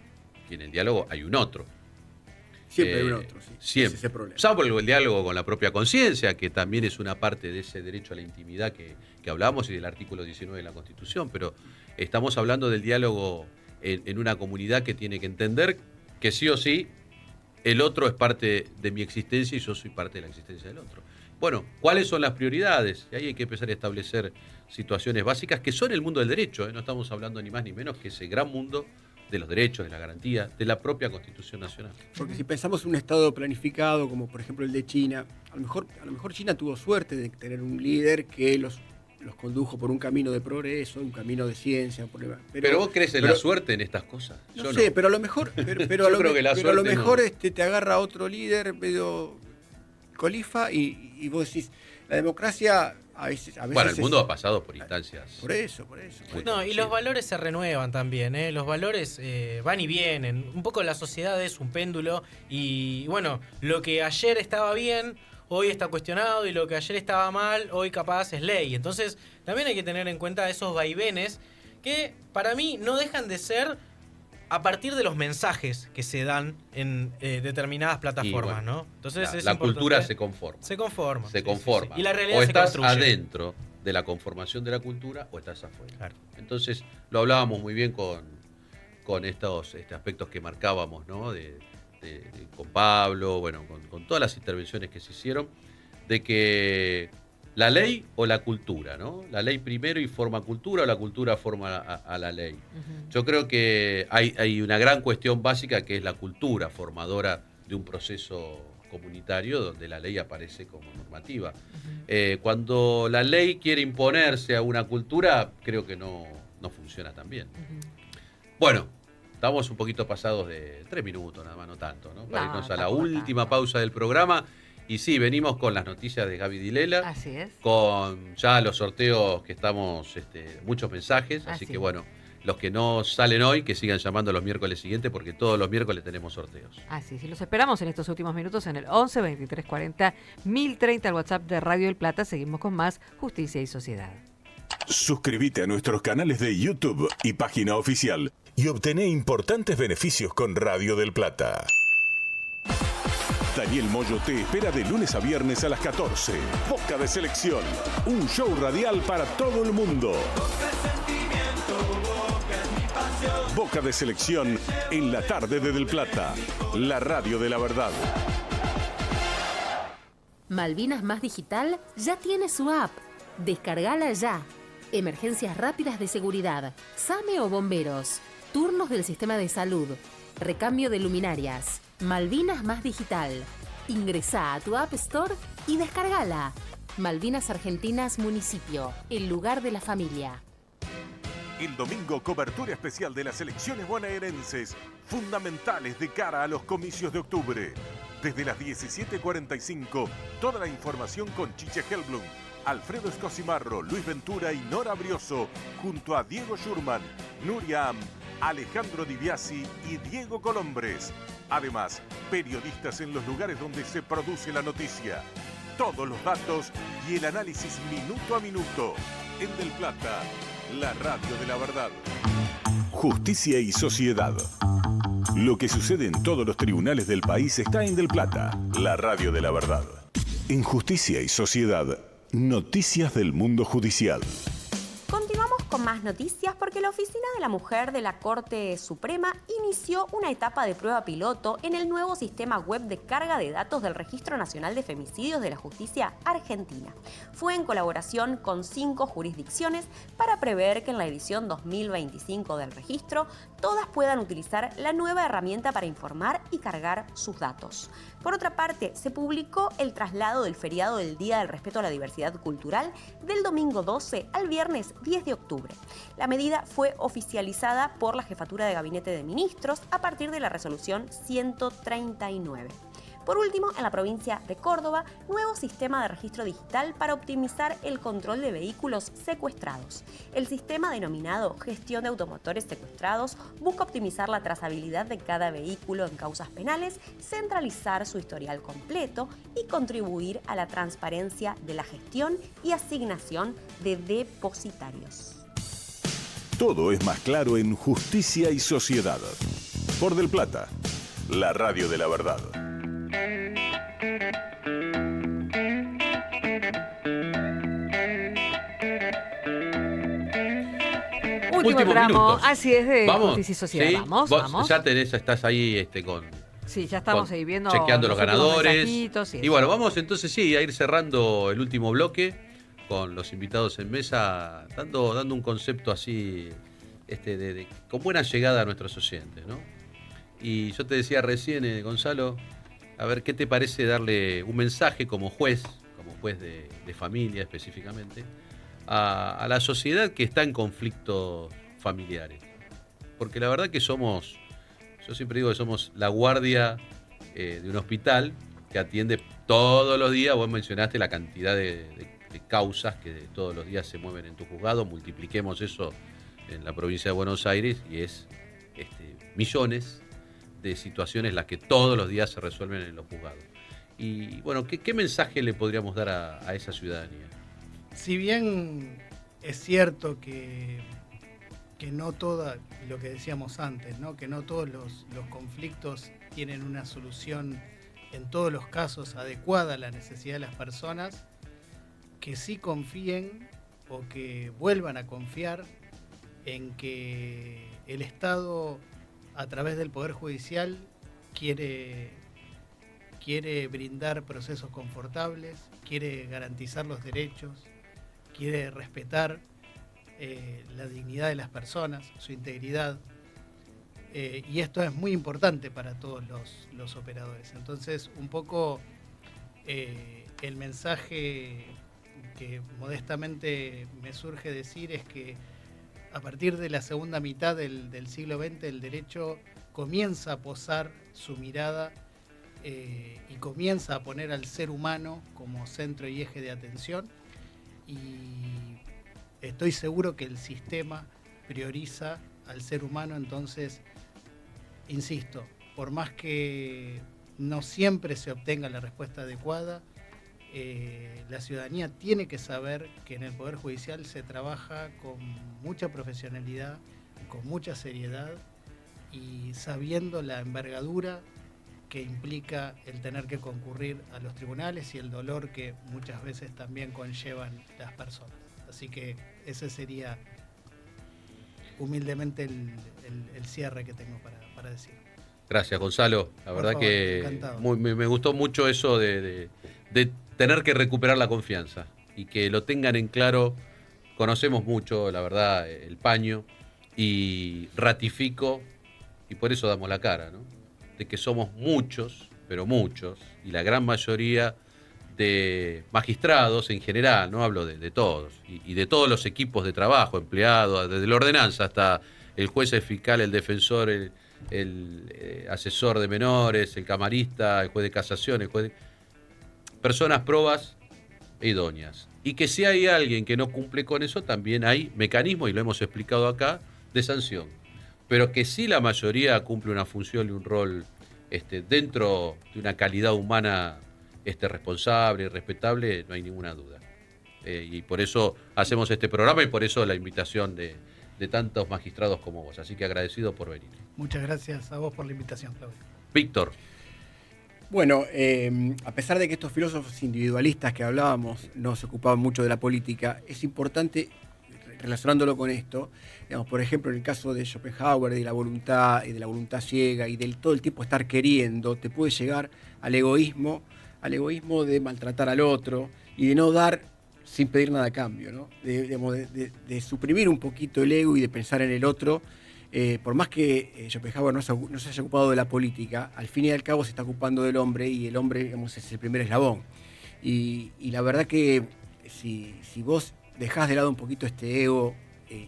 y en el diálogo hay un otro. Siempre hay un otro, sí. Siempre. Ese es el problema. Salvo el diálogo con la propia conciencia, que también es una parte de ese derecho a la intimidad que hablamos y del artículo 19 de la Constitución, pero estamos hablando del diálogo en una comunidad que tiene que entender que sí o sí el otro es parte de mi existencia y yo soy parte de la existencia del otro. Bueno, ¿cuáles son las prioridades? Y ahí hay que empezar a establecer situaciones básicas que son el mundo del derecho, ¿eh? No estamos hablando ni más ni menos que ese gran mundo de los derechos, de la garantía, de la propia Constitución Nacional. Porque si pensamos en un Estado planificado, como por ejemplo el de China, a lo mejor China tuvo suerte de tener un líder que los condujo por un camino de progreso, un camino de ciencia. Pero vos crees en la suerte en estas cosas. No sé, pero a lo mejor, pero a lo mejor te agarra otro líder medio colifa y vos decís, la democracia a veces bueno, el mundo ha pasado por instancias. Por eso. No, y los valores se renuevan también, ¿eh? Los valores van y vienen. Un poco la sociedad es un péndulo y bueno, lo que ayer estaba bien, hoy está cuestionado, y lo que ayer estaba mal, hoy capaz es ley. Entonces, también hay que tener en cuenta esos vaivenes que para mí no dejan de ser a partir de los mensajes que se dan en determinadas plataformas, y bueno, ¿no? Entonces la cultura se conforma. Se conforma. Se conforma. Sí. Y la realidad o se estás construye adentro de la conformación de la cultura o estás afuera. Claro. Entonces, lo hablábamos muy bien con estos aspectos que marcábamos, ¿no? Con Pablo, bueno, con todas las intervenciones que se hicieron, de que la ley o la cultura, ¿no? La ley primero y forma cultura, o la cultura forma a la ley. Uh-huh. Yo creo que hay una gran cuestión básica que es la cultura formadora de un proceso comunitario donde la ley aparece como normativa. Uh-huh. Cuando la ley quiere imponerse a una cultura, creo que no funciona tan bien. Uh-huh. Bueno, estamos un poquito pasados de 3 minutos, nada más, no tanto, ¿no? Para irnos a la última pausa del programa. Y sí, venimos con las noticias de Gaby Dilela. Así es. Con ya los sorteos que estamos, muchos mensajes. Así que bueno, los que no salen hoy, que sigan llamando los miércoles siguientes, porque todos los miércoles tenemos sorteos. Así es, y los esperamos en estos últimos minutos en el 11 23 40 1030 al WhatsApp de Radio del Plata. Seguimos con más Justicia y Sociedad. Suscríbete a nuestros canales de YouTube y página oficial y obtené importantes beneficios con Radio del Plata. Daniel Moyo te espera de lunes a viernes a las 14. Boca de Selección, un show radial para todo el mundo. Boca de Selección en la tarde de Del Plata, la radio de la verdad. Malvinas Más Digital ya tiene su app. Descargala ya. Emergencias rápidas de seguridad, SAME o bomberos, turnos del sistema de salud, recambio de luminarias. Malvinas Más Digital. Ingresá a tu App Store y descargala. Malvinas Argentinas Municipio, el lugar de la familia. El domingo, cobertura especial de las elecciones bonaerenses, fundamentales de cara a los comicios de octubre. Desde las 17:45, toda la información con Chiche Helblum, Alfredo Escosimarro, Luis Ventura y Nora Brioso, junto a Diego Schurman, Nuria Am, Alejandro Di Biasi y Diego Colombres. Además, periodistas en los lugares donde se produce la noticia. Todos los datos y el análisis minuto a minuto. En Del Plata, la radio de la verdad. Justicia y Sociedad. Lo que sucede en todos los tribunales del país está en Del Plata, la radio de la verdad. En Justicia y Sociedad, noticias del mundo judicial. Continuamos con más noticias porque la Oficina de la Mujer de la Corte Suprema inició una etapa de prueba piloto en el nuevo sistema web de carga de datos del Registro Nacional de Femicidios de la Justicia Argentina. Fue en colaboración con 5 jurisdicciones para prever que en la edición 2025 del registro todas puedan utilizar la nueva herramienta para informar y cargar sus datos. Por otra parte, se publicó el traslado del feriado del Día del Respeto a la Diversidad Cultural del domingo 12 al viernes 10 de octubre. La medida fue oficializada por la Jefatura de Gabinete de Ministros a partir de la resolución 139. Por último, en la provincia de Córdoba, nuevo sistema de registro digital para optimizar el control de vehículos secuestrados. El sistema denominado Gestión de Automotores Secuestrados busca optimizar la trazabilidad de cada vehículo en causas penales, centralizar su historial completo y contribuir a la transparencia de la gestión y asignación de depositarios. Todo es más claro en Justicia y Sociedad. Por Del Plata, la radio de la verdad. Último tramo, minutos. así es, de ¿Vamos? Justicia y Sociedad. ¿Sí? Vamos, Vos vamos. ya estás ahí con... Sí, ya estamos ahí viendo. Chequeando los ganadores. Y bueno, vamos entonces a ir cerrando el último bloque con los invitados en mesa, dando un concepto así con buena llegada a nuestros oyentes, ¿no? Y yo te decía recién, Gonzalo, a ver qué te parece darle un mensaje como juez de familia específicamente, a la sociedad que está en conflictos familiares. Porque la verdad que yo siempre digo que somos la guardia de un hospital que atiende todos los días. Vos mencionaste la cantidad de causas que todos los días se mueven en tu juzgado. Multipliquemos eso en la provincia de Buenos Aires y es millones de situaciones las que todos los días se resuelven en los juzgados. Y bueno, ¿qué mensaje le podríamos dar a esa ciudadanía? Si bien es cierto que no toda, lo que decíamos antes, ¿no? Que no todos los conflictos tienen una solución en todos los casos adecuada a la necesidad de las personas, que sí confíen o que vuelvan a confiar en que el Estado, a través del Poder Judicial, quiere brindar procesos confortables, quiere garantizar los derechos, quiere respetar la dignidad de las personas, su integridad, y esto es muy importante para todos los operadores. Entonces, un poco el mensaje que modestamente me surge decir es que a partir de la segunda mitad del siglo XX el derecho comienza a posar su mirada y comienza a poner al ser humano como centro y eje de atención, y estoy seguro que el sistema prioriza al ser humano. Entonces, insisto, por más que no siempre se obtenga la respuesta adecuada, la ciudadanía tiene que saber que en el Poder Judicial se trabaja con mucha profesionalidad, con mucha seriedad y sabiendo la envergadura que implica el tener que concurrir a los tribunales y el dolor que muchas veces también conllevan las personas. Así que ese sería humildemente el cierre que tengo para decir. Gracias, Gonzalo. La verdad favor, que encantado. me gustó mucho eso de tener que recuperar la confianza y que lo tengan en claro. Conocemos mucho, la verdad, el paño, y ratifico, y por eso damos la cara, ¿no? De que somos muchos, pero muchos, y la gran mayoría de magistrados en general, no hablo de todos, y de todos los equipos de trabajo, empleados, desde la ordenanza hasta el juez, el fiscal, el defensor, el asesor de menores, el camarista, el juez de casación, personas probas e idóneas. Y que si hay alguien que no cumple con eso, también hay mecanismos, y lo hemos explicado acá, de sanción. Pero que sí la mayoría cumple una función y un rol dentro de una calidad humana responsable y respetable, no hay ninguna duda. Y por eso hacemos este programa y por eso la invitación de tantos magistrados como vos. Así que agradecido por venir. Muchas gracias a vos por la invitación, Claudio. Víctor. Bueno, a pesar de que estos filósofos individualistas que hablábamos no se ocupaban mucho de la política, es importante relacionándolo con esto, digamos, por ejemplo, en el caso de Schopenhauer, de la voluntad y de la voluntad ciega y del todo el tiempo estar queriendo, te puede llegar al egoísmo de maltratar al otro y de no dar sin pedir nada a cambio, ¿no? De suprimir un poquito el ego y de pensar en el otro. Por más que Schopenhauer no se haya ocupado de la política, al fin y al cabo se está ocupando del hombre y el hombre, digamos, es el primer eslabón. Y la verdad que si vos dejás de lado un poquito este ego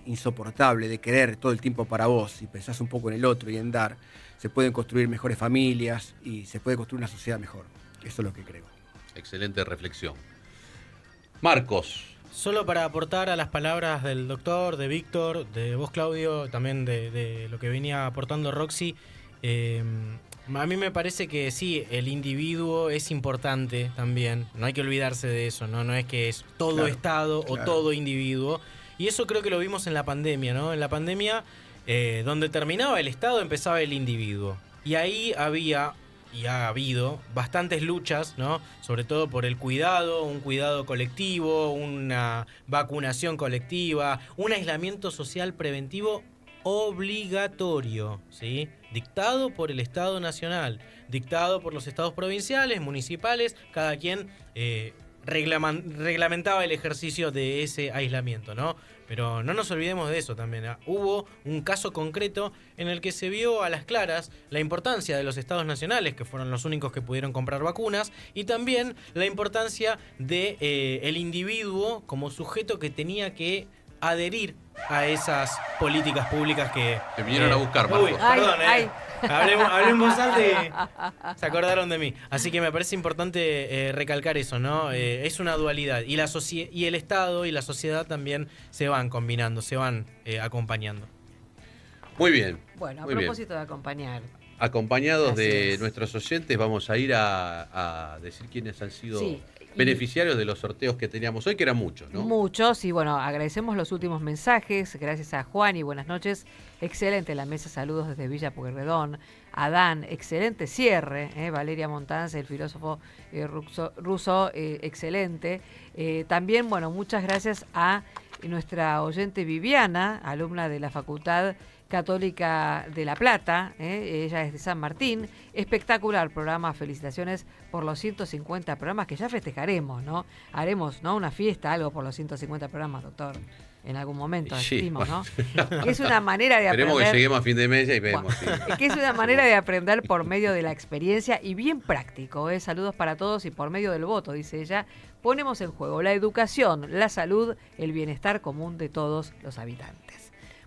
insoportable de querer todo el tiempo para vos y pensás un poco en el otro y en dar, se pueden construir mejores familias y se puede construir una sociedad mejor. Eso es lo que creo. Excelente reflexión. Marcos. Solo para aportar a las palabras del doctor, de Víctor, de vos, Claudio, también de lo que venía aportando Roxy, a mí me parece que sí, el individuo es importante también, no hay que olvidarse de eso, no es que es todo Claro, Estado o todo individuo, y eso creo que lo vimos en la pandemia, ¿no? En la pandemia, donde terminaba el Estado, empezaba el individuo, y ahí había y ha habido bastantes luchas, ¿no? Sobre todo por el cuidado, un cuidado colectivo, una vacunación colectiva, un aislamiento social preventivo obligatorio, ¿sí? Dictado por el Estado Nacional, dictado por los estados provinciales, municipales, cada quien reglamentaba el ejercicio de ese aislamiento, ¿no? Pero no nos olvidemos de eso también, ¿eh? Hubo un caso concreto en el que se vio a las claras la importancia de los estados nacionales, que fueron los únicos que pudieron comprar vacunas, y también la importancia de el individuo como sujeto que tenía que adherir a esas políticas públicas que vinieron a buscar, Marcos. Uy, perdón, hablé en voz alta y se acordaron de mí. Así que me parece importante recalcar eso, ¿no? Es una dualidad. Y el Estado y la sociedad también se van combinando, se van acompañando. Muy bien. Bueno, a muy propósito de acompañar. Acompañados Así de es. nuestros oyentes, vamos a ir a decir quiénes han sido Sí, beneficiarios de los sorteos que teníamos hoy, que eran muchos, ¿no? Muchos, y bueno, agradecemos los últimos mensajes, gracias a Juan y buenas noches, excelente la mesa, saludos desde Villa Pueyrredón, Adán, excelente cierre, Valeria Montanz, el filósofo ruso, excelente, también, bueno, muchas gracias a nuestra oyente Viviana, alumna de la Facultad Católica de La Plata, ella es de San Martín, espectacular programa, felicitaciones por los 150 programas que ya festejaremos, ¿no? Haremos, ¿no? Una fiesta, algo por los 150 programas, doctor, en algún momento, Sí, decimos, bueno. ¿no? Es una manera de aprender. Esperemos que lleguemos a fin de mes y vemos. Bueno, es que es una manera de aprender por medio de la experiencia y bien práctico, ¿eh? Saludos para todos y por medio del voto, dice ella, ponemos en juego la educación, la salud, el bienestar común de todos los habitantes.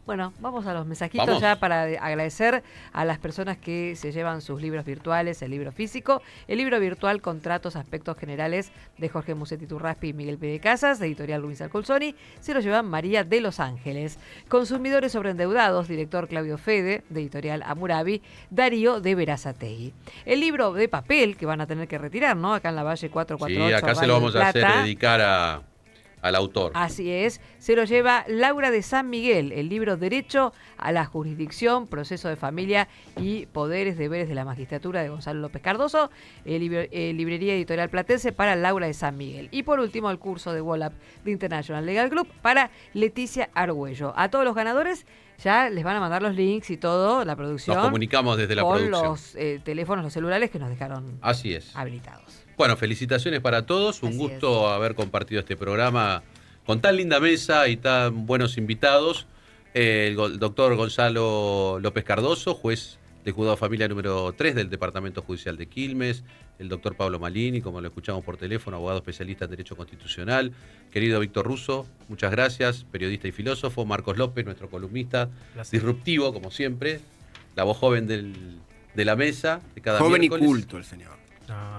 Bueno, vamos a los mensajitos. Vamos. Ya para agradecer a las personas que se llevan sus libros virtuales, el libro físico, el libro virtual Contratos, Aspectos Generales de Jorge Musetti Turraspi y Miguel P. de Casas, de editorial Luis Alcolzoni, se lo llevan María de Los Ángeles. Consumidores sobreendeudados, director Claudio Fede, de editorial Amurabi, Darío de Verazategui. El libro de papel que van a tener que retirar, ¿no? Acá en la Valle 448. Sí, acá se lo vamos a hacer dedicar al autor. Así es, se lo lleva Laura de San Miguel, el libro Derecho a la Jurisdicción, Proceso de Familia y Poderes, Deberes de la Magistratura de Gonzalo López Cardoso, librería editorial platense para Laura de San Miguel. Y por último, el curso de WOLAP de International Legal Group para Leticia Argüello. A todos los ganadores ya les van a mandar los links y todo, la producción. Nos comunicamos desde la producción. Con los teléfonos, los celulares que nos dejaron Así es. habilitados. Bueno, felicitaciones para todos. Un Así gusto haber compartido este programa con tan linda mesa y tan buenos invitados. El doctor Gonzalo López Cardoso, juez de Juzgado de Familia número 3 del Departamento Judicial de Quilmes. El doctor Pablo Malini, como lo escuchamos por teléfono, abogado especialista en Derecho Constitucional. Querido Víctor Russo, muchas gracias. Periodista y filósofo. Marcos López, nuestro columnista. Gracias. Disruptivo, como siempre. La voz joven de la mesa de cada Joven miércoles. y culto el señor.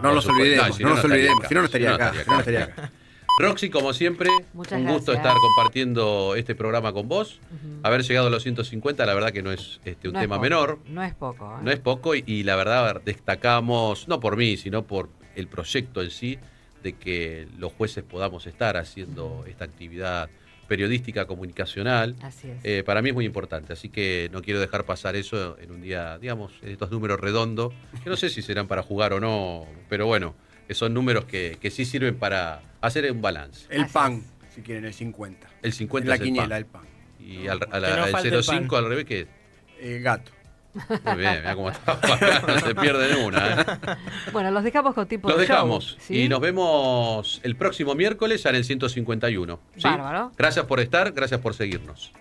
No nos Por supuesto. olvidemos, Si no nos olvidemos, si no, no estaría estaría acá. acá. Roxy, como siempre, Muchas un gusto gracias. estar compartiendo este programa con vos. Ujú. Haber llegado a los 150, la verdad que no es un No es tema poco, menor. No es poco. ¿eh? No es poco y la verdad destacamos, no por mí, sino por el proyecto en sí, de que los jueces podamos estar haciendo esta actividad periodística, comunicacional. Así es. Para mí es muy importante, así que no quiero dejar pasar eso en un día, digamos, en estos números redondos, que no sé si serán para jugar o no, pero bueno, son números que sí sirven para hacer un balance. El Así pan. si quieren, el 50. El 50 la es el quiniela pan. del pan. Y No, que no el falte el 05 pan. al revés, ¿qué es? Gato. Muy bien, mira cómo está. No se pierden una. Bueno, los dejamos con tiempo Los de show, dejamos ¿sí? y nos vemos el próximo miércoles ya en el 151. ¿sí? Bárbaro. Gracias por estar, gracias por seguirnos.